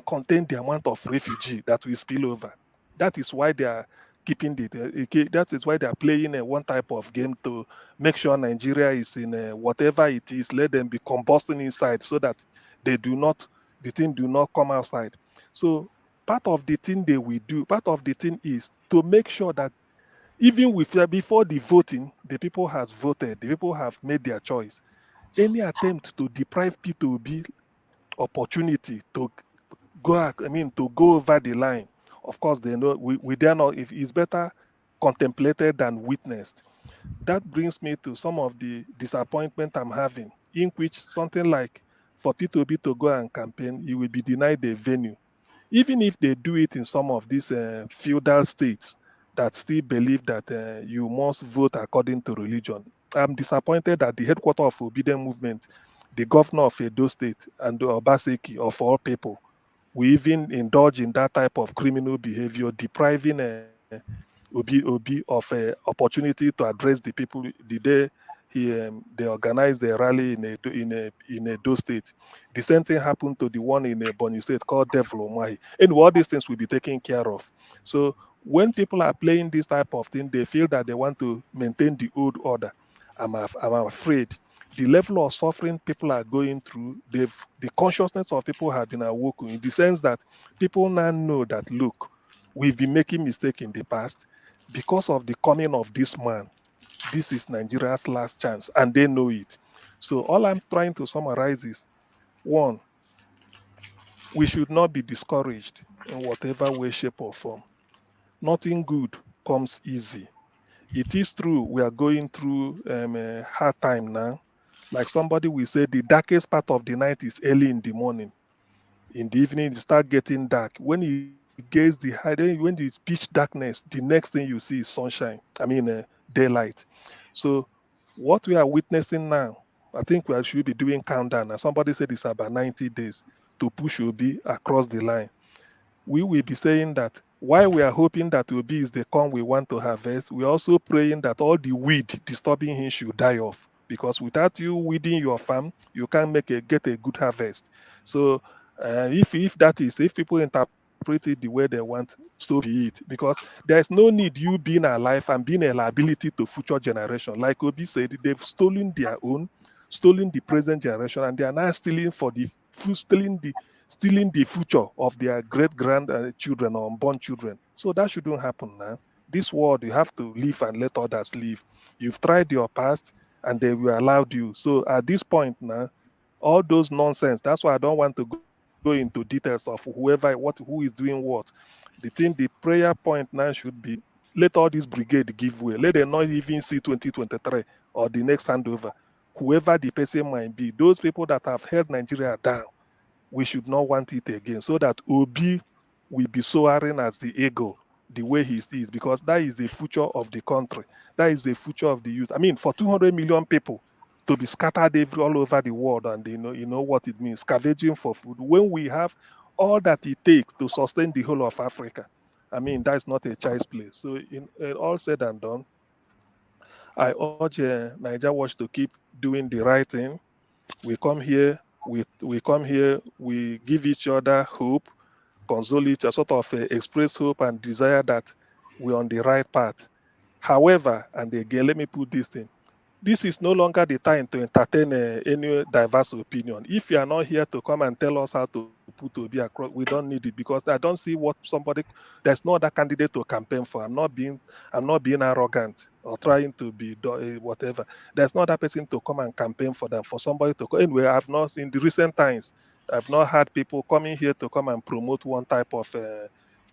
contain the amount of refugee that will spill over. That is why they are that is why they are playing one type of game to make sure Nigeria is in whatever it is. Let them be combusting inside so that the thing do not come outside. So part of the thing they will do, part of the thing is to make sure that even before the voting, the people has voted, the people have made their choice. Any attempt to deprive P2B opportunity to to go over the line. Of course, they know we dare not. If it's better contemplated than witnessed. That brings me to some of the disappointment I'm having, in which something like for P2B to go and campaign, you will be denied the venue. Even if they do it in some of these feudal states that still believe that you must vote according to religion. I'm disappointed that the headquarters of Obedient Movement, the governor of Edo State, and Obaseki, of all people, we even indulge in that type of criminal behavior, depriving Obi of opportunity to address the people the day they organized a rally in Edo State. The same thing happened to the one in Bonny State called Devil Omahi. And all these things will be taken care of. So when people are playing this type of thing, they feel that they want to maintain the old order. I'm afraid the level of suffering people are going through, the consciousness of people have been awoken in the sense that people now know that, look, we've been making mistakes in the past. Because of the coming of this man, this is Nigeria's last chance, and they know it. So all I'm trying to summarize is, one, we should not be discouraged in whatever way, shape, or form. Nothing good comes easy. It is true we are going through a hard time now. Like somebody will say, the darkest part of the night is early in the morning. In the evening, it start getting dark. When it gets when it's pitch darkness, the next thing you see is sunshine. Daylight. So What we are witnessing now, I think we should be doing countdown. And somebody said it's about 90 days to push Obi across the line. We will be saying that while we are hoping that Obi is the corn we want to harvest, we're also praying that all the weed disturbing him should die off. Because without you weeding your farm, you can't get a good harvest. So if people interpret it the way they want, so be it. Because there's no need you being alive and being a liability to future generation. Like Obi said, they've stolen their own, stolen the present generation, and they are now stealing the future of their great grandchildren or unborn children. So that shouldn't happen now. This world, you have to live and let others live. You've tried your past and they will allow you. So at this point now, all those nonsense, that's why I don't want to go into details of who is doing what. The prayer point now should be, let all this brigade give way. Let them not even see 2023 or the next handover. Whoever the person might be, those people that have held Nigeria down, we should not want it again, so that Obi will be soaring as the eagle the way he is, because that is the future of the country. That is the future of the youth. I mean, for 200 million people to be scattered all over the world, and you know what it means, scavenging for food, when we have all that it takes to sustain the whole of Africa. I mean, that's not a child's play. So in all said and done, I urge Niger Watch to keep doing the right thing. We come here, we give each other hope, console each other, sort of express hope and desire that we're on the right path. However, and again, let me put this thing. This is no longer the time to entertain any diverse opinion. If you are not here to come and tell us how to put Obi across, we don't need it, because I don't see there's no other candidate to campaign for. I'm not being arrogant or trying to be whatever. There's no other person to come and campaign for them, for somebody to anyway. I've not, in the recent times, I've not had people coming here to come and promote one type of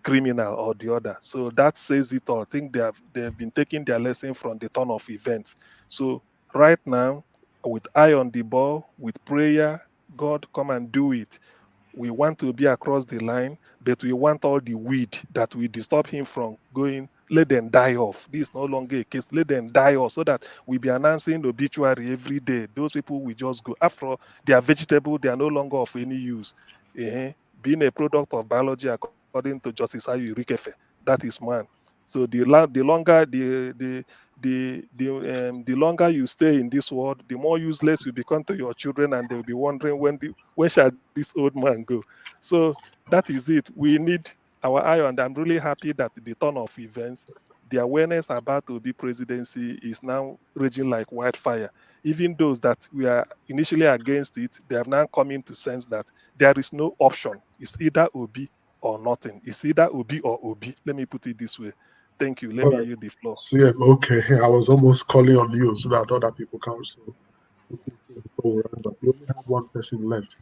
criminal or the other. So that says it all. I think they've been taking their lesson from the turn of events. So right now, with eye on the ball, with prayer, God, come and do it. We want to be across the line, but we want all the weed that will disturb him from going. Let them die off. This is no longer a case. Let them die off, so that we'll be announcing the obituary every day. Those people will just go. After all, they are vegetable. They are no longer of any use. Being a product of biology, according to Justice Ayu Rikefe, that is man. So the longer you stay in this world, the more useless you become to your children, and they'll be wondering when shall this old man go. So that is it. We need our eye on. I'm really happy that the turn of events, the awareness about Obi presidency is now raging like wildfire. Even those that we are initially against it, they have now come into sense that there is no option. It's either Obi or nothing. It's either Obi or Obi. Let me put it this way. Thank you. Let All me right. yield the floor. So yeah, okay. I was almost calling on you so that other people come. So before we round up, we only have one person left.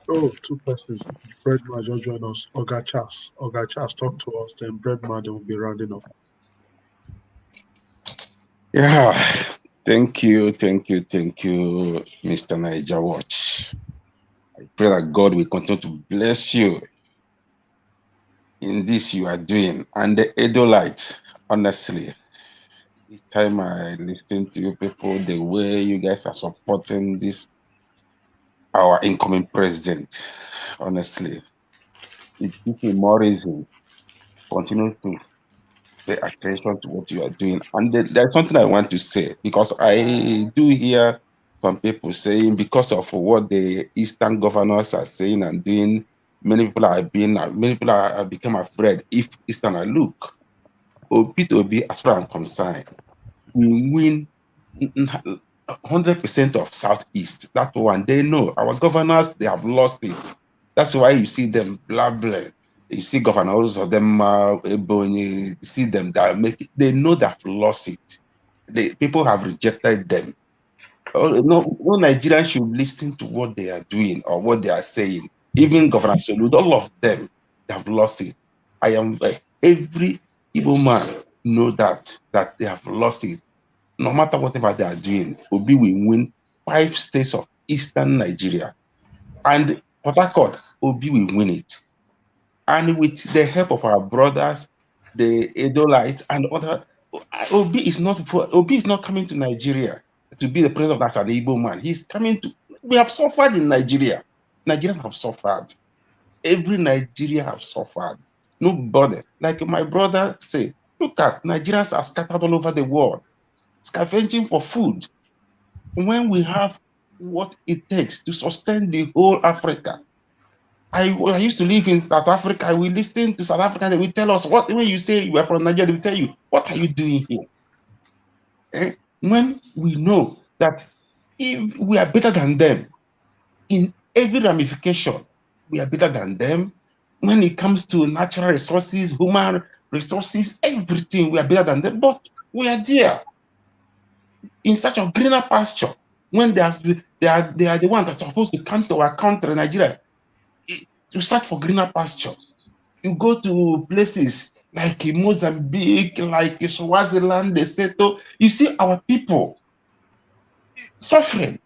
Oh, two persons. Breadman just joined us. Oga Chas. Oga Chas, talk to us. Then Breadman, they will be rounding up. Yeah, thank you, Mr. Niger Watch. I pray that God will continue to bless you in this you are doing. And the Edolites, honestly, each time I listen to you people, the way you guys are supporting this, our incoming president, honestly, it gives me more reason to continue to pay attention to what you are doing. And there's something I want to say, because I do hear some people saying, because of what the Eastern governors are saying and doing, many people are become afraid if Eastern are look. Obi, as far as I'm concerned, we win 100% of Southeast. That one, they know. Our governors, they have lost it. That's why you see them blabbling. You see governors of them, you see them that they know they've lost it. People have rejected them. No Nigerian should listen to what they are doing or what they are saying. Even Governor Solu, all of them, they have lost it. Every Igbo man know that they have lost it. No matter whatever they are doing, Obi will win 5 states of Eastern Nigeria. And Port Harcourt, Obi will win it. And with the help of our brothers, the Edolites and other, Obi is not coming to Nigeria. to be the president as an Igbo man. He's coming to. We have suffered in Nigeria. Nigerians have suffered. Every Nigeria have suffered. Nobody, like my brother said, look at Nigerians are scattered all over the world, scavenging for food. When we have what it takes to sustain the whole Africa. I used to live in South Africa. We listen to South Africans. They will tell us what, when you say you are from Nigeria, they will tell you, what are you doing here? When we know that if we are better than them in every ramification, we are better than them. When it comes to natural resources, human resources, everything, we are better than them. But we are there in such a greener pasture when they are the ones that are supposed to come to our country, Nigeria, to search for greener pasture. You go to places like Mozambique, like Swaziland, Lesotho, you see our people suffering.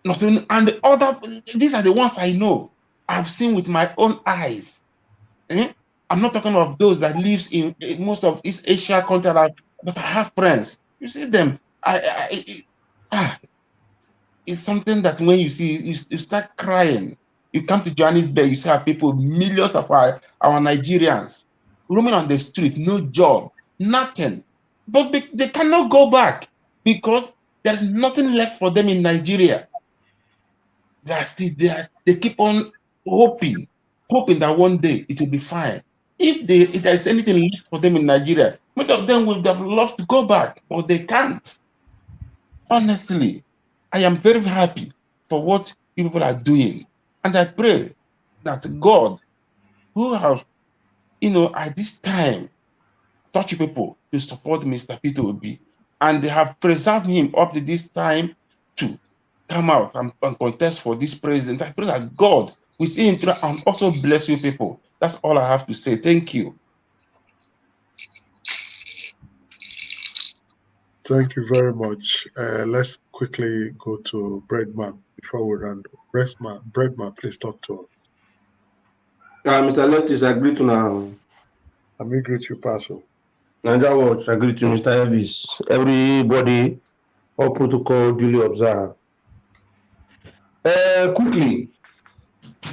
Not only, and the other, these are the ones I know. I've seen with my own eyes. I'm not talking of those that lives in most of East Asia countries, but I have friends. You see them. It's something that when you see, you start crying. You come to Johannesburg, you see our people, millions of our Nigerians roaming on the street, no job, nothing. But they cannot go back because there's nothing left for them in Nigeria. They're still there. They keep on hoping that one day it will be fine. If there is anything left for them in Nigeria, many of them would have loved to go back, but they can't. Honestly, I am very happy for what people are doing. And I pray that God, who have, at this time, touch people to support Mr. Peter Obi, and they have preserved him up to this time to come out and contest for this president. I pray that God will see him through and also bless you people. That's all I have to say. Thank you. Thank you very much. Let's quickly go to Breadman before we run. Breadman, please talk to us. Mr. Lectis, I agree to now. I may greet you, Pastor. Niger Watch, I agree to Mr. Elvis. Everybody, all protocol duly observed. Quickly.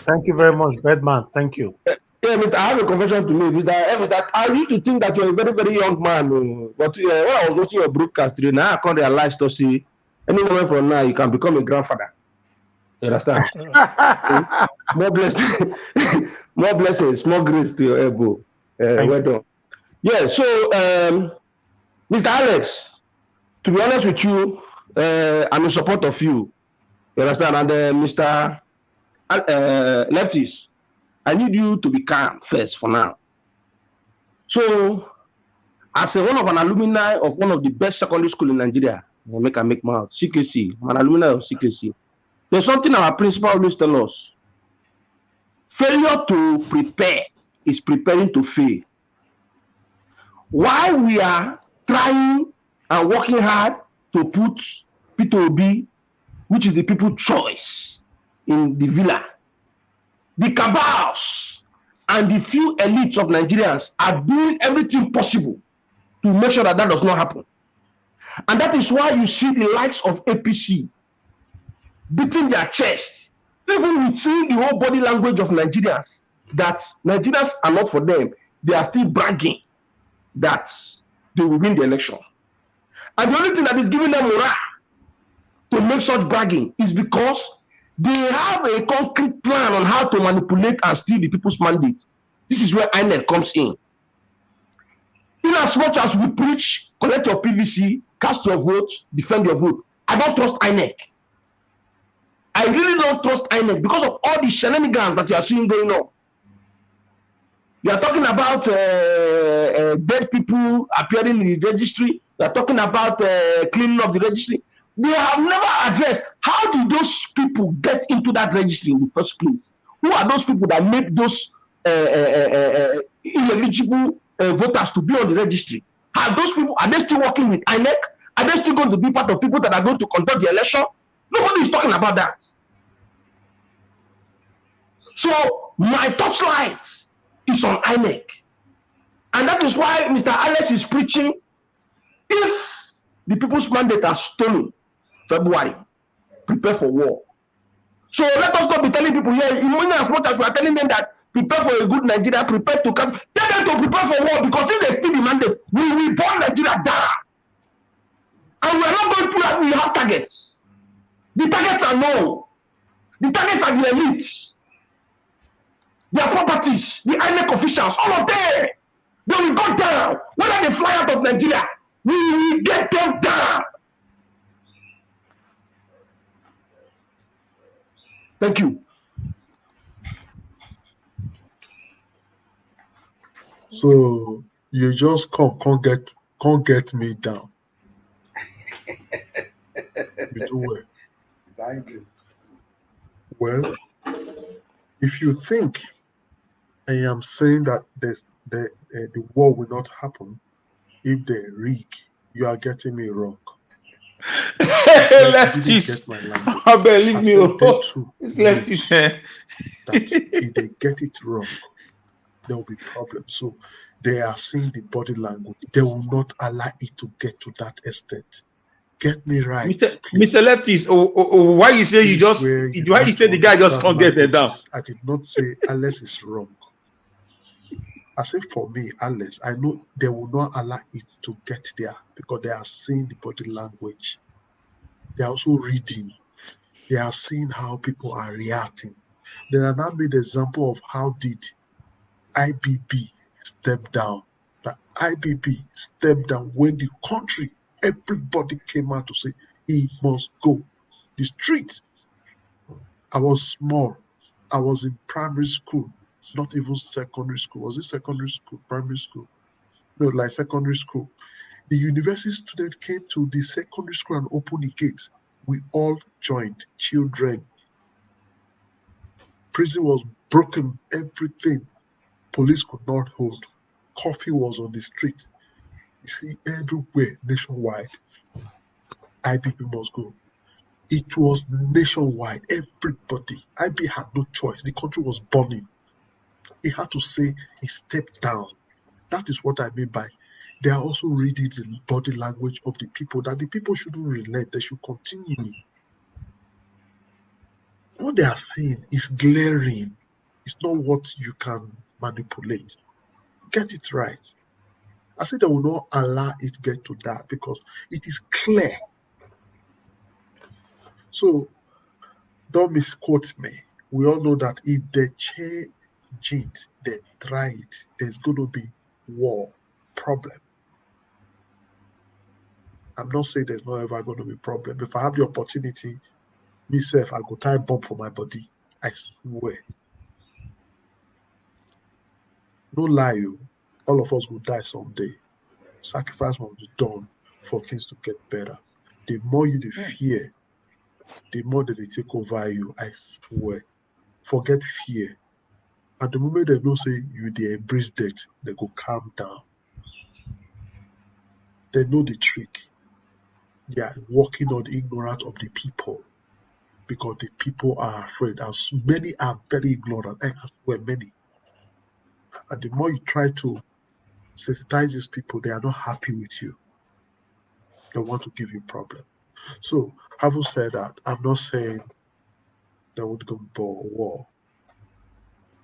Thank you very much, Breadman. Thank you. Yeah, I have a confession to make. Mr. Elvis, that I used to think that you're a very, very young man. But when I was watching your broadcast today, now I can't realize to see any moment from now you can become a grandfather. You understand? More blessings, more blessings, more grace to your elbow. Well done. Yeah, so Mr. Alex, to be honest with you, I'm in support of you. You understand? And Mr. Lefties, I need you to be calm first for now. So, as one of an alumni of one of the best secondary school in Nigeria, I make mouth, CKC, I'm an alumni of CKC. There's something our principal always tell us. Failure to prepare is preparing to fail. While we are trying and working hard to put Peter Obi, which is the people's choice, in the villa, the cabals and the few elites of Nigerians are doing everything possible to make sure that does not happen. And that is why you see the likes of APC beating their chest, even with seeing the whole body language of Nigerians, that Nigerians are not for them. They are still bragging that they will win the election. And the only thing that is giving them morale to make such bragging is because they have a concrete plan on how to manipulate and steal the people's mandate. This is where INEC comes in. In as much as we preach, collect your PVC, cast your vote, defend your vote, I don't trust INEC. I really don't trust INEC because of all the shenanigans that you are seeing going on. You are talking about dead people appearing in the registry. You are talking about cleaning of the registry. They have never addressed how did those people get into that registry in the first place? Who are those people that make those ineligible voters to be on the registry? Are those people, are they still working with INEC? Are they still going to be part of people that are going to conduct the election? Nobody is talking about that. So my touchlight is on INEC. And that is why Mr. Alex is preaching, if the people's mandate are stolen, February. Prepare for war. So let us not be telling people here, in as much as we are telling them that prepare for a good Nigeria, prepare to come, tell them to prepare for war, because if they still demand it, we will burn Nigeria down. And we are not going to we have targets. The targets are known. The targets are the elites. Their properties, the INEC officials, all of them. They will go down. Whether they fly out of Nigeria, we will get them down. Thank you. So you just can't get me down. You do well. Thank you. Well, if you think I am saying that the war will not happen if they rig, you are getting me wrong. Lefties. I believe me. It's lefties. That if they get it wrong, there will be problems. So they are seeing the body language. They will not allow it to get to that extent. Get me right, Mr. Lefties. Why you say you just? Why you say the guy just can't get it down? I did not say Alex is wrong. I say for me, Alex, I know they will not allow it to get there because they are seeing the body language. They are also reading. They are seeing how people are reacting. Then I now made an example of how did IBB step down. The IBB stepped down when the country, everybody came out to say he must go. The streets. I was small. I was in primary school, not even secondary school. Was it secondary school, primary school? No, like secondary school. The university students came to the secondary school and opened the gates. We all joined, children. Prison was broken, everything. Police could not hold. Coffee was on the street. You see, everywhere, nationwide. IBB must go. It was nationwide, everybody. IB had no choice. The country was burning. He had to say he stepped down. That is what I mean by they are also reading the body language of the people, that the people shouldn't relent, they should continue. What they are saying is glaring. It's not what you can manipulate. Get it right. I said they will not allow it get to that because it is clear. So don't misquote me. We all know that if they change it, they try it, there's going to be war, problem. I'm not saying there's not ever going to be problem. If I have the opportunity, myself, I go tie bomb for my body. I swear. No lie, all of us will die someday. Sacrifice must be done for things to get better. The more you fear, the more they take over you. I swear. Forget fear. At the moment they don't say you they embrace death, they go calm down. They know the trick. They are working on the ignorance of the people because the people are afraid. And so many are very ignorant. I swear, many. And the more you try to sensitize these people, they are not happy with you. They want to give you problem. So, having said that, I'm not saying they would go for war.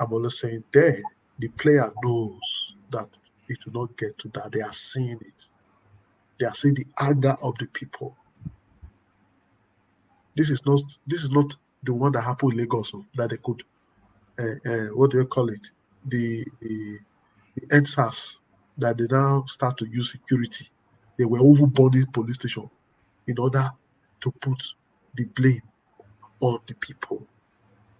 I'm only saying the player knows that it will not get to that. They are seeing it. They are seeing the anger of the people. This is not the one that happened in Lagos that they could what do you call it? The NSAS that they now start to use security. They were over burning police station in order to put the blame on the people.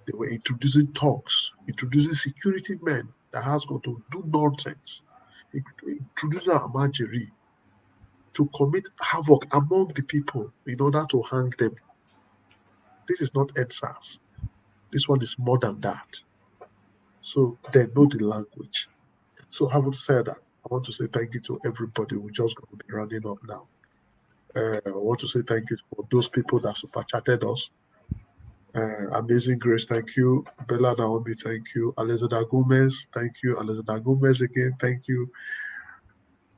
They were introducing thugs, introducing security men that has got to do nonsense, introducing Amajiri to commit havoc among the people in order to hang them. This is not NSAS. This one is more than that. So they know the language. So having said that, I want to say thank you to everybody. We're just going to be rounding up now. I want to say thank you for those people that super chatted us. Amazing Grace, thank you. Bella Naomi, thank you. Alexander Gomez, thank you. Alexander Gomez again, thank you.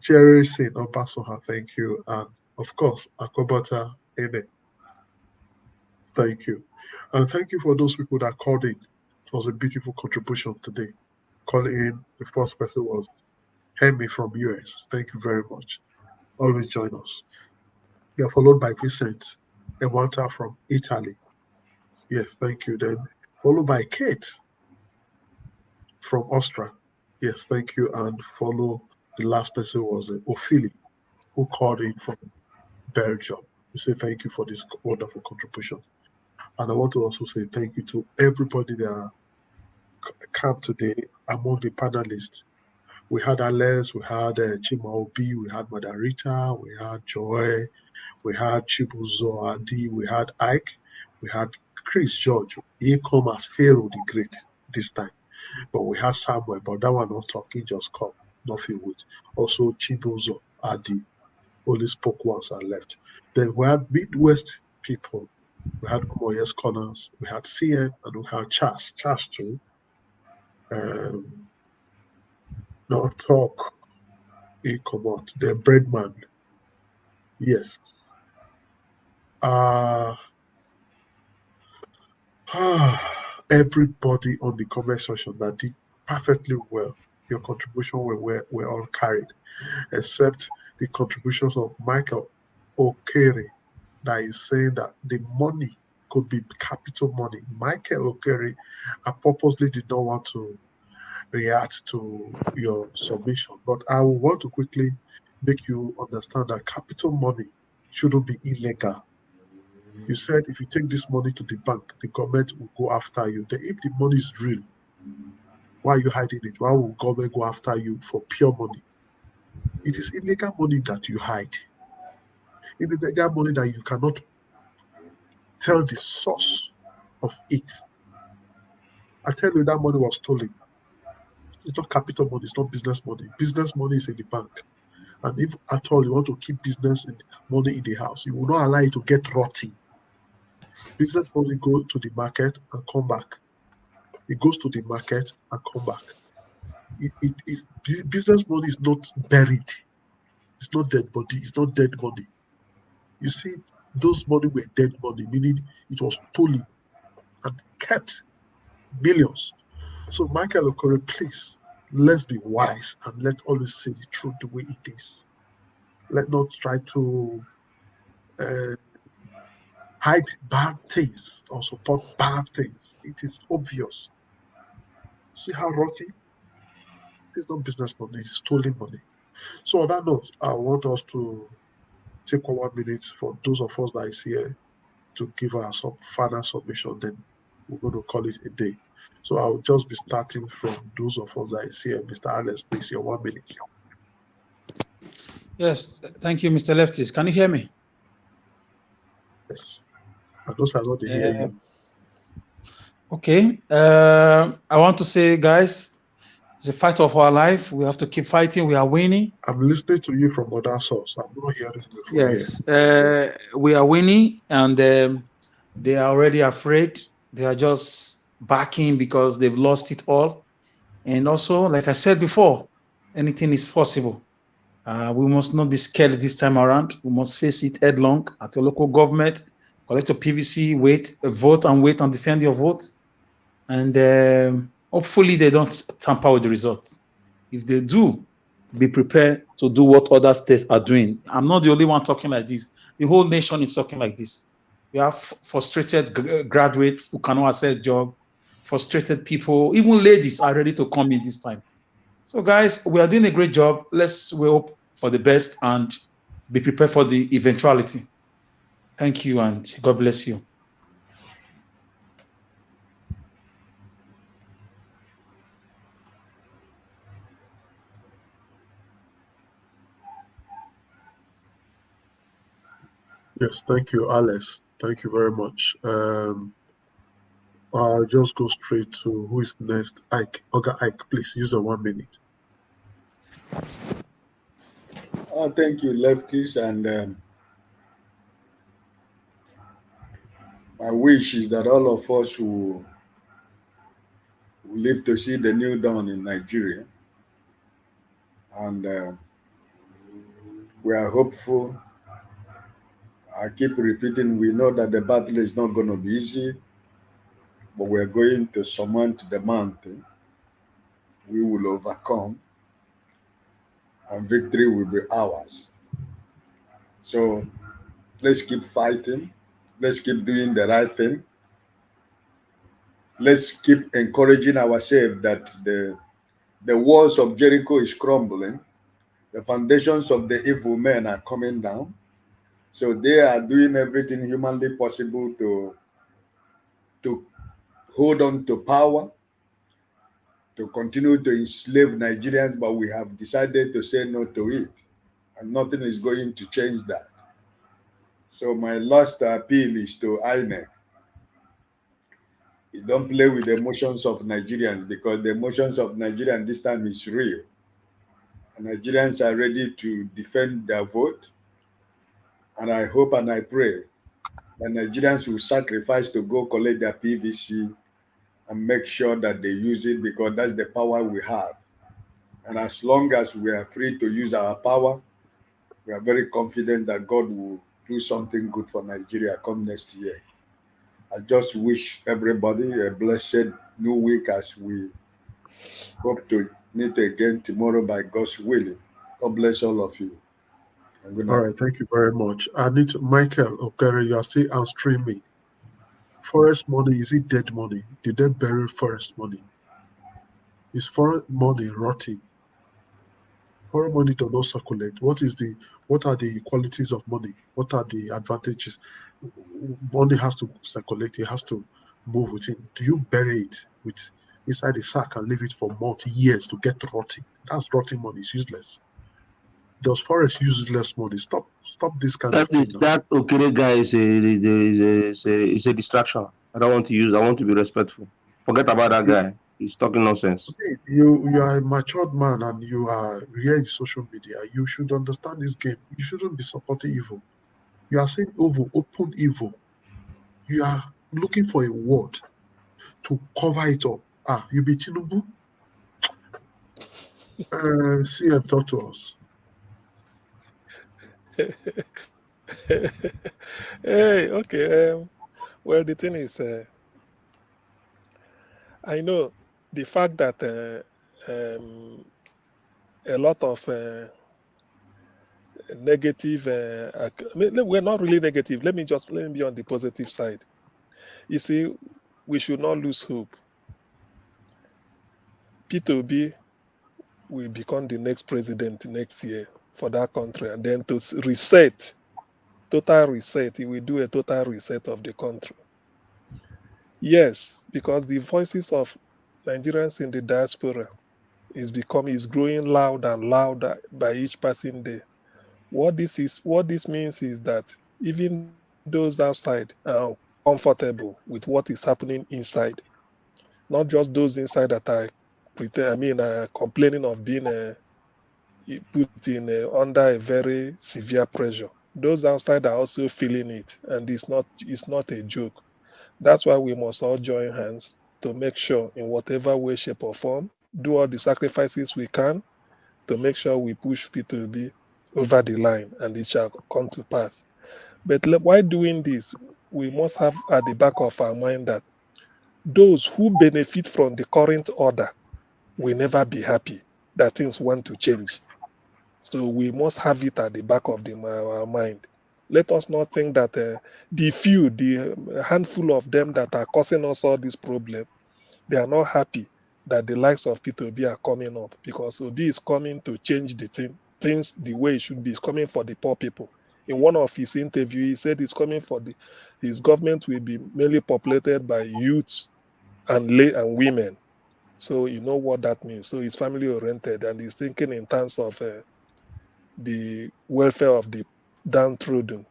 Jerry Saint Opasoha, thank you. And of course, Akobata Ene, Thank you. And thank you for those people that called in. It was a beautiful contribution today. Calling in, the first person was Hemi from US. Thank you very much. Always join us. You are followed by Vincent Ewanta from Italy. Yes, thank you. Then followed by Kate from Austria. Yes, thank you. And follow the last person was Ophelia, who called in from Belgium. We say thank you for this wonderful contribution. And I want to also say thank you to everybody that came today among the panelists. We had Alex, we had Chima Obi, we had Madarita, we had Joy, we had Chibuzo Adi, we had Ike, we had Chris George. He come as Pharaoh the Great this time. But we had Samuel, but that one not talking, just come, nothing with. Also Chibuzo Adi only spoke once and left. Then we had Midwest people. We had Omoyes Connors, we had CN, and we had Charles too. Now talk, he come out. The Breadman, yes. Everybody on the comment section that did perfectly well. Your contribution were all carried, except the contributions of Michael Okere that is saying that the money could be capital money. Michael Okere, I purposely did not want to react to your submission, but I will want to quickly make you understand that capital money shouldn't be illegal. You said if you take this money to the bank, the government will go after you. Then if the money is real, why are you hiding it? Why will government go after you for pure money? It is illegal money that you hide. Illegal money that you cannot tell the source of it. I tell you that money was stolen. It's not capital money, it's not business money. Business money is in the bank. And if at all you want to keep business money in the house, you will not allow it to get rotting. Business money go to the market and come back. It goes to the market and come back. Business money is not buried. It's not dead body. It's not dead money. You see, those money were dead money, meaning it was stolen and kept millions. So Michael Okore, please, let's be wise and let always say the truth the way it is. Let not try to hide bad things or support bad things. It is obvious. See how rotty? It's not business money, it's stolen money. So on that note, I want us to take 1 minute for those of us that is here to give our final submission, then we're going to call it a day. So I'll just be starting from those of us that is here. Mr. Alex, please, your 1 minute. Yes, thank you, Mr. Leftis. Can you hear me? Yes. And those are not the hear you. Okay. I want to say, guys, it's a fight of our life. We have to keep fighting. We are winning. I'm listening to you from other source. I'm not hearing you from here. We are winning, and they are already afraid. They are just backing because they've lost it all. And also, like I said before, anything is possible. We must not be scared this time around. We must face it headlong at the local government, collect your PVC, vote and defend your vote. And hopefully they don't tamper with the results. If they do, be prepared to do what other states are doing. I'm not the only one talking like this. The whole nation is talking like this. We have frustrated graduates who cannot access job, frustrated people, even ladies are ready to come in this time. So guys, we are doing a great job. Let's hope for the best and be prepared for the eventuality. Thank you and God bless you. Yes, thank you, Alex. Thank you very much. I'll just go straight to who is next. Ike. Oga Ike, please use a 1 minute. Thank you, Lefties. And my wish is that all of us will live to see the new dawn in Nigeria. And we are hopeful I keep repeating, we know that the battle is not going to be easy, but we're going to surmount the mountain. We will overcome, and victory will be ours. So let's keep fighting. Let's keep doing the right thing. Let's keep encouraging ourselves that the walls of Jericho is crumbling. The foundations of the evil men are coming down. So they are doing everything humanly possible to hold on to power, to continue to enslave Nigerians, but we have decided to say no to it. And nothing is going to change that. So my last appeal is to INEC is don't play with the emotions of Nigerians, because the emotions of Nigerians this time is real. And Nigerians are ready to defend their vote. And I hope and I pray that Nigerians will sacrifice to go collect their PVC and make sure that they use it, because that's the power we have. And as long as we are free to use our power, we are very confident that God will do something good for Nigeria come next year. I just wish everybody a blessed new week as we hope to meet again tomorrow by God's willing. God bless all of you. And good All night. right, thank you very much. I need to, Michael Okere, you are still on streaming. Forest money, is it dead money? Did they bury forest money? Is forest money rotting? Foreign money does not circulate. What are the qualities of money? What are the advantages? Money has to circulate, it has to move within. Do you bury it with inside a sack and leave it for multi years to get rotting? That's rotting money, it's useless. Does forest use useless money? Stop this kind of thing now. That Okere guy is a distraction. I don't want to use. I want to be respectful. Forget about that guy. He's talking nonsense. You are a matured man and you are here in social media. You should understand this game. You shouldn't be supporting evil. You are saying evil, open evil. You are looking for a word to cover it up. You be Tinubu? CM, talk to us. Hey, okay. Well, the thing is, I know the fact that a lot of negative, we're not really negative. Let me be on the positive side. You see, we should not lose hope. P2B will become the next president next year for that country, and then to reset, total reset, he will do a total reset of the country. Yes, because the voices of Nigerians in the diaspora is growing louder and louder by each passing day. What this means is that even those outside are comfortable with what is happening inside, not just those inside that are complaining of being put in under a very severe pressure. Those outside are also feeling it, and it's not a joke. That's why we must all join hands to make sure, in whatever way, shape, or form, do all the sacrifices we can to make sure we push P2B over the line, and it shall come to pass. But while doing this, we must have at the back of our mind that those who benefit from the current order will never be happy that things want to change. So we must have it at the back of our mind. Let us not think that the handful of them that are causing us all this problem, they are not happy that the likes of P2B are coming up, because Obi is coming to change the things the way it should be. It's coming for the poor people. In one of his interviews, he said it's coming for his government will be mainly populated by youths and women. So you know what that means. So it's family oriented, and he's thinking in terms of the welfare of the downtrodden.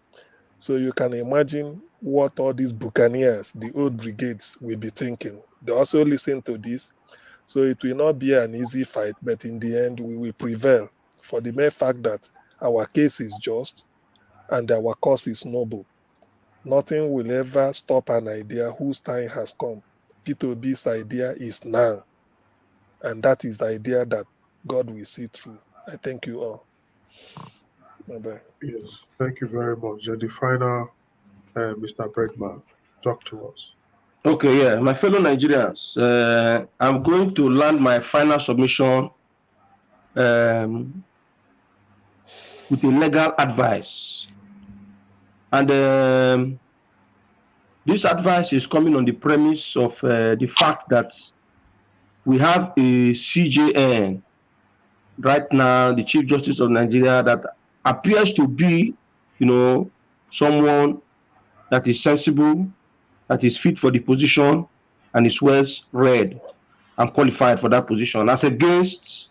So you can imagine what all these buccaneers, the old brigades, will be thinking. They also listen to this. So it will not be an easy fight, but in the end, we will prevail for the mere fact that our case is just and our cause is noble. Nothing will ever stop an idea whose time has come. P2B's idea is now. And that is the idea that God will see through. I thank you all. Bye-bye. Yes, thank you very much. And the final, Mr. Bregman, talk to us. Okay, yeah, my fellow Nigerians, I'm going to land my final submission with a legal advice. And this advice is coming on the premise of the fact that we have a CJN right now, the Chief Justice of Nigeria, that appears to be, someone that is sensible, that is fit for the position, and is well read and qualified for that position, as against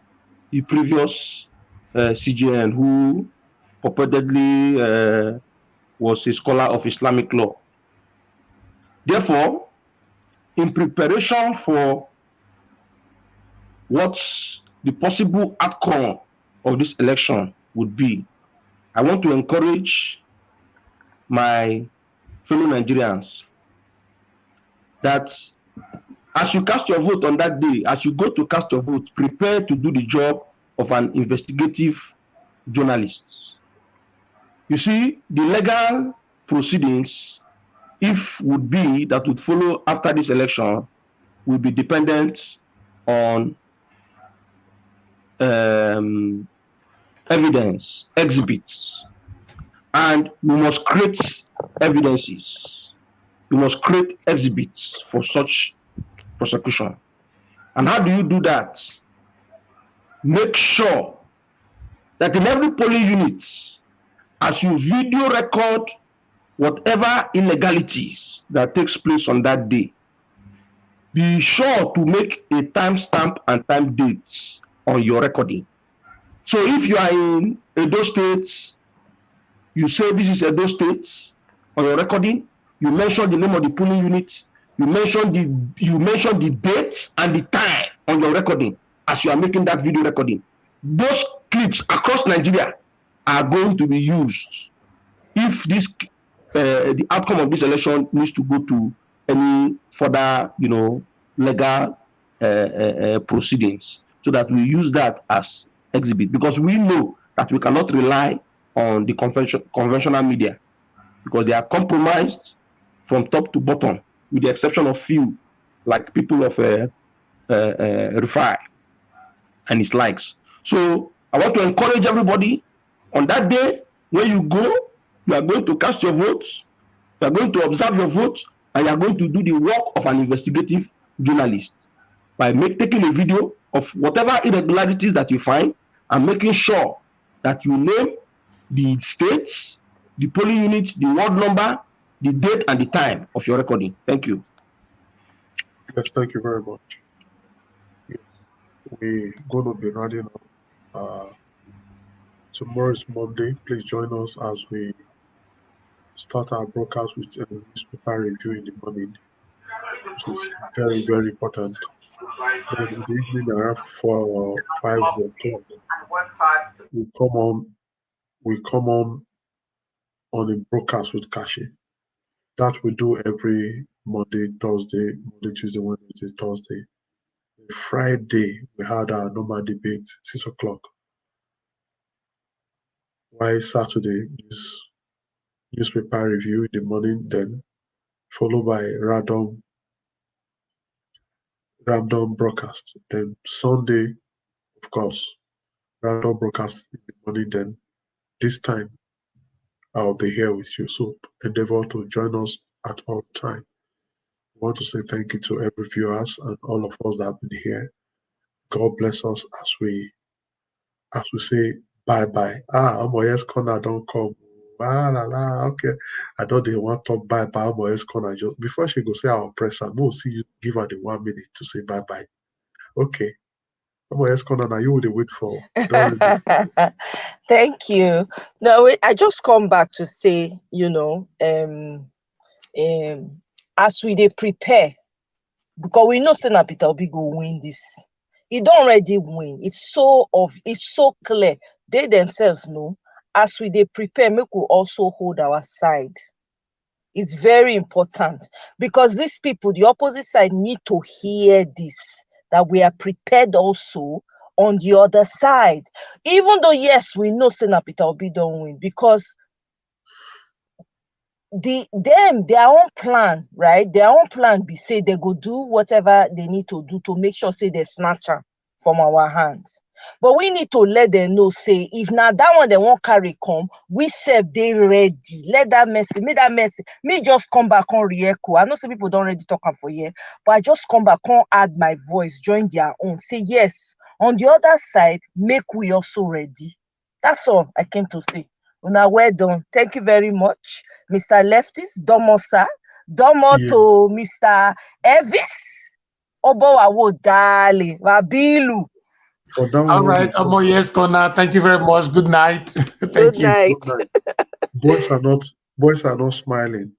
the previous CJN, who purportedly was a scholar of Islamic law. Therefore, in preparation for what the possible outcome of this election would be, I want to encourage my fellow Nigerians that as you cast your vote on that day, as you go to cast your vote, prepare to do the job of an investigative journalist. You see, the legal proceedings, if would be that would follow after this election, will be dependent on evidence, exhibits, and we must create evidences. We must create exhibits for such prosecution. And how do you do that? Make sure that in every polling unit, as you video record whatever illegalities that takes place on that day, be sure to make a timestamp and time dates on your recording. So if you are in Edo State, you say this is Edo State on your recording, you mention the name of the polling unit, you mention the date and the time on your recording as you are making that video recording. Those clips across Nigeria are going to be used if this the outcome of this election needs to go to any further, legal proceedings, so that we use that as exhibit, because we know that we cannot rely on the conventional media, because they are compromised from top to bottom, with the exception of few, like people of Rufai and his likes. So I want to encourage everybody on that day when you go, you are going to cast your votes, you are going to observe your votes, and you are going to do the work of an investigative journalist by taking a video of whatever irregularities that you find and making sure that you name the states, the polling unit, the ward number, the date, and the time of your recording. Thank you. Yes, thank you very much. Yes, we're going to be running up. Tomorrow is Monday. Please join us as we start our broadcast with a newspaper review in the morning, which is very, very important. Then in the evening around 5 o'clock, we come on a broadcast with Kashi. That we do every Monday, Thursday, Monday, Tuesday, Wednesday, Thursday. Friday, we had our normal debate, 6 o'clock. Why Saturday, newspaper review in the morning, then followed by random broadcast. Then Sunday, of course, random broadcast in the morning. Then this time, I'll be here with you. So endeavor to join us at all time. I want to say thank you to every viewers and all of us that have been here. God bless us as we say bye bye. Moyes corner don't come. Okay. I know they want to talk bye bye. Moyes corner just before she go say I'll press her. We'll see you give her the 1 minute to say bye bye. Okay. Moyes corner now you would wait for. Thank you. No, I just come back to say, as we prepare, because we know Senator Peter Obi go win this. He don't already win. It's so clear. They themselves know. As we prepare, make we also hold our side. It's very important, because these people, the opposite side, need to hear this, that we are prepared also on the other side. Even though, yes, we know Senator Peter Obi don't win, because their own plan, right? Their own plan be say they go do whatever they need to do to make sure say they snatch am from our hands. But we need to let them know, say, if now that one they won't carry come, we serve they ready. Let that messy, me just come back on re-echo. I know some people don't already talk am for here, but I just come back on, add my voice, join their own. Say yes. On the other side, make we also ready. That's all I came to say. Una well done. Thank you very much, Mr. Leftist. Domo sir. Domo Yeah. to Mr. Evis. Obo Awo Dali. Wabilu. For that All one, right, Omo, yes, Kona. Thank you very much. Good night. Good Thank you. night. good night. Boys are not smiling.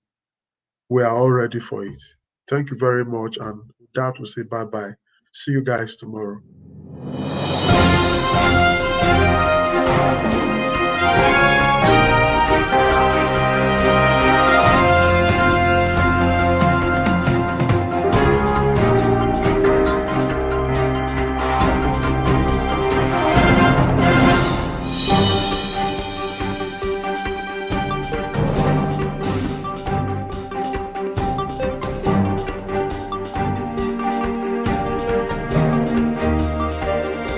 We are all ready for it. Thank you very much, and with that we'll say bye bye. See you guys tomorrow.